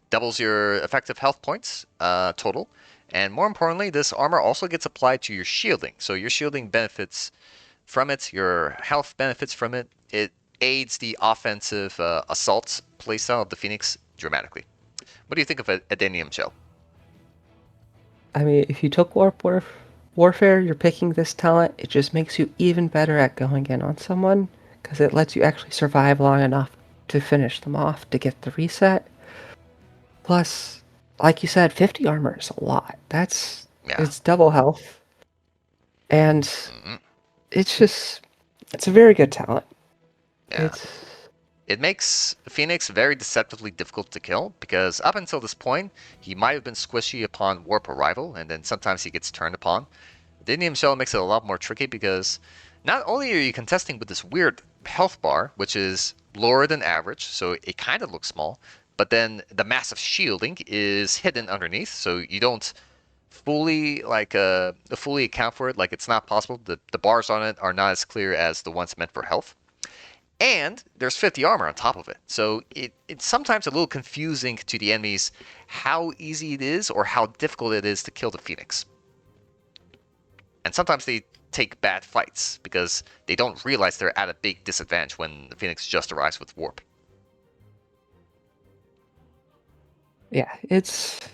doubles your effective health points total. And more importantly, this armor also gets applied to your shielding. So your shielding benefits from it, your health benefits from it. It aids the offensive assault playstyle of the Phoenix dramatically. What do you think of Adenium Shell? I mean, if you took Warfare, you're picking this talent, it just makes you even better at going in on someone, because it lets you actually survive long enough to finish them off to get the reset. Plus, like you said, 50 armor is a lot. Yeah. It's double health. And Mm-hmm. it's a very good talent. Yeah. It's, It makes Phoenix very deceptively difficult to kill because up until this point, he might have been squishy upon warp arrival, and then sometimes he gets turned upon. Adenium Shell makes it a lot more tricky because not only are you contesting with this weird health bar, which is lower than average, so it kind of looks small, but then the massive shielding is hidden underneath, so you don't fully account for it. Like it's not possible. The bars on it are not as clear as the ones meant for health. And there's 50 armor on top of it. So it's sometimes a little confusing to the enemies how easy it is or how difficult it is to kill the Phoenix. And sometimes they take bad fights because they don't realize they're at a big disadvantage when the Phoenix just arrives with warp. yeah, it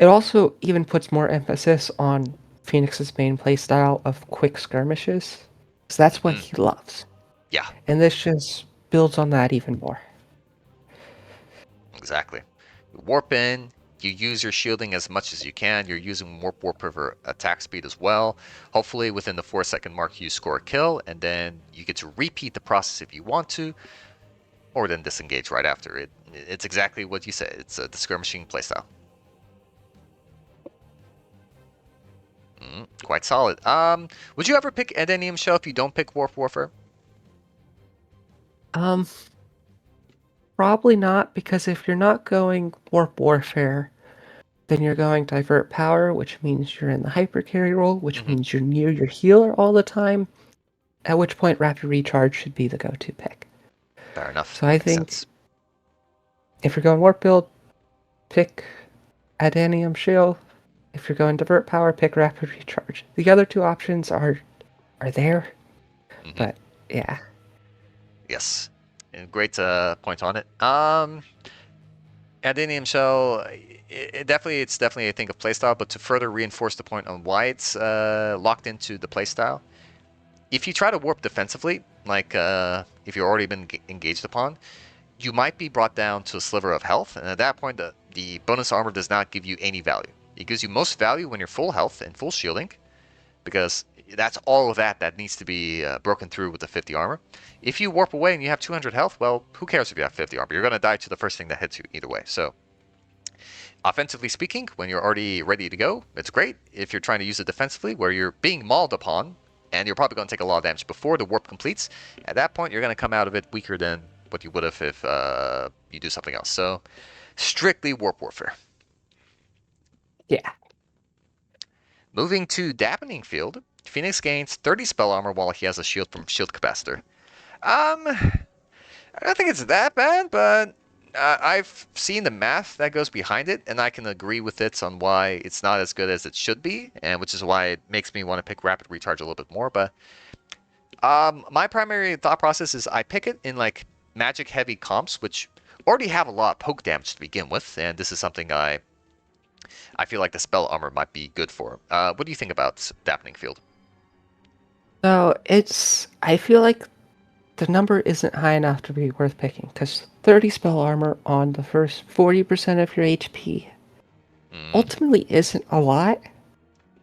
also even puts more emphasis on Phoenix's main playstyle of quick skirmishes. So that's what he loves. Yeah, And this just builds on that even more. exactly. You warp in, you use your shielding as much as you can. You're using warp for attack speed as well. Hopefully within the 4-second mark you score a kill, and then you get to repeat the process if you want to, or then disengage right after. It's exactly what you said. It's the skirmishing playstyle. Quite solid. Would you ever pick Adenium Shell if you don't pick Warp Warfare? Um, Probably not, because if you're not going Warp Warfare, then you're going Divert Power, which means you're in the Hypercarry role, which means you're near your healer all the time, at which point Rapid Recharge should be the go-to pick. Fair enough. So I Makes think sense. if you're going Warp build, pick Adenium Shell. If you're going Divert Power, pick Rapid Recharge. The other two options are there, but yeah. Yes. And great point on it. Adenium Shell, it's definitely I think a playstyle, but to further reinforce the point on why it's locked into the playstyle, if you try to warp defensively, like if you've already been engaged upon, you might be brought down to a sliver of health, and at that point the bonus armor does not give you any value. It gives you most value when you're full health and full shielding, because that's all of that needs to be broken through with the 50 armor. If you warp away and you have 200 health, well, who cares if you have 50 armor? You're going to die to the first thing that hits you either way. So, offensively speaking, when you're already ready to go, it's great. If you're trying to use it defensively, where you're being mauled upon, and you're probably going to take a lot of damage before the warp completes, at that point, you're going to come out of it weaker than what you would have if you do something else. So, strictly warp warfare. Yeah. Moving to Dampening Field, Phoenix gains 30 spell armor while he has a shield from Shield Capacitor. I don't think it's that bad, but I've seen the math that goes behind it, and I can agree with it on why it's not as good as it should be, and which is why it makes me want to pick Rapid Recharge a little bit more. But my primary thought process is I pick it in like magic-heavy comps, which already have a lot of poke damage to begin with, and this is something I feel like the spell armor might be good for. What do you think about Dampening Field? So I feel like the number isn't high enough to be worth picking, because 30 spell armor on the first 40% of your HP ultimately isn't a lot,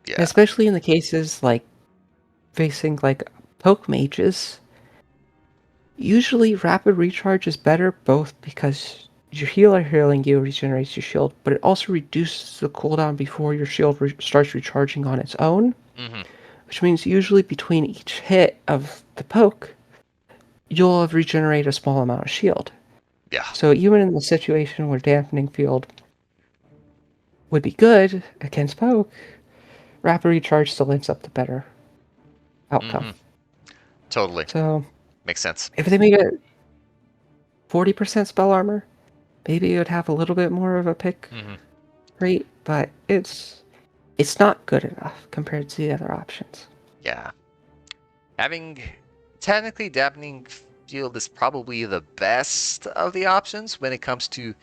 Yeah. especially in the cases like facing like poke mages. Usually Rapid Recharge is better both because your healer healing you regenerates your shield, but it also reduces the cooldown before your shield starts recharging on its own, which means usually between each hit of the poke, you'll regenerate a small amount of shield. Yeah. So even in the situation where dampening field would be good against poke, rapid recharge still ends up the better outcome. Mm-hmm. Totally. So Makes sense. if they made it 40% spell armor, maybe it would have a little bit more of a pick Mm-hmm. rate, but it's not good enough compared to the other options. Yeah. Having technically dampening field is probably the best of the options when it comes to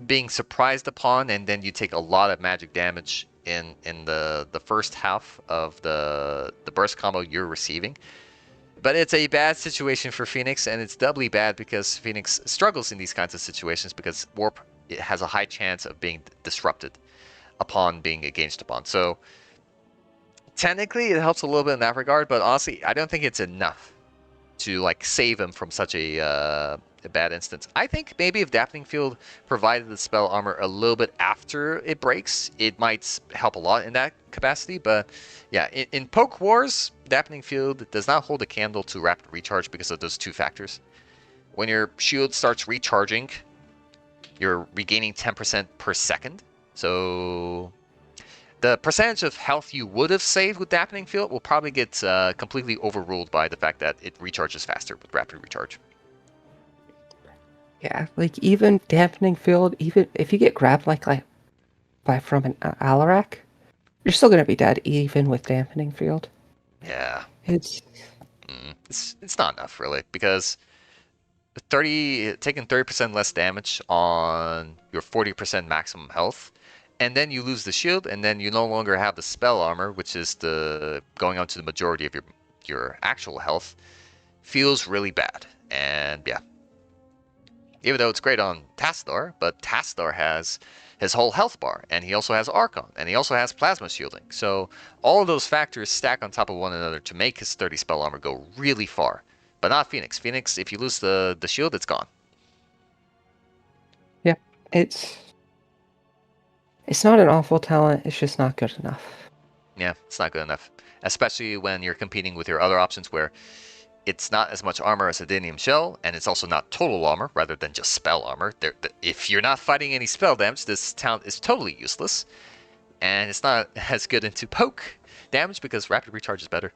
being surprised upon, and then you take a lot of magic damage in the first half of the burst combo you're receiving. But it's a bad situation for Fenix, and it's doubly bad because Fenix struggles in these kinds of situations because Warp it has a high chance of being disrupted upon being engaged upon. So technically it helps a little bit in that regard, but honestly, I don't think it's enough to like save him from such a bad instance. I think maybe if Dampening Field provided the spell armor a little bit after it breaks, it might help a lot in that capacity. But yeah, in Poke Wars, Dampening Field does not hold a candle to Rapid Recharge because of those two factors. When your shield starts recharging, you're regaining 10% per second. So the percentage of health you would have saved with Dampening Field will probably get completely overruled by the fact that it recharges faster with Rapid Recharge. Yeah, like even dampening field, even if you get grabbed like by from an Alarak, you're still gonna be dead even with dampening field. Yeah, It's it's not enough really because 30 taking 30% less damage on your 40% maximum health, and then you lose the shield, and then you no longer have the spell armor, which is the going out to the majority of your actual health, feels really bad. And yeah, even though it's great on Tassadar, but Tassadar has his whole health bar, and he also has Archon, and he also has Plasma Shielding. So all of those factors stack on top of one another to make his 30 spell armor go really far. But not Fenix. Fenix, if you lose the shield, it's gone. yeah, it's not an awful talent. It's just not good enough. Yeah, it's not good enough. Especially when you're competing with your other options where it's not as much armor as Adenium Shell, and it's also not total armor rather than just spell armor. If you're not fighting any spell damage, this talent is totally useless. And it's not as good into poke damage because rapid recharge is better.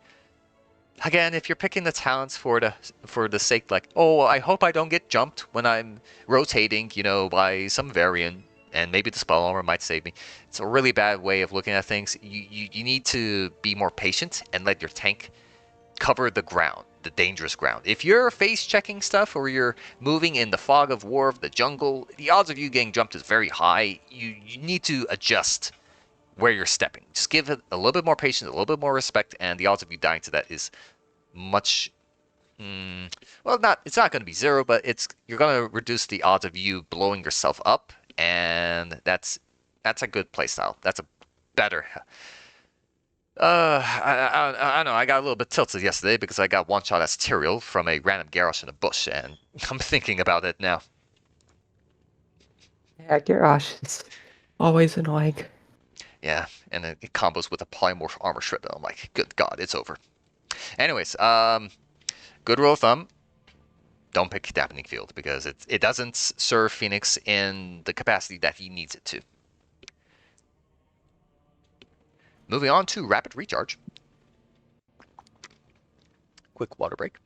Again, if you're picking the talents for the sake like, oh, I hope I don't get jumped when I'm rotating, by some variant, and maybe the spell armor might save me. It's a really bad way of looking at things. You need to be more patient and let your tank cover the ground, the dangerous ground. If you're face checking stuff or you're moving in the fog of war of the jungle, the odds of you getting jumped is very high. You need to adjust where you're stepping. Just give it a little bit more patience, a little bit more respect, and the odds of you dying to that is much. Well, it's not going to be zero, but you're going to reduce the odds of you blowing yourself up, and that's a good playstyle. That's a better. I don't know. I got a little bit tilted yesterday because I got one shot as Tyrael from a random Garrosh in a bush, and I'm thinking about it now. Yeah, Garrosh is always annoying. Yeah, and it combos with a polymorph armor shred. I'm like, good God, it's over. Anyways, good rule of thumb: don't pick Dampening Field because it doesn't serve Fenix in the capacity that he needs it to. Moving on to Rapid Recharge. Quick water break.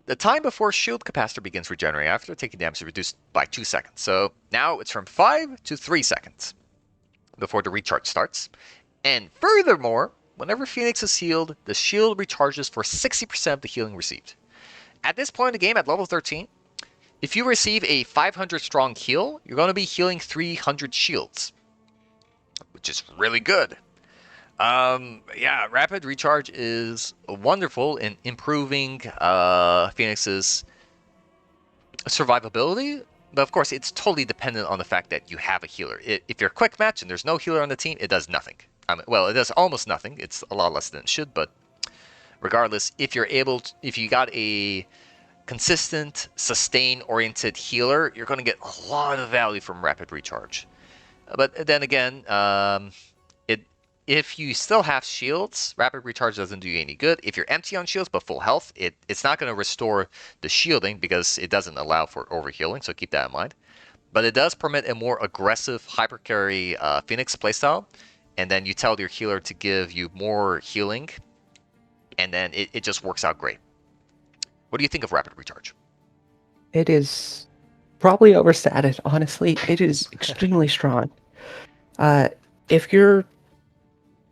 The time before shield capacitor begins regenerating after taking damage is reduced by 2 seconds. So now it's from 5 to 3 seconds before the recharge starts. And furthermore, whenever Fenix is healed, the shield recharges for 60% of the healing received. At this point in the game, at level 13, if you receive a 500 strong heal, you're going to be healing 300 shields, which is really good. Yeah, rapid recharge is wonderful in improving Phoenix's survivability, but of course, it's totally dependent on the fact that you have a healer. If you're a quick match and there's no healer on the team, it does nothing. Well, it does almost nothing. It's a lot less than it should, but regardless, if you got a consistent, sustain-oriented healer, you're going to get a lot of value from rapid recharge. But then again, it If you still have shields, rapid recharge doesn't do you any good. If you're empty on shields but full health, it's not going to restore the shielding because it doesn't allow for overhealing, so keep that in mind. But it does permit a more aggressive Hypercarry Phoenix playstyle, and then you tell your healer to give you more healing, and then it just works out great. What do you think of rapid recharge? It is probably overstated, honestly. It is extremely strong. If you're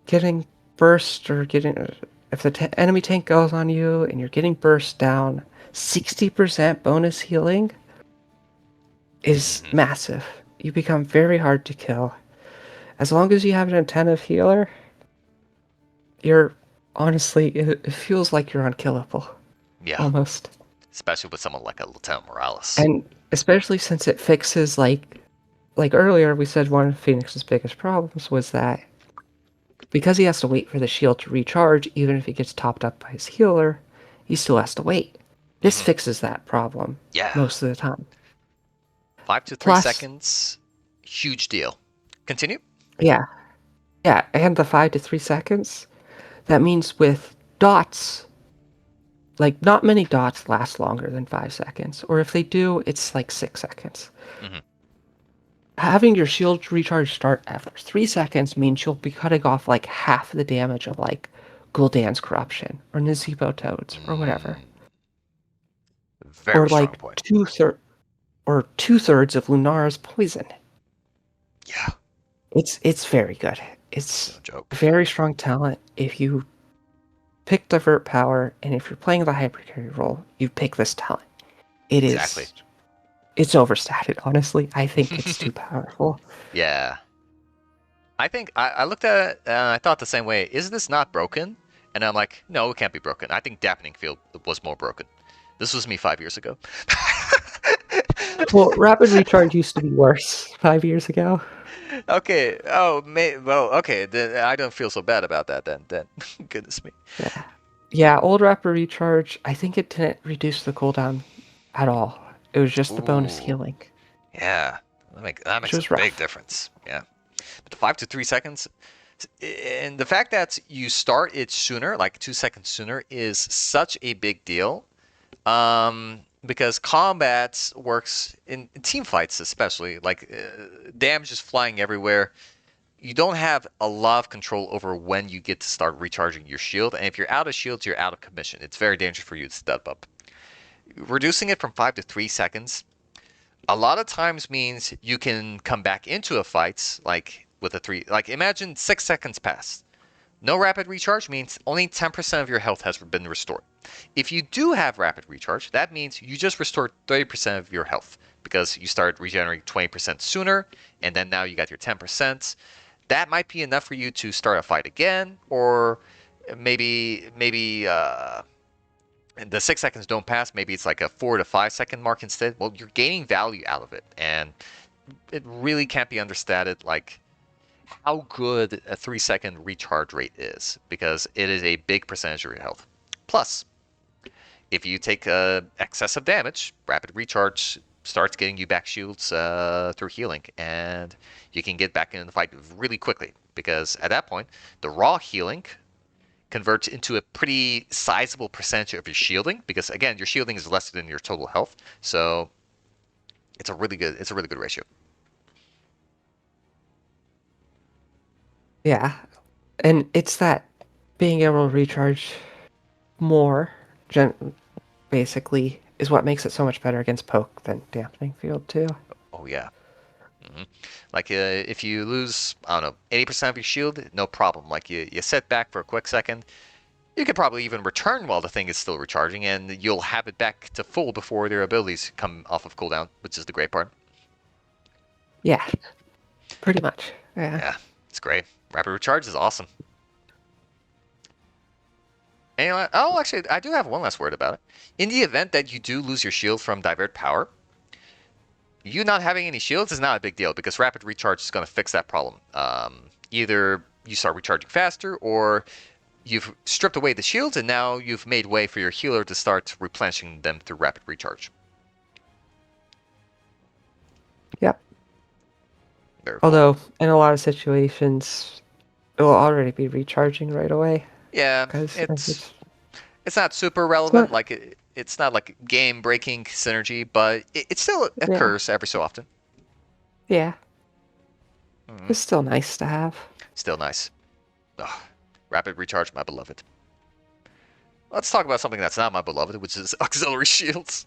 getting burst or getting if the enemy tank goes on you and you're getting burst down, 60% bonus healing is massive. You become very hard to kill. As long as you have an attentive healer, you're honestly it feels like you're unkillable Yeah, almost. especially with someone like a Lieutenant Morales. And especially since it fixes like earlier we said one of Phoenix's biggest problems was that because he has to wait for the shield to recharge, even if he gets topped up by his healer, he still has to wait. This fixes that problem Yeah, most of the time. 5 to 3 Plus, seconds, huge deal. Continue. yeah, yeah, and the 5 to 3 seconds, that means with dots, like not many dots last longer than 5 seconds, or if they do, it's like 6 seconds. Mm-hmm. Having your shield recharge start after 3 seconds means you'll be cutting off like half the damage of like Gul'dan's corruption or Nazeebo toads or whatever. Or Very strong like point. two-thirds of Lunara's poison. Yeah, It's very good. It's no joke. very strong talent. If you pick divert power and if you're playing the hypercarry role, you pick this talent. It Exactly. is it's overstated, honestly. I think it's too powerful. Yeah. I think I looked at it and I thought the same way. Is this not broken? And I'm like, no, it can't be broken. I think Dampening Field was more broken. This was me 5 years ago. Well, rapid recharge used to be worse 5 years ago. Okay. Oh, well, okay. Then I don't feel so bad about that then. Then, goodness me. Yeah. Yeah, old rapid recharge, I think it didn't reduce the cooldown at all. It was just the bonus Ooh, healing, yeah. That which makes a was big rough. difference. Yeah. But the 5 to 3 seconds, and the fact that you start it sooner, like 2 seconds sooner, is such a big deal. Because combat works in team fights, especially like damage is flying everywhere. You don't have a lot of control over when you get to start recharging your shield, and if you're out of shields, you're out of commission. It's very dangerous for you to step up. Reducing it from 5 to 3 seconds a lot of times means you can come back into a fight like with a three. Like imagine 6 seconds pass. No rapid recharge means only 10% of your health has been restored. If you do have rapid recharge, that means you just restored 30% of your health because you started regenerating 20% sooner, and then now you got your 10%. That might be enough for you to start a fight again, or maybe the 6 seconds don't pass. Maybe it's like a 4 to 5 second mark instead. Well, you're gaining value out of it, and it really can't be understated. Like how good a 3 second recharge rate is because it is a big percentage of your health. Plus, if you take excessive damage, rapid recharge starts getting you back shields through healing, and you can get back into the fight really quickly because at that point, the raw healing converts into a pretty sizable percentage of your shielding because again, your shielding is less than your total health, so it's a really good ratio. Yeah. And it's that being able to recharge more, basically, is what makes it so much better against poke than dampening field too. Oh yeah. hmm Like if you lose, I don't know, 80% of your shield, no problem. Like you set back for a quick second, you could probably even return while the thing is still recharging, and you'll have it back to full before their abilities come off of cooldown, which is the great part. Yeah, pretty much. Yeah. Yeah, it's great. Rapid recharge is awesome. And oh, actually, I do have one last word about it. In the event that you do lose your shield from divert power, you not having any shields is not a big deal because rapid recharge is going to fix that problem. Either you start recharging faster, or you've stripped away the shields and now you've made way for your healer to start replenishing them through rapid recharge. Yep. Very cool. Although, in a lot of situations, it will already be recharging right away Yeah, because it's not super it's relevant. not. Like it's not like game breaking synergy, but it still Yeah, occurs every so often. yeah. Mm, It's still nice to have. still nice. Ugh, rapid recharge, my beloved. Let's talk about something that's not my beloved, which is auxiliary shields.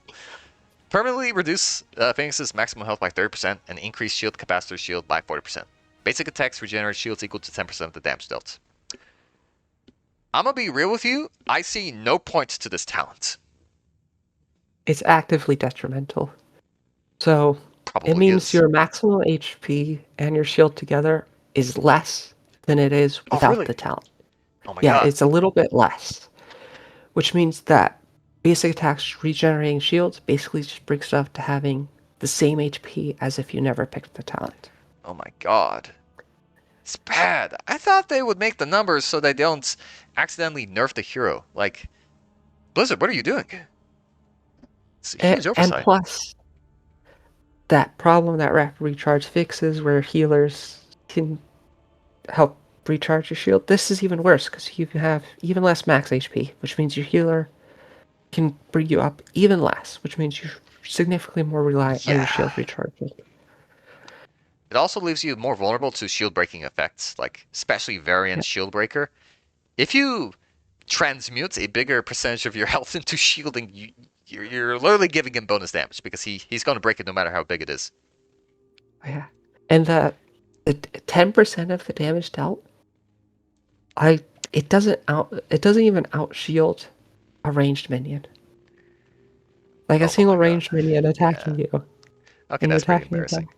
Permanently reduce Phoenix's maximum health by 30% and increase shield capacitor shield by 40%. Basic attacks regenerate shields equal to 10% of the damage dealt. I'm gonna be real with you. I see no point to this talent. It's actively detrimental. So it Probably means is. your maximum HP and your shield together is less than it is Oh, without really? the talent. Oh my Yeah, god. it's a little bit less, which means that basic attacks regenerating shields basically just brings stuff to having the same HP as if you never picked the talent. Oh my god. It's bad. I thought they would make the numbers so they don't accidentally nerf the hero. Like, Blizzard, what are you doing? It's a huge And oversight. plus, that problem that rapid recharge fixes where healers can help recharge your shield, this is even worse because you have even less max HP, which means your healer can bring you up even less, which means you're significantly more reliant on your Yeah. shield recharges. It also leaves you more vulnerable to shield breaking effects, like especially Yeah, variant shield breaker. If you transmute a bigger percentage of your health into shielding, you're literally giving him bonus damage because he's going to break it no matter how big it is. yeah. And the 10% of the damage dealt, I it doesn't even out shield a ranged minion. Like a Oh single my god. ranged minion Yeah. attacking you, Okay, and you're that's pretty attacking embarrassing. them.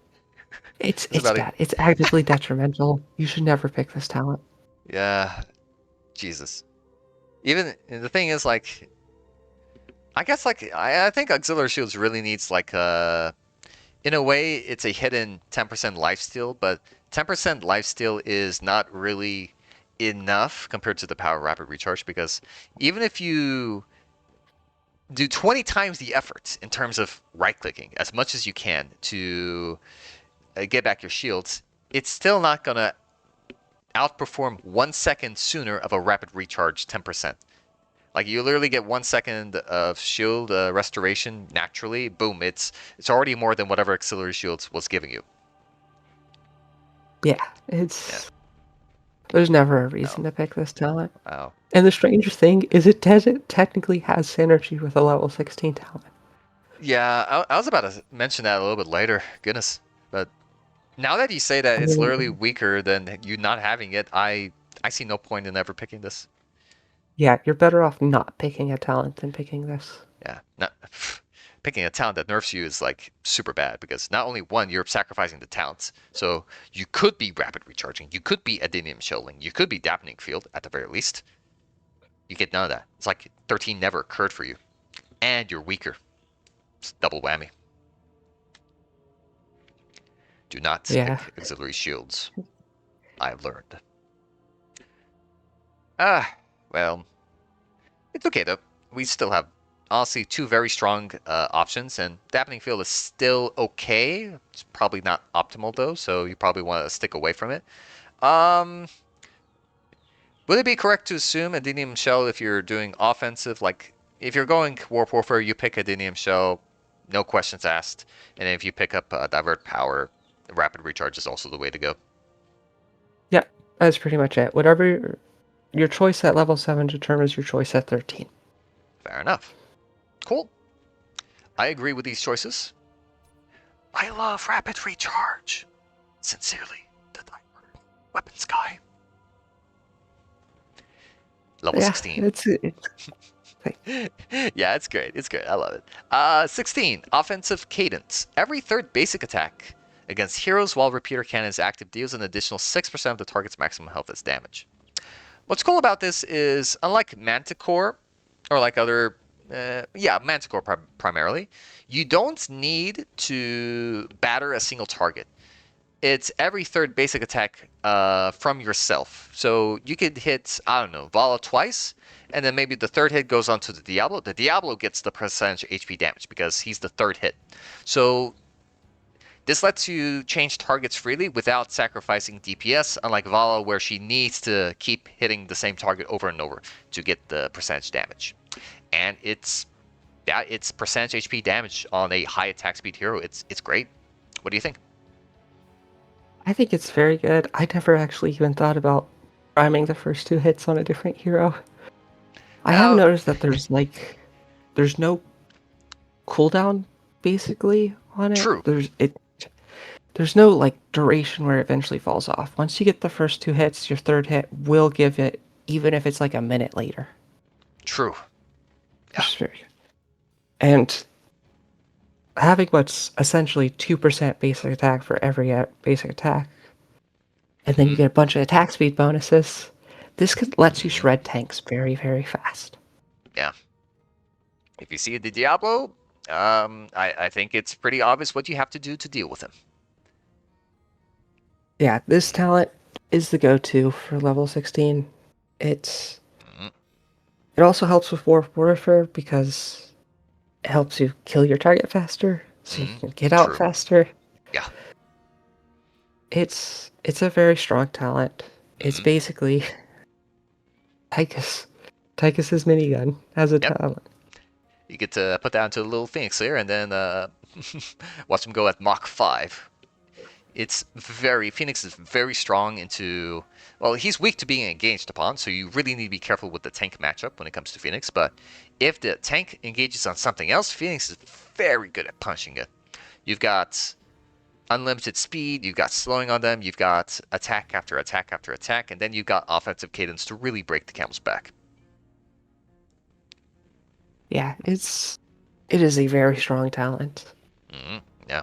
It's That's it's about it. bad. It's actively detrimental. You should never pick this talent. Yeah. Jesus. Even the thing is, like, I guess like I think auxiliary shields really needs like in a way it's a hidden 10% lifesteal, but 10% lifesteal is not really enough compared to the power of rapid recharge because even if you do 20 times the effort in terms of right clicking as much as you can to get back your shields, it's still not gonna outperform 1 second sooner of a rapid recharge 10%. Like you literally get 1 second of shield restoration naturally. Boom! It's already more than whatever auxiliary shields was giving you. Yeah, Yeah. there's never a No. reason to pick this talent. Wow. And the strangest thing is it doesn't technically has synergy with a level 16 talent. Yeah, I was about to mention that a little bit later. Goodness, but now that you say that I it's literally mean, weaker than you not having it, I see no point in ever picking this. yeah, you're better off not picking a talent than picking this. Yeah, not picking a talent that nerfs you is like super bad because not only one, you're sacrificing the talents. So you could be rapid recharging, you could be Adenium Shelling, you could be Dampening Field at the very least. You get none of that. It's like 13 never occurred for you, and you're weaker. It's double whammy. Do not Yeah, pick auxiliary shields. I've learned. Ah, well, it's okay though. We still have honestly two very strong options, and Dampening Field is still okay. It's probably not optimal though, so you probably want to stick away from it. Um, would it be correct to assume Adenium Shell if you're doing offensive, like if you're going Warp Warfare, you pick Adenium Shell, no questions asked, and if you pick up Divert Power, Rapid Recharge is also the way to go. yeah, that's pretty much it. Whatever your choice at level 7 determines your choice at 13. Fair enough. Cool. I agree with these choices. I love Rapid Recharge. Sincerely, the Diver Weapons Guy. Level Yeah, 16. it's Yeah, it's great. It's great. I love it. 16. Offensive Cadence. Every third basic attack against heroes while repeater cannon is active deals an additional 6% of the target's maximum health as damage. What's cool about this is, unlike Manticore, or like other, Manticore primarily, you don't need to batter a single target. It's every third basic attack from yourself. So you could hit, I don't know, Vala twice, and then maybe the third hit goes on to the Diablo. The Diablo gets the percentage HP damage because he's the third hit. So This lets you change targets freely without sacrificing DPS, unlike Vala, where she needs to keep hitting the same target over and over to get the percentage damage. And it's percentage HP damage on a high attack speed hero. It's great. What do you think? I think it's very good. I never actually even thought about priming the first 2 hits on a different hero. I have Now, noticed that there's no cooldown basically on it. true, There's no like duration where it eventually falls off. Once you get the first 2 hits, your third hit will give it, even if it's like a minute later. true. Yeah. Which is very good. And having what's essentially 2% basic attack for every basic attack, and then you get a bunch of attack speed bonuses, this lets you shred tanks very, very fast. Yeah. If you see the Diablo, I think it's pretty obvious what you have to do to deal with him. Yeah, this talent is the go-to for level 16. It also helps with warfare because it helps you kill your target faster, so you can get out faster. Yeah. It's a very strong talent. It's basically Tychus. Tychus's minigun as a talent. You get to put that into a little Phoenix there, and then watch him go at Mach 5. Phoenix is very strong into, well, he's weak to being engaged upon, so you really need to be careful with the tank matchup when it comes to Phoenix, but if the tank engages on something else, Phoenix is very good at punching it. You've got unlimited speed, you've got slowing on them, you've got attack after attack after attack, and then you've got offensive cadence to really break the camel's back. Yeah, it is a very strong talent. Yeah.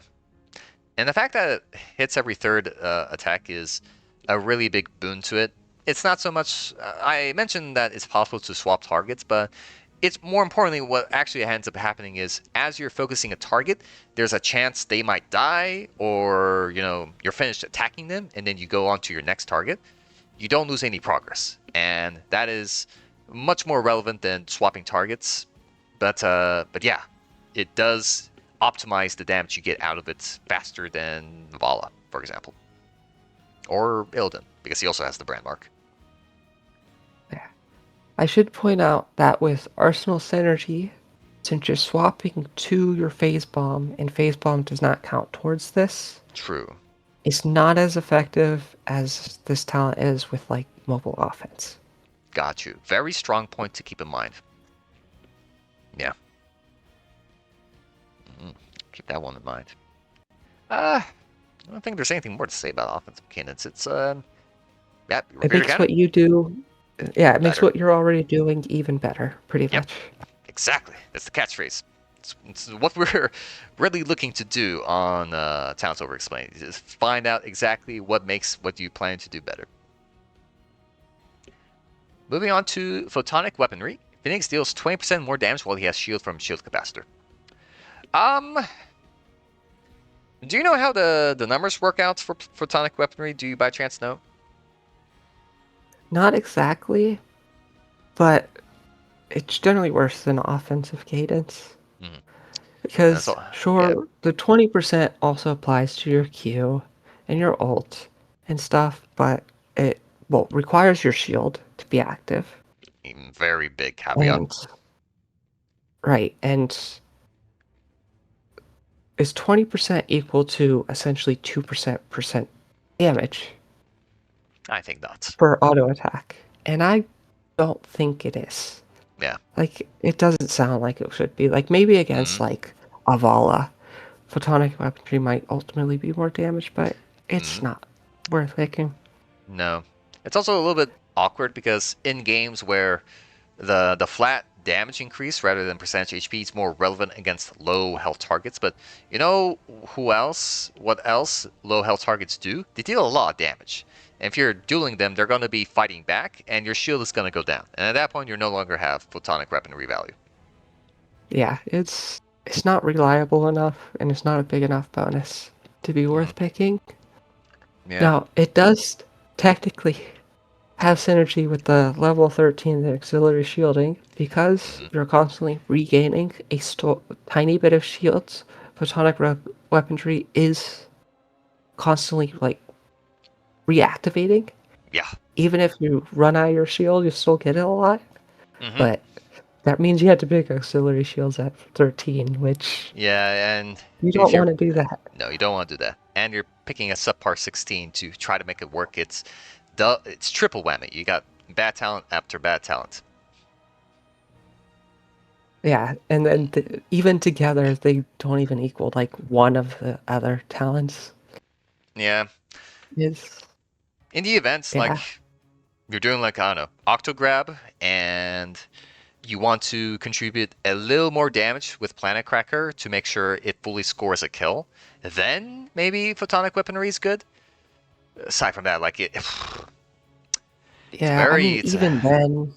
And the fact that it hits every third attack is a really big boon to it. It's not so much, I mentioned that it's possible to swap targets, but it's more importantly what actually ends up happening is as you're focusing a target, there's a chance they might die or, you're finished attacking them and then you go on to your next target. You don't lose any progress. And that is much more relevant than swapping targets. But yeah, it does optimize the damage you get out of it faster than Vala, for example. Or Illidan, because he also has the brand mark. Yeah. I should point out that with Arsenal Synergy, since you're swapping to your Phase Bomb, and Phase Bomb does not count towards this. True. It's not as effective as this talent is with, like, mobile offense. Got you. Very strong point to keep in mind. Yeah. Keep that one in mind. I don't think there's anything more to say about offensive cadence. It's it makes what you do. Yeah, it makes what you're already doing even better, pretty much. Exactly. That's the catchphrase. It's what we're really looking to do on Talents Overexplained. Is find out exactly what makes what you plan to do better. Moving on to Photonic Weaponry. Phoenix deals 20% more damage while he has shield from Shield Capacitor. Do you know how the numbers work out for Photonic Weaponry? Do you by chance know? Not exactly, but it's generally worse than offensive cadence. Because, the 20% also applies to your Q and your ult and stuff, but it requires your shield to be active. Very big caveat. And is 20% equal to essentially 2% damage? I think not. For auto attack. And I don't think it is. Yeah. Like, it doesn't sound like it should be. Like, maybe against, like, Avala, Photonic Weaponry might ultimately be more damage, but it's not worth picking. No. It's also a little bit awkward because in games where the flat damage increase rather than percentage HP is more relevant against low health targets, but you know what else low health targets do? They deal a lot of damage. And if you're dueling them, they're going to be fighting back, and your shield is going to go down. And at that point, you no longer have Photonic Weaponry value. Yeah, it's not reliable enough, and it's not a big enough bonus to be worth picking. Yeah. Now, it does technically have synergy with the level 13, the auxiliary shielding, because you're constantly regaining a tiny bit of shields. Photonic weaponry is constantly like reactivating. Yeah. Even if you run out of your shield, you still get it a lot. Mm-hmm. But that means you had to pick auxiliary shields at 13, which Yeah, and you if don't you're want to do that. no, you don't want to do that. And you're picking a subpar 16 to try to make it work. It's triple whammy. You got bad talent after bad talent. Yeah, and then even together, they don't even equal like one of the other talents. Yeah. Is In the events, yeah, like you're doing like I don't know, Octograb, and you want to contribute a little more damage with Planet Cracker to make sure it fully scores a kill, then maybe Photonic Weaponry is good. Aside from that, like it's yeah. I very mean, it's even then,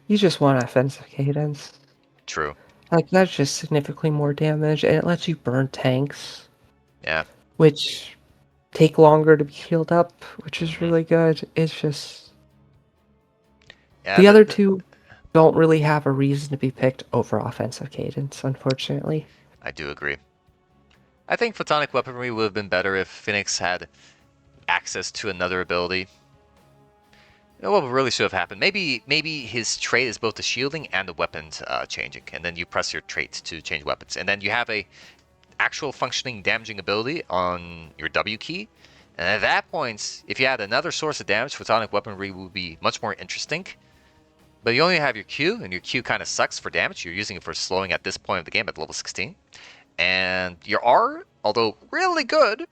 you just want offensive cadence. true. Like that's just significantly more damage, and it lets you burn tanks, Yeah. which take longer to be healed up, which is Hmm. really good. It's just Yeah, the other two don't really have a reason to be picked over offensive cadence, unfortunately. I do agree. I think Photonic Weaponry would have been better if Phoenix had access to another ability. You know what really should have happened? Maybe his trait is both the shielding and the weapons changing, and then you press your trait to change weapons, and then you have a actual functioning damaging ability on your W key. And at that point, if you had another source of damage, Photonic Weaponry would be much more interesting. But you only have your Q, and your Q kind of sucks for damage. You're using it for slowing at this point of the game at level 16. And your R, although really good,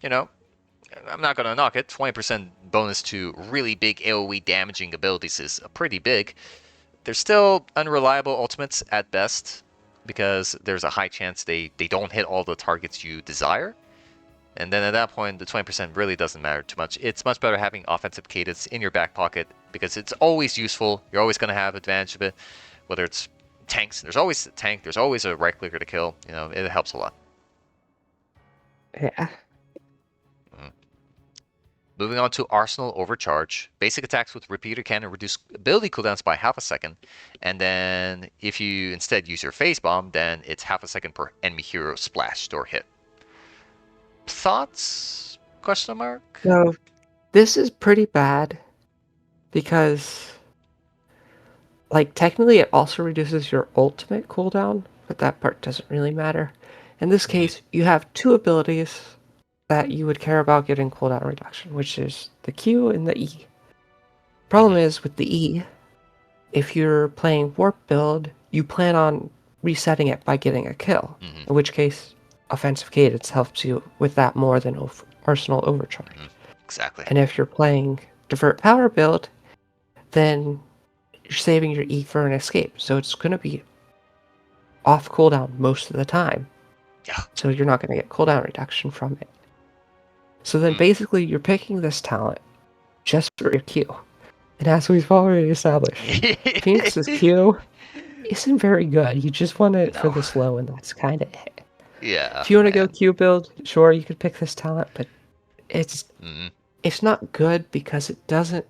you know, I'm not going to knock it. 20% bonus to really big AoE damaging abilities is pretty big. They're still unreliable ultimates at best because there's a high chance they don't hit all the targets you desire. And then at that point, the 20% really doesn't matter too much. It's much better having offensive cadence in your back pocket because it's always useful. You're always going to have advantage of it, whether it's tanks. There's always a tank. There's always a right clicker to kill. You know, it helps a lot. Yeah. Mhm. Moving on to Arsenal Overcharge. Basic attacks with Repeater Cannon reduce ability cooldowns by half a second. And then if you instead use your Phase Bomb, then it's half a second per enemy hero splashed or hit. Thoughts? Question mark? So this is pretty bad because, like, technically it also reduces your ultimate cooldown, but that part doesn't really matter. In this Mm-hmm. case, you have two abilities that you would care about getting cooldown reduction, which is the Q and the E. Problem Mm-hmm. is with the E, if you're playing warp build, you plan on resetting it by getting a kill, Mm-hmm. in which case offensive cadence helps you with that more than Arsenal Overcharge. Mm-hmm. Exactly. And if you're playing divert power build, then you're saving your E for an escape, so it's going to be off cooldown most of the time. Yeah. So you're not going to get cooldown reduction from it. So then Mm. basically you're picking this talent just for your Q. And as we've already established, Phoenix's Q isn't very good. You just want it for No. the slow, and that's kind of it. Yeah, If you want to go and Q build, sure, you could pick this talent, but it's mm, it's not good because it doesn't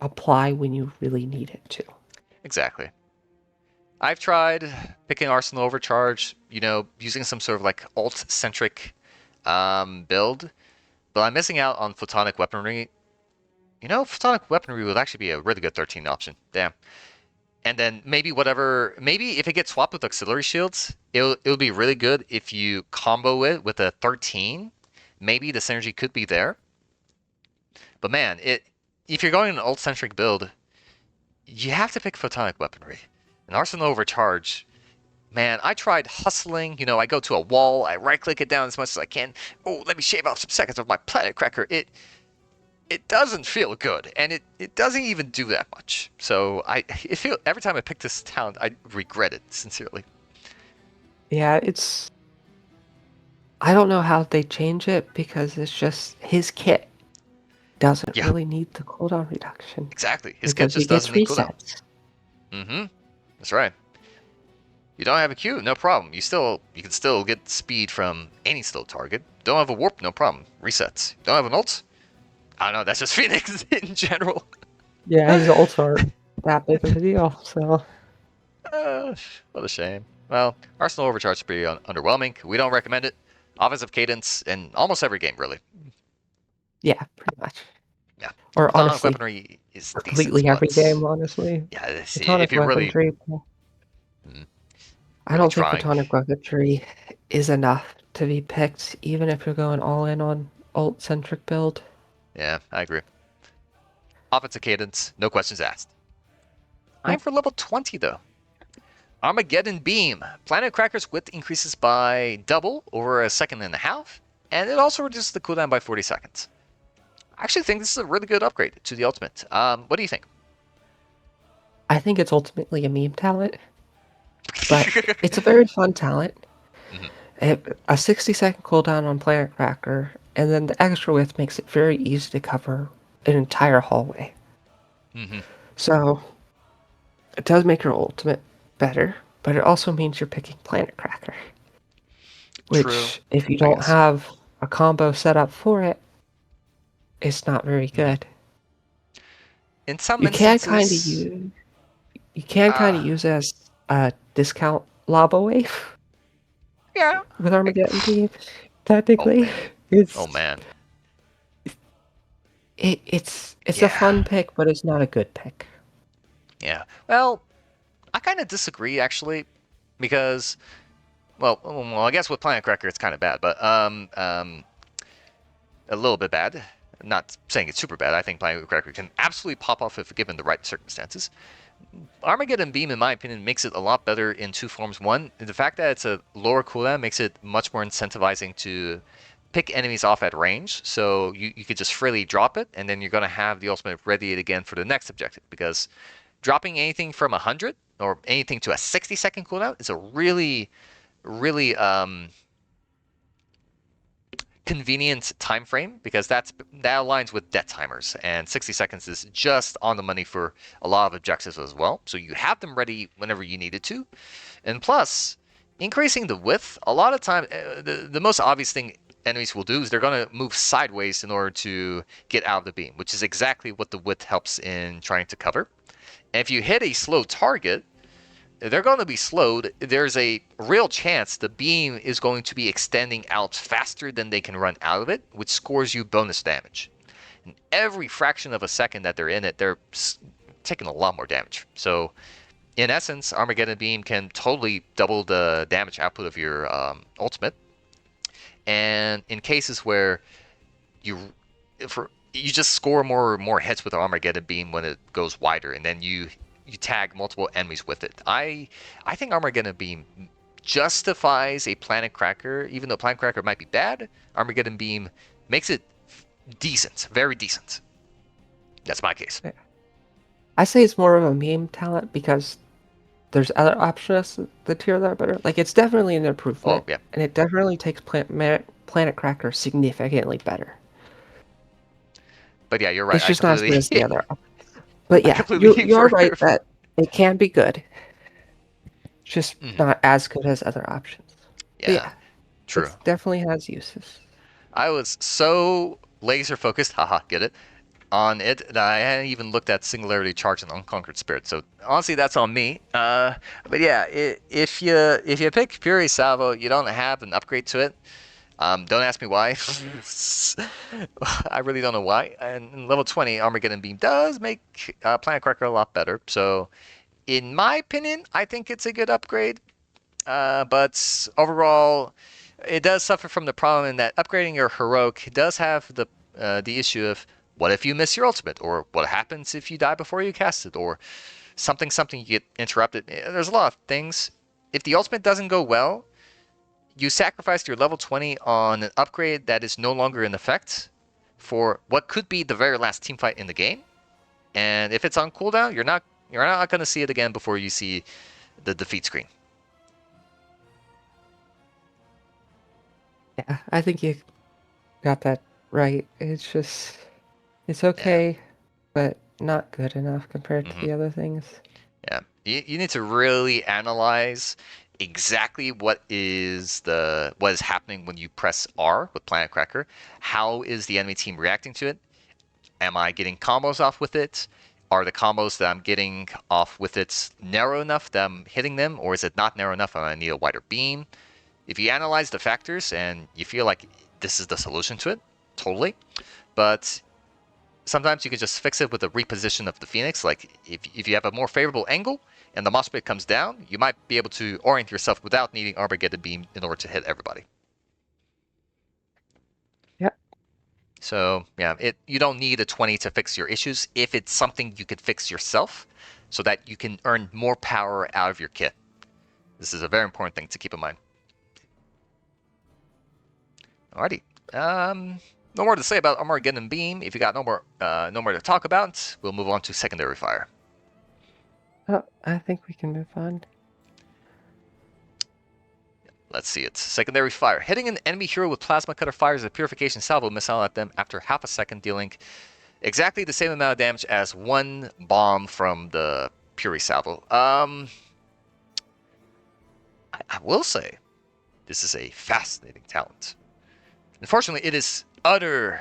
apply when you really need it to. exactly. I've tried picking Arsenal Overcharge, you know, using some sort of like alt-centric build, but I'm missing out on Photonic Weaponry. You know, Photonic Weaponry would actually be a really good 13 option. Damn. And then maybe if it gets swapped with Auxiliary Shields, it'll be really good if you combo it with a 13. Maybe the synergy could be there. But man, if you're going an alt-centric build, you have to pick Photonic Weaponry. An Arsenal Overcharge, man, I tried hustling. You know, I go to a wall, I right click it down as much as I can. Oh, let me shave off some seconds of my Planet Cracker. It doesn't feel good, and it doesn't even do that much. So every time I pick this talent, I regret it sincerely. Yeah, I don't know how they change it because it's just his kit doesn't Yeah, really need the cooldown reduction exactly. His kit because he just gets doesn't need cooldown. resets. Mm-hmm. That's right. You don't have a Q, no problem. You can still get speed from any slow target. Don't have a warp, no problem. Resets. Don't have an ult? I don't know, that's just Phoenix in general. Yeah, his ults aren't that big of a deal, so What a shame. Well, Arsenal Overcharge is pretty underwhelming. We don't recommend it. Offensive cadence in almost every game, really. Yeah, pretty much. Yeah. Or Photonic honestly, weaponry is decent, completely every but game, honestly. yeah, if Photonic you're really, weaponry, mm, I really don't think trying, photonic weaponry is enough to be picked, even if you're going all in on ult-centric build. yeah, I agree. Offensive cadence, no questions asked. Time Yep. for level 20, though. Armageddon Beam. Planet Cracker's width increases by double over a second and a half, and it also reduces the cooldown by 40 seconds. I actually think this is a really good upgrade to the ultimate. What do you think? I think it's ultimately a meme talent, but it's a very fun talent. Mhm, A 60-second cooldown on Planet Cracker, and then the extra width makes it very easy to cover an entire hallway. mhm. So it does make your ultimate better, but it also means you're picking Planet Cracker, True, which, if you I don't guess. have a combo set up for it, it's not very Mhm. good. In some You can kind of instances, use you can kind uh, of use it as a discount lava wave yeah. with I- Armageddon Beam. oh Technically, man, oh it's man, it's a yeah, fun pick, but it's not a good pick. yeah. Well, I kind of disagree actually, because I guess with Planet Cracker it's kind of bad, but a little bit bad. I'm not saying it's super bad. I think Planet Cracker can absolutely pop off if given the right circumstances. Armageddon Beam, in my opinion, makes it a lot better in two forms. One, the fact that it's a lower cooldown makes it much more incentivizing to pick enemies off at range. So you could just freely drop it, and then you're going to have the ultimate ready again for the next objective. Because dropping anything from 100 or anything to a 60-second cooldown is a really, really convenient time frame, because that aligns with death timers, and 60 seconds is just on the money for a lot of objectives as well. So you have them ready whenever you needed to. And plus, increasing the width, a lot of time, the most obvious thing enemies will do is they're going to move sideways in order to get out of the beam, which is exactly what the width helps in trying to cover. And if you hit a slow target, they're going to be slowed. There's a real chance the beam is going to be extending out faster than they can run out of it, which scores you bonus damage. And every fraction of a second that they're in it, they're taking a lot more damage. So, in essence, Armageddon Beam can totally double the damage output of your ultimate. And in cases where you you just score more hits with Armageddon Beam when it goes wider, and then you tag multiple enemies with it. I think Armageddon Beam justifies a Planet Cracker, even though Planet Cracker might be bad. Armageddon Beam makes it decent, very decent. That's my case. I say it's more of a meme talent because there's other options the tier that are better. Like it's definitely an Oh improvement, yeah. and it definitely takes Planet Cracker significantly better. But yeah, you're right. It's I just not as good completely as the other. But I yeah, completely you're right for that it can be good, just Mhm. not as good as other options. But Yeah, yeah, true. it definitely has uses. I was so laser focused, haha, get it, on it that I hadn't even looked at Singularity Charge and Unconquered Spirit. So honestly, that's on me. But yeah, if you pick Fury Salvo, you don't have an upgrade to it. Don't ask me why. I really don't know why. And in level 20, Armageddon Beam does make Planet Cracker a lot better. So in my opinion, I think it's a good upgrade. But overall, it does suffer from the problem in that upgrading your heroic does have the issue of what if you miss your ultimate, or what happens if you die before you cast it, or something you get interrupted. There's a lot of things. If the ultimate doesn't go well, you sacrificed your level 20 on an upgrade that is no longer in effect for what could be the very last team fight in the game. And if it's on cooldown, you're not going to see it again before you see the defeat screen. Yeah, I think you got that right. It's Yeah. okay, but not good enough compared to Mm-hmm. the other things. Yeah, you need to really analyze exactly what is happening when you press R with Planet Cracker. How is the enemy team reacting to it? Am I getting combos off with it? Are the combos that I'm getting off with it narrow enough that I'm hitting them, or is it not narrow enough and I need a wider beam? If you analyze the factors and you feel like this is the solution to it, totally. But sometimes you can just fix it with a reposition of the Phoenix. Like if you have a more favorable angle and the mosh pit comes down, you might be able to orient yourself without needing Armageddon Beam in order to hit everybody. Yep. So yeah, you don't need a 20 to fix your issues if it's something you could fix yourself, so that you can earn more power out of your kit. This is a very important thing to keep in mind. Alrighty. No more to say about Armageddon Beam. If you got no more to talk about, we'll move on to secondary fire. Oh, I think we can move on. Let's see it. Secondary fire. Hitting an enemy hero with plasma cutter fires a purification salvo missile at them after half a second, dealing exactly the same amount of damage as one bomb from the Puri salvo. I will say, this is a fascinating talent. Unfortunately, it is utter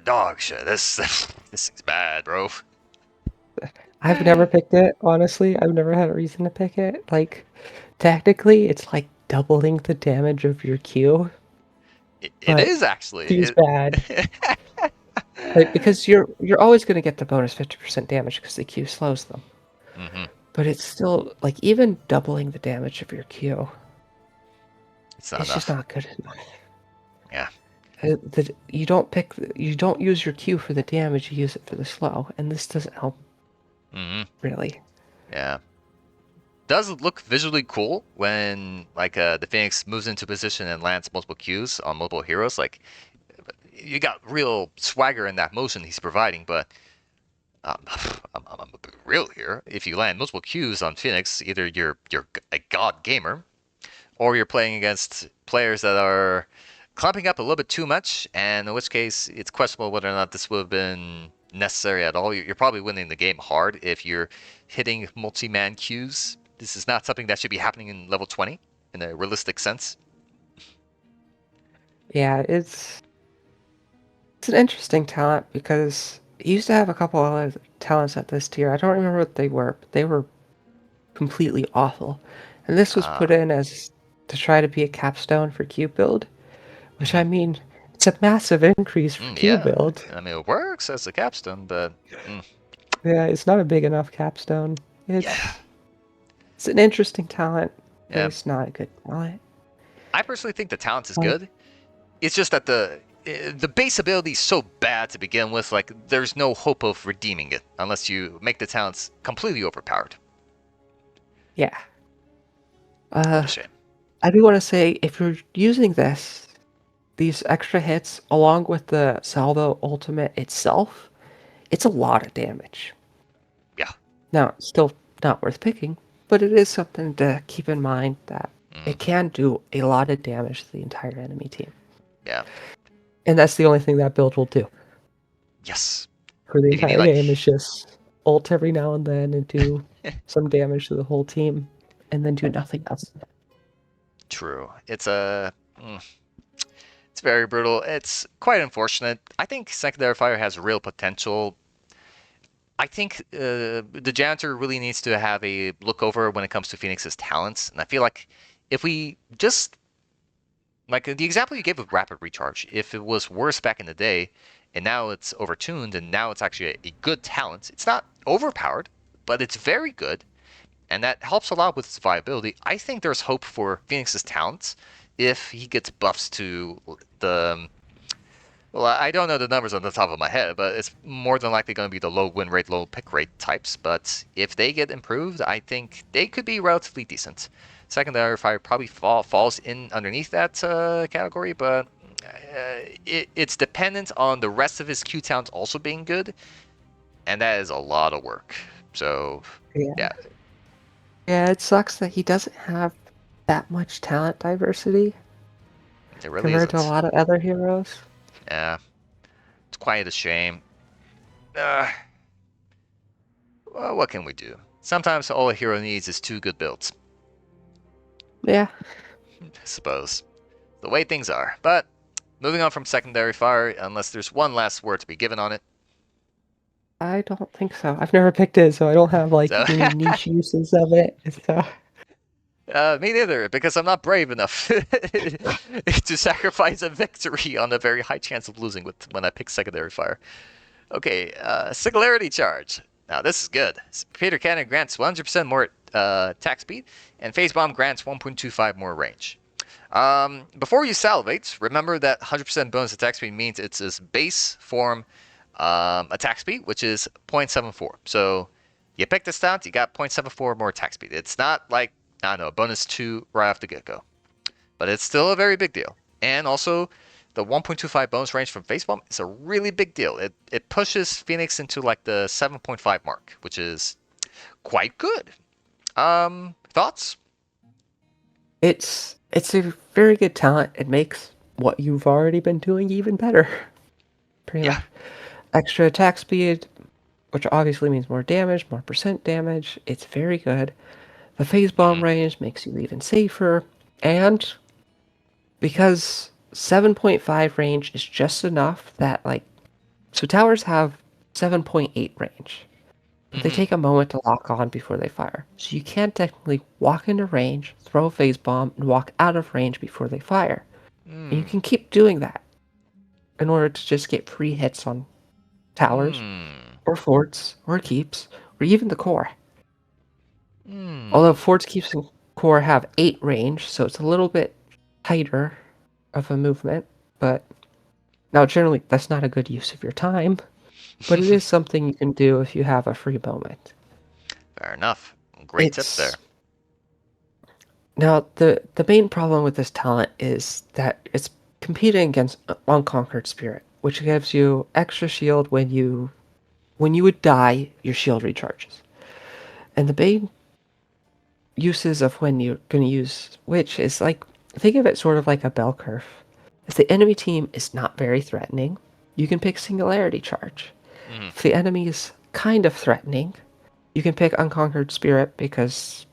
dog shit. This thing's bad, bro. I've never picked it, honestly. I've never had a reason to pick it. Like, technically, it's like doubling the damage of your Q, It but is actually. Q's bad. Like, because you're always going to get the bonus 50% damage because the Q slows them. Mm-hmm. But it's still, like, even doubling the damage of your Q, It's not it's just enough. not good enough. Yeah. You don't use your Q for the damage, you use it for the slow, and this doesn't help, Mm-hmm. really. Yeah. Does look visually cool when the Phoenix moves into position and lands multiple Qs on multiple heroes. Like you got real swagger in that motion he's providing, but I'm a bit real here. If you land multiple Qs on Phoenix, either you're a god gamer, or you're playing against players that are clumping up a little bit too much, and in which case it's questionable whether or not this would have been necessary at all. You're probably winning the game hard if you're hitting multi-man Qs. This is not something that should be happening in level 20 in a realistic sense. Yeah, it's an interesting talent because he used to have a couple other talents at this tier. I don't remember what they were, but they were completely awful. And this was put in as to try to be a capstone for Q build, which I mean, it's a massive increase for Q Yeah, build. I mean it works as a capstone, but Yeah, it's not a big enough capstone. yeah, It's an interesting talent, but yeah. it's not a good talent. I personally think the talent is Like, good. It's just that the base ability is so bad to begin with. Like there's no hope of redeeming it unless you make the talents completely overpowered. yeah. What a Uh, shame. I do want to say if you're using these extra hits along with the salvo ultimate itself, it's a lot of damage. Yeah. Now, it's still not worth picking, but it is something to keep in mind that it Mm, can do a lot of damage to the entire enemy team. yeah. And that's the only thing that build will do Yes. for the If you need entire game is just ult every now and then and do some damage to the whole team and then do nothing else. true. It's very brutal. It's quite unfortunate. I think secondary fire has real potential. I think the janitor really needs to have a look over when it comes to Phoenix's talents, and I feel like if we just like the example you gave with rapid recharge, if it was worse back in the day, and now it's overtuned, and now it's actually a good talent. It's not overpowered, but it's very good, and that helps a lot with its viability. I think there's hope for Phoenix's talents if he gets buffs to the. Well, I don't know the numbers on the top of my head, but it's more than likely going to be the low win rate, low pick rate types. But if they get improved, I think they could be relatively decent. Secondary fire probably falls in underneath that category, but it's dependent on the rest of his Q talents also being good, and that is a lot of work. So, yeah, Yeah. Yeah, it sucks that he doesn't have that much talent diversity it really compared to a isn't. lot of other heroes. Yeah, it's quite a shame. Uh, well, what can we do? Sometimes all a hero needs is two good builds, Yeah, I suppose. The way things are. But moving on from secondary fire, unless there's one last word to be given on it. I don't think so. I've never picked it, so I don't have like So any niche uses of it. So Me neither, because I'm not brave enough to sacrifice a victory on a very high chance of losing with when I pick secondary fire. Okay, Singularity Charge. Now this is good. Peter Cannon grants 100% more attack speed, and Phase Bomb grants 1.25 more range. Before you salivate, remember that 100% bonus attack speed means it's this base form attack speed, which is 0.74. So you pick this stat, you got 0.74 more attack speed. It's not like, I don't know, bonus 2 right off the get go. But it's still a very big deal. And also, the 1.25 bonus range from Facebomb is a really big deal. It pushes Phoenix into like the 7.5 mark, which is quite good. Thoughts? It's a very good talent. It makes what you've already been doing even better. Pretty Yeah. much. Extra attack speed, which obviously means more damage, more percent damage. It's very good. The phase bomb Mm-hmm. range makes you even safer, and because 7.5 range is just enough that like so towers have 7.8 range, but they Mm-hmm. take a moment to lock on before they fire. So you can technically walk into range, throw a phase bomb, and walk out of range before they fire. And you Mm. can keep doing that in order to just get free hits on towers, Mm. or forts, or keeps, or even the core. Although Mm. forts, keeps, and core have 8 range, so it's a little bit tighter of a movement, but now generally that's not a good use of your time, but it is something you can do if you have a free moment. Fair enough. Great tips there. It's now the main problem with this talent is that it's competing against Unconquered Spirit, which gives you extra shield when you would die, your shield recharges. And the main uses of when you're going to use which is like think of it sort of like a bell curve. If the enemy team is not very threatening, you can pick Singularity Charge. Mm-hmm. If the enemy is kind of threatening, you can pick Unconquered Spirit because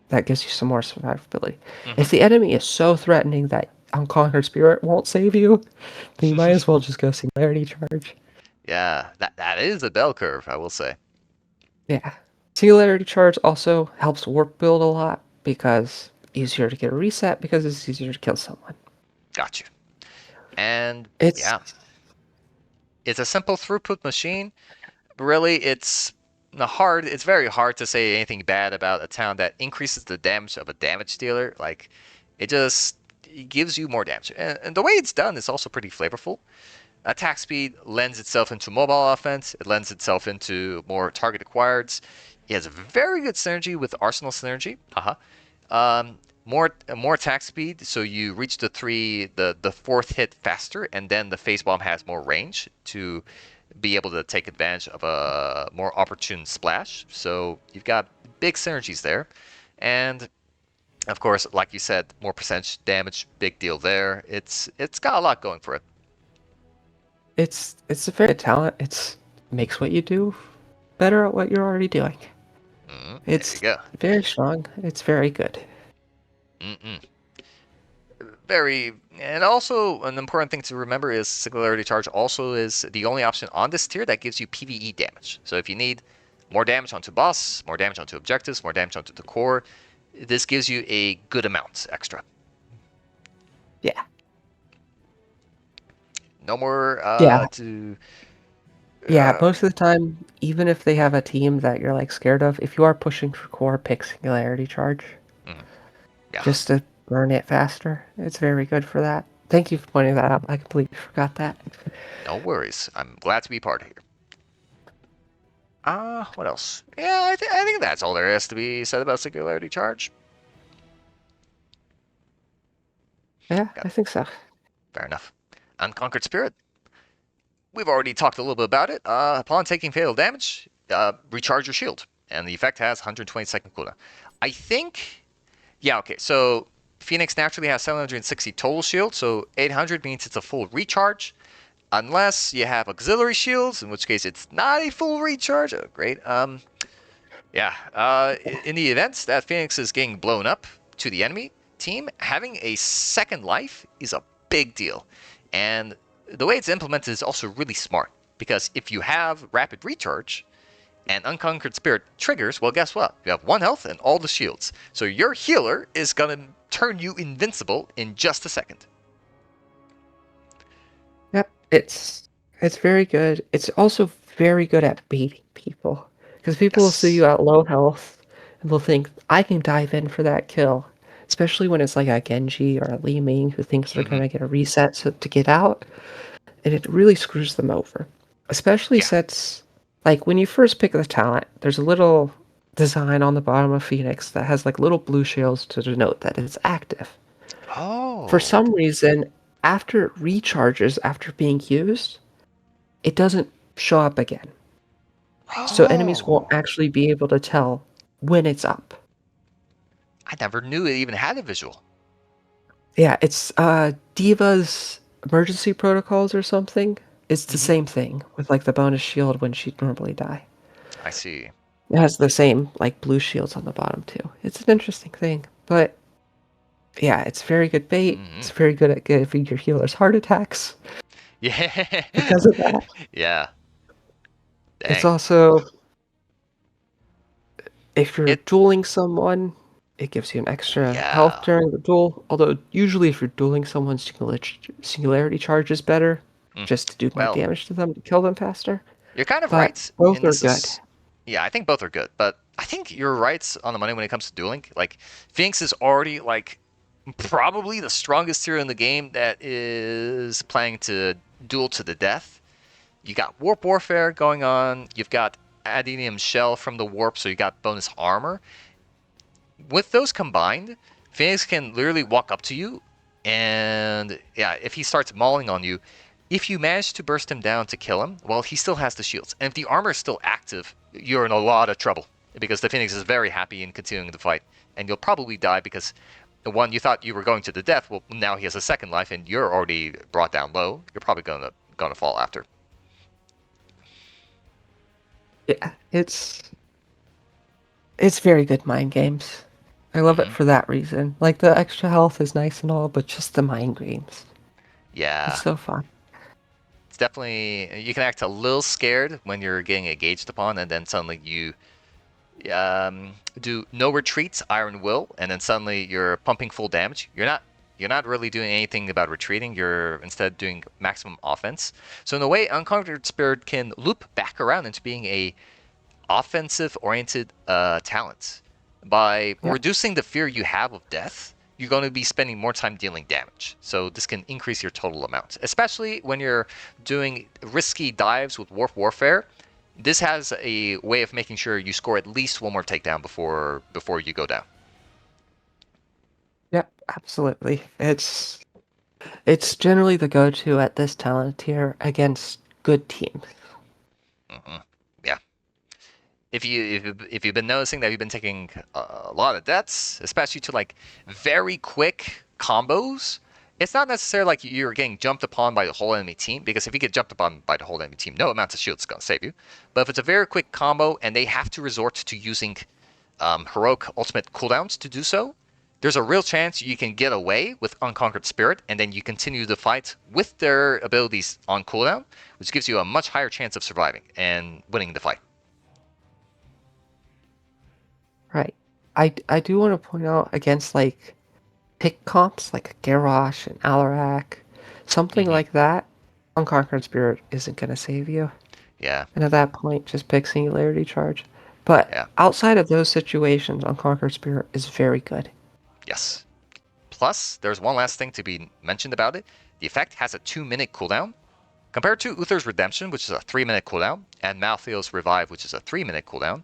that gives you some more survivability. Mm-hmm. If the enemy is so threatening that Unconquered Spirit won't save you, then you might as well just go Singularity Charge. Yeah, that is a bell curve, I will say. Yeah. Singularity Charge also helps warp build a lot because easier to get a reset because it's easier to kill someone. Got you. And It's yeah, it's a simple throughput machine. Really, it's very hard to say anything bad about a town that increases the damage of a damage dealer. Like, it gives you more damage. And the way it's done is also pretty flavorful. Attack speed lends itself into mobile offense. It lends itself into more target acquireds. It has a very good synergy with Arsenal synergy. More attack speed, so you reach the fourth hit faster, and then the phase bomb has more range to be able to take advantage of a more opportune splash. So you've got big synergies there, and of course, like you said, more percentage damage, big deal there. It's got a lot going for it. it's a very good talent. It's makes what you do better at what you're already doing. There you It's go. very strong. It's very good. Mm-mm. Very, and also an important thing to remember is Singularity Charge also is the only option on this tier that gives you PvE damage. So if you need more damage onto boss, more damage onto objectives, more damage onto the core, this gives you a good amount extra. Yeah. No more Yeah. to. Yeah, most of the time, even if they have a team that you're like scared of, if you are pushing for core, pick Singularity Charge Mm, yeah, just to burn it faster. It's very good for that. Thank you for pointing that out. I completely forgot that. no worries. I'm glad to be part of here. What else? Yeah, I think that's all there is to be said about Singularity Charge. Yeah, Yeah, I think so. fair enough. Unconquered Spirit. We've already talked a little bit about it. Upon taking fatal damage, recharge your shield, and the effect has 120-second cooldown. I think, yeah, okay. So Phoenix naturally has 760 total shield, so 800 means it's a full recharge, unless you have auxiliary shields, in which case it's not a full recharge. Oh, great. Yeah. In the events that Phoenix is getting blown up to the enemy team, having a second life is a big deal. And the way it's implemented is also really smart because if you have rapid recharge and Unconquered Spirit triggers, well, guess what? You have 1 health and all the shields. So your healer is going to turn you invincible in just a second. Yep, it's very good. It's also very good at baiting people because people will see Yes. you at low health and they'll think I can dive in for that kill, especially when it's like a Genji or a Li Ming who thinks they're Mm-hmm. gonna get a reset to get out, and it really screws them over. Especially Yeah. since, like, when you first pick the talent, there's a little design on the bottom of Phoenix that has like little blue shields to denote that it's active. For Oh. some reason, after it recharges after being used, it doesn't show up again. So enemies won't Oh. actually be able to tell when it's up. I never knew it even had a visual. Yeah, it's Diva's emergency protocols or something. It's the Mm-hmm. same thing with like the bonus shield when she'd normally die. I see. It has the same like blue shields on the bottom too. It's an interesting thing, but yeah, it's very good bait. Mm-hmm. It's very good at giving your healers heart attacks Yeah. because of that. Yeah. It's Dang. also if you're It. dueling someone, it gives you an extra health Yeah. during the duel. Although usually if you're dueling someone, Singularity charge is better, Mm. just to do more Well, damage to them to kill them faster. you're kind of But right, both and are this good. is. Yeah, I think both are good, but I think you're right on the money when it comes to dueling. Like, Phoenix is already like probably the strongest hero in the game that is planning to duel to the death. You got warp warfare going on. You've got Adenium shell from the warp, so you got bonus armor. With those combined, Phoenix can literally walk up to you, and yeah, if he starts mauling on you, if you manage to burst him down to kill him, well, he still has the shields. And if the armor is still active, you're in a lot of trouble because the Phoenix is very happy in continuing the fight, and you'll probably die because the one you thought you were going to the death, well, now he has a second life, and you're already brought down low. You're probably gonna fall after. Yeah, it's very good mind games. I love it Hmm. for that reason. Like the extra health is nice and all, but just the mind games. It's Yeah, so fun. it's definitely you can act a little scared when you're getting engaged upon, and then suddenly you do no retreats, Iron Will, and then suddenly you're pumping full damage. You're not really doing anything about retreating. You're instead doing maximum offense. So in a way, Unconquered Spirit can loop back around into being a offensive-oriented talent. By Yep. reducing the fear you have of death, you're going to be spending more time dealing damage. So this can increase your total amount, especially when you're doing risky dives with Warp Warfare. This has a way of making sure you score at least one more takedown before you go down. Yep, absolutely. It's generally the go-to at this talent tier against good teams. Hmm. Yeah. If you've been noticing that you've been taking a lot of deaths, especially to like very quick combos, it's not necessarily like you're getting jumped upon by the whole enemy team, because if you get jumped upon by the whole enemy team, no amount of shields is going to save you. But if it's a very quick combo and they have to resort to using heroic ultimate cooldowns to do so, there's a real chance you can get away with Unconquered Spirit, and then you continue the fight with their abilities on cooldown, which gives you a much higher chance of surviving and winning the fight. Right. I do want to point out against like pick comps like Garrosh and Alarak, something Hmm. like that, Unconquered Spirit isn't going to save you. Yeah, And at that point, just pick Singularity Charge. But yeah, outside of those situations, Unconquered Spirit is very good. yes. Plus, there's one last thing to be mentioned about it. The effect has a 2-minute cooldown. Compared to Uther's Redemption, which is a 3-minute cooldown, and Malthael's Revive, which is a 3-minute cooldown,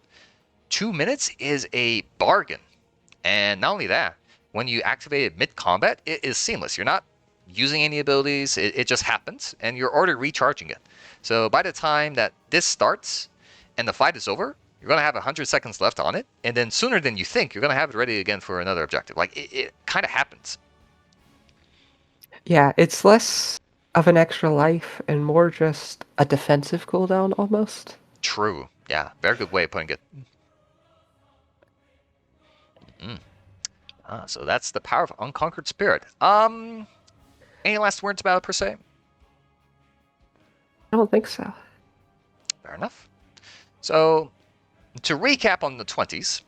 2 minutes is a bargain. And not only that, when you activate it mid-combat, it is seamless. You're not using any abilities, it just happens, and you're already recharging it. So by the time that this starts and the fight is over, you're going to have 100 seconds left on it, and then sooner than you think, you're going to have it ready again for another objective. Like, it kind of happens. Yeah, it's less of an extra life and more just a defensive cooldown almost. True. Yeah, very good way of putting it. Mm. So that's the power of Unconquered Spirit. Any last words about it per se? I don't think so. Fair enough. So To recap on the 20s,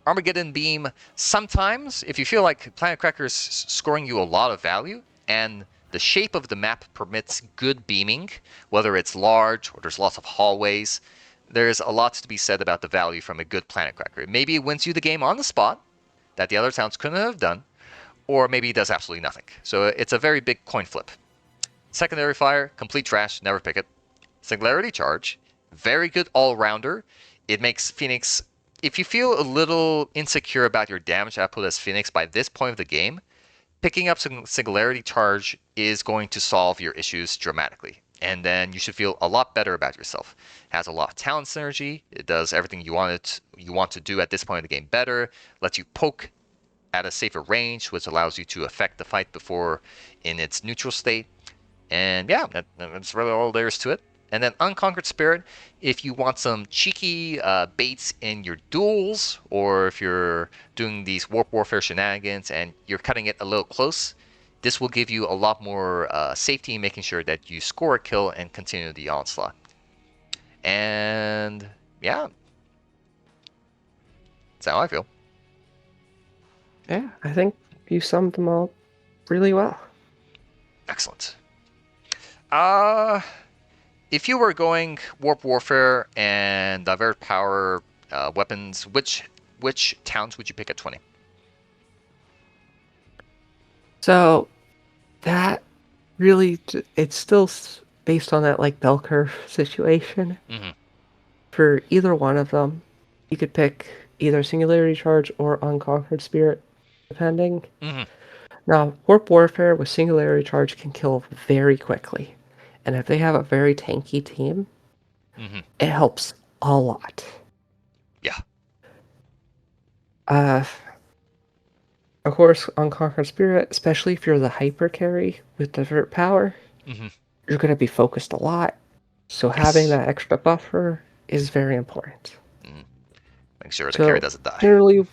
Armageddon Beam, sometimes, if you feel like Planet Cracker is scoring you a lot of value, and the shape of the map permits good beaming, whether it's large or there's lots of hallways, there's a lot to be said about the value from a good Planet Cracker. Maybe it wins you the game on the spot, that the other towns couldn't have done, or maybe it does absolutely nothing. So it's a very big coin flip. Secondary Fire, complete trash, never pick it. Singularity Charge, very good all-rounder. It makes Phoenix, if you feel a little insecure about your damage output as Phoenix by this point of the game, picking up some Singularity Charge is going to solve your issues dramatically. And then you should feel a lot better about yourself. It has a lot of talent synergy. It does everything you want to do at this point of the game better. Lets you poke at a safer range, which allows you to affect the fight before in its neutral state. And yeah, that's really all there is to it. And then Unconquered Spirit, if you want some cheeky baits in your duels, or if you're doing these Warp Warfare shenanigans and you're cutting it a little close, this will give you a lot more safety in making sure that you score a kill and continue the onslaught. And yeah, that's how I feel. Yeah, I think you summed them all really well. Excellent. If you were going Warp Warfare and Divert Power weapons, which towns would you pick at 20? So that really, it's still based on that like bell curve situation. Mm-hmm. For either one of them, you could pick either Singularity Charge or Unconquered Spirit, depending. Mm-hmm. Now, Warp Warfare with Singularity Charge can kill very quickly. And if they have a very tanky team, Mm-hmm. it helps a lot. Yeah. Of course, Unconquered Spirit, especially if you're the Hypercarry with Divert Power, Mm-hmm. you're going to be focused a lot. So having Yes. that extra buffer is very important. Mm-hmm. Make sure the carry So doesn't die.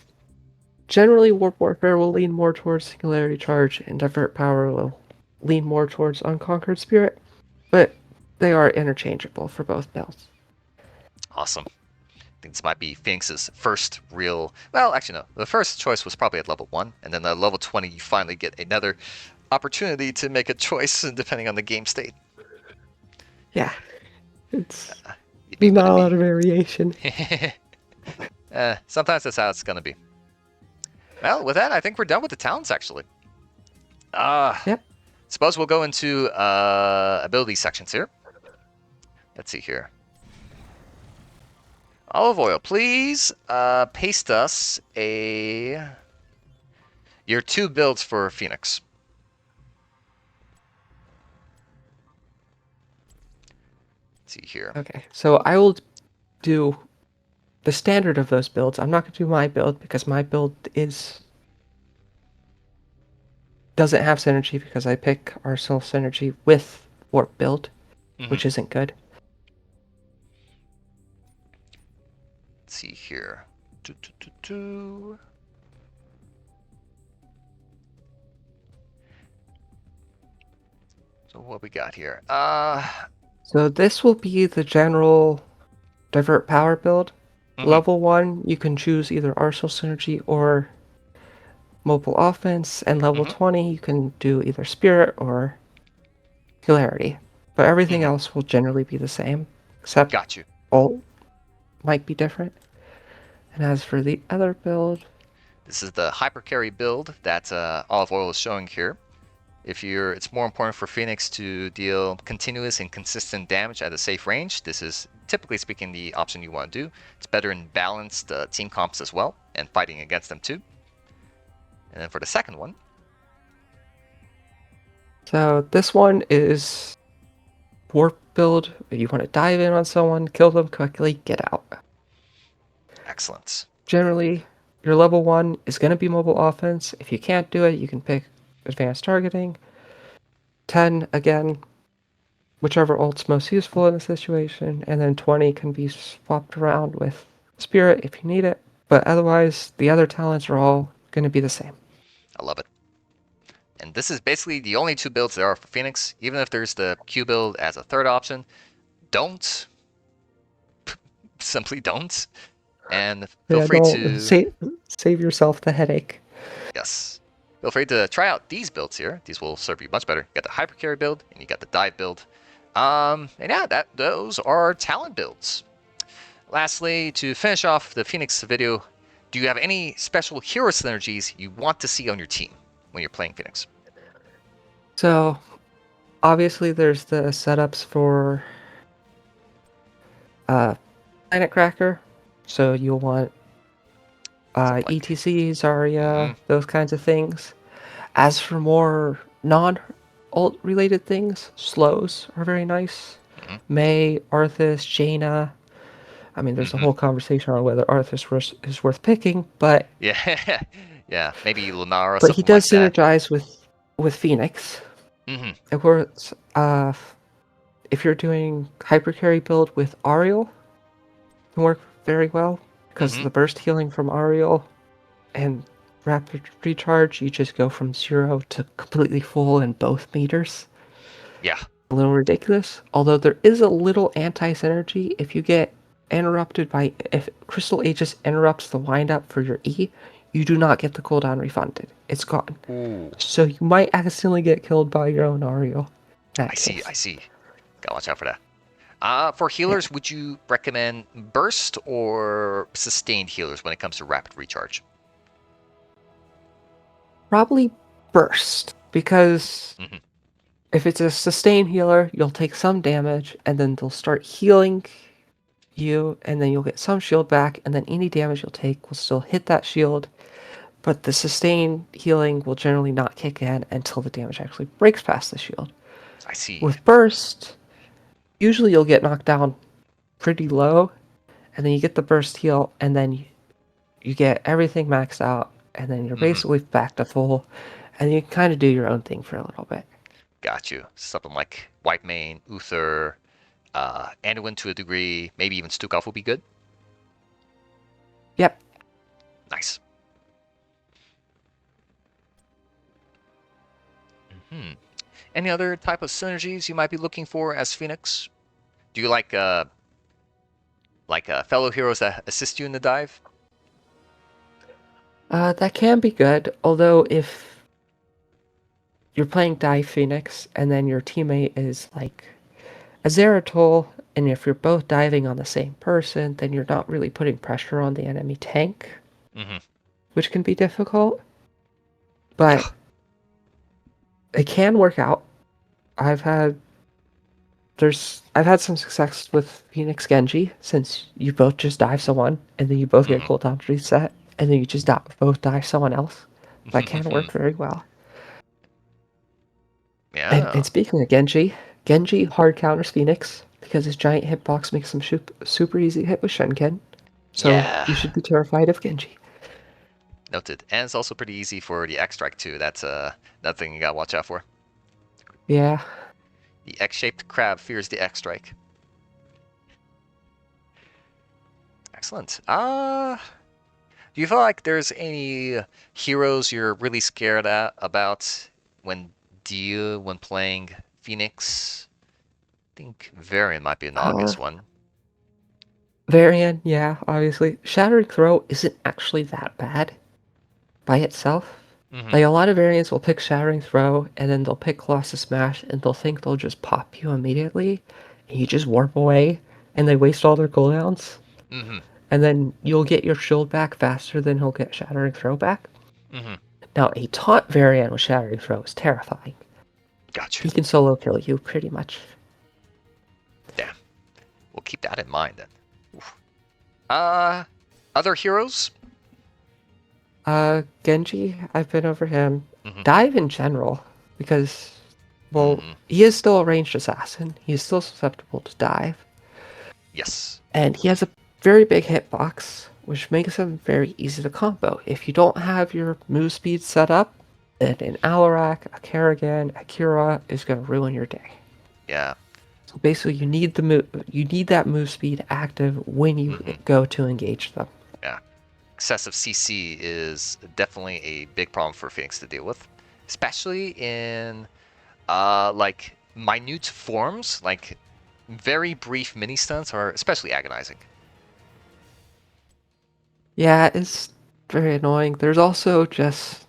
generally Warp Warfare will lean more towards Singularity Charge, and Divert Power will lean more towards Unconquered Spirit, but they are interchangeable for both builds. Awesome. I think this might be Phoenix's first real... Well, actually, no. The first choice was probably at level 1, and then at level 20 you finally get another opportunity to make a choice depending on the game state. Yeah, it's It'd be not a what lot it of variation. be. Sometimes that's how it's going to be. Well, with that, I think we're done with the towns, actually. Yep. Suppose we'll go into ability sections here. Let's see here. OliveOil, please paste us your 2 builds for Phoenix. Let's see here. Okay, so I will do the standard of those builds. I'm not going to do my build because my build doesn't have synergy because I pick Arsenal synergy with Warp build, which isn't good. Let's see here. So what we got here? So this will be the general Divert Power build. Mhm. Level 1, you can choose either Arsenal synergy or Mobile Offense, and level 20, you can do either Spirit or Singularity. But everything else will generally be the same, except Got you. ult might be different. And as for the other build, This is the Hypercarry build that OliveOil is showing here. It's more important for Phoenix to deal continuous and consistent damage at a safe range. This is, typically speaking, the option you want to do. It's better in balanced team comps as well, and fighting against them too. And then for the second one. So this one is Warp build. If you want to dive in on someone, kill them quickly, get out. Excellent. Generally, your level 1 is going to be Mobile Offense. If you can't do it, you can pick Advanced Targeting. 10, again, whichever ult's most useful in the situation. And then 20 can be swapped around with Spirit if you need it. But otherwise, the other talents are all going to be the same. I love it. And this is basically the only 2 builds there are for Phoenix. Even if there's the Q build as a third option, don't simply don't. And feel Yeah, free don't to, save yourself the headache. yes, feel free to try out these builds here. These will serve you much better. You got the Hypercarry build and you got the dive build. And yeah, those are talent builds. Lastly, to finish off the Phoenix video, do you have any special hero synergies you want to see on your team when you're playing Phoenix? So obviously there's the setups for uh, Planet Cracker. So you'll want Something like, ETC, mm-hmm, Zarya, those kinds of things. As for more non-ult related things, slows are very nice. mm-hmm, May, Arthas, Jaina. I mean, there's a mm-hmm. whole conversation on whether Arthas is worth picking, Yeah, yeah, maybe Lunar or but he something does like that. synergize with Phoenix. Mm-hmm, Of course, if you're doing Hypercarry build with Ariel, it can work very well because mm-hmm, the burst healing from Ariel and rapid recharge, you just go from 0 to completely full in both meters. yeah. A little ridiculous, although there is a little anti-synergy if you get interrupted by if Crystal Aegis interrupts the wind up for your E, you do not get the cooldown refunded. It's gone. Ooh, So you might accidentally get killed by your own Ariel in I that see, case. I see. Gotta watch out for that. For Yeah. healers, would you recommend burst or sustained healers when it comes to rapid recharge? Probably burst, because Mm-hmm, if it's a sustained healer, you'll take some damage and then they'll start healing you, and then you'll get some shield back, and then any damage you'll take will still hit that shield, but the sustained healing will generally not kick in until the damage actually breaks past the shield. I see. With burst, usually you'll get knocked down pretty low, and then you get the burst heal, and then you get everything maxed out, and then you're Mm-hmm, basically back to full, and you kind of do your own thing for a little bit. got you. Something like White Mane, Uther, Anduin to a degree, maybe even Stukov would be good. Yep. Nice. Hmm. Any other type of synergies you might be looking for as Phoenix? Do you like fellow heroes that assist you in the dive? That can be good, although if you're playing Dive Phoenix and then your teammate is like a Zeratol, and if you're both diving on the same person, then you're not really putting pressure on the enemy tank, Mm-hmm. which can be difficult. Yeah. But it can work out. I've had I've had some success with Phoenix Genji, since you both just dive someone and then you both get Mm-hmm. cooldown reset and then you just both dive someone else. That can work very well. And Yeah. speaking of Genji, Genji hard counters Phoenix because his giant hitbox makes him super easy to hit with Shenken. So Yeah. you should be terrified of Genji. Noted. And it's also pretty easy for the X strike too. That's another thing you gotta watch out for. Yeah. The X-shaped crab fears the X strike. Excellent. Do you feel like there's any heroes you're really scared about when playing Phoenix? I think Varian might be an Uh, obvious one. Varian, yeah, obviously. Shattering Throw isn't actually that bad by itself. Mm-hmm. Like, a lot of variants will pick Shattering Throw, and then they'll pick Colossus Smash, and they'll think they'll just pop you immediately, and you just warp away, and they waste all their cooldowns. Mm-hmm. And then you'll get your shield back faster than he'll get Shattering Throw back. Mm-hmm. Now, a taunt variant with Shattering Throw is terrifying. Got you. He can solo kill you, pretty much. Damn. We'll keep that in mind then. Oof. Uh, Other heroes? Genji, I've been over him. Mm-hmm. Dive in general, because, well, Mm-hmm. he is still a ranged assassin. He is still susceptible to dive. Yes. And he has a very big hitbox, which makes him very easy to combo. If you don't have your move speed set up, then an Alarak, a Kerrigan, a Kira is going to ruin your day. Yeah. So basically, you need that move speed active when you Mm-hmm. go to engage them. Yeah. Excessive CC is definitely a big problem for Phoenix to deal with, especially in like minute forms, like very brief mini stunts are especially agonizing. Yeah, it's very annoying. There's also just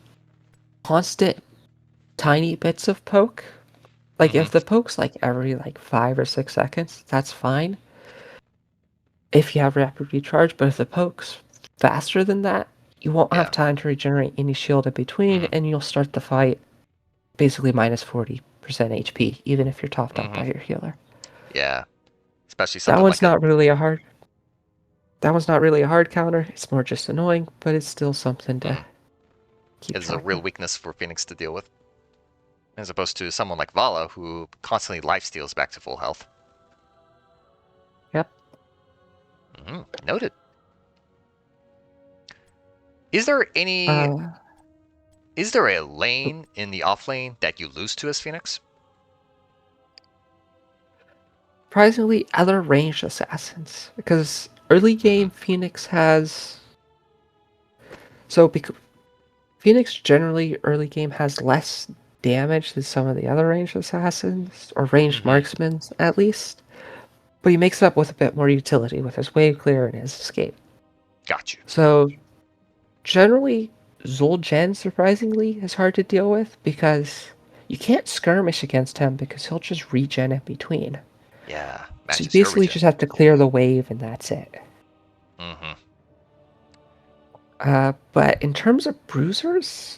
constant tiny bits of poke. Like Mm-hmm. if the poke's like every like 5 or 6 seconds, that's fine. If you have rapid recharge, but if the poke's faster than that, you won't have Yeah. time to regenerate any shield in between, Mm-hmm. and you'll start the fight basically minus 40% HP, even if you're topped up Mm-hmm. by your healer. Yeah. Especially That something one's like a. not really a hard. That one's not really a hard counter. It's more just annoying, but it's still something to Mm, keep is a track real of. weakness for Phoenix to deal with, as opposed to someone like Vala who constantly lifesteals back to full health. Yep. Noted. Is there any? Uh, Is there a lane in the off lane that you lose to as Phoenix? Surprisingly, other ranged assassins, because early Mm-hmm. game Phoenix has so Phoenix generally early game has less damage than some of the other ranged assassins or ranged Mm-hmm. marksmen at least, but he makes up with a bit more utility with his wave clear and his escape. Got you. So generally, Zul'jin surprisingly is hard to deal with because you can't skirmish against him because he'll just regen in between. Yeah, So you matches your basically regen. just have to clear the wave and that's it. Mm-hmm. But in terms of bruisers,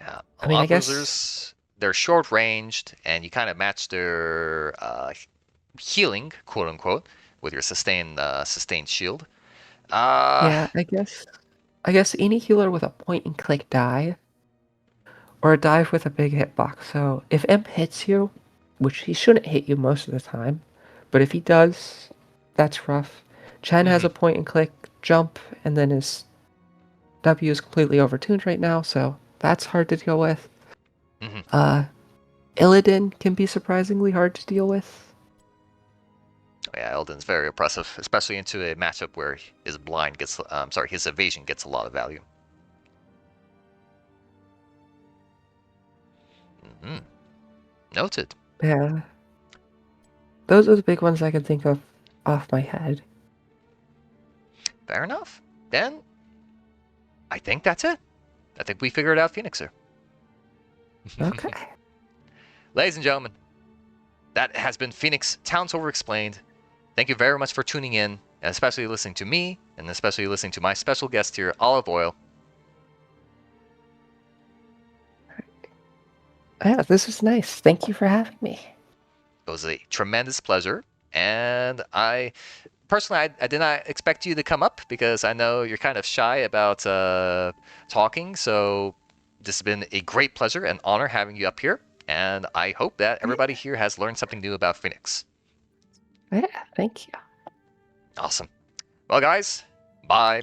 Yeah, a I mean, lot I of guess, bruisers. They're short ranged, and you kind of match their healing, quote unquote, with your sustained shield. Uh, yeah, I guess any healer with a point and click dive or a dive with a big hitbox. So if Imp hits you, which he shouldn't hit you most of the time, but if he does, that's rough. Chen has mm-hmm, a point and click jump, and then his W is completely overtuned right now, so that's hard to deal with. mm-hmm. Uh, Illidan can be surprisingly hard to deal with. Yeah, Elden's very oppressive, especially into a matchup where his blind gets, sorry, his evasion gets a lot of value. Mm-hmm. Noted. Yeah, those are the big ones I can think of off my head. Fair enough. Then I think that's it. I think we figured out Phoenixer. Okay. Ladies and gentlemen, that has been Phoenix Towns Overexplained. Thank you very much for tuning in, and especially listening to me, and especially listening to my special guest here, OliveOil. Yeah, this was nice. Thank you for having me. It was a tremendous pleasure, and I personally, I did not expect you to come up because I know you're kind of shy about talking. So this has been a great pleasure and honor having you up here. And I hope that Yeah, everybody here has learned something new about Phoenix. yeah, thank you. Awesome. Well, guys, bye.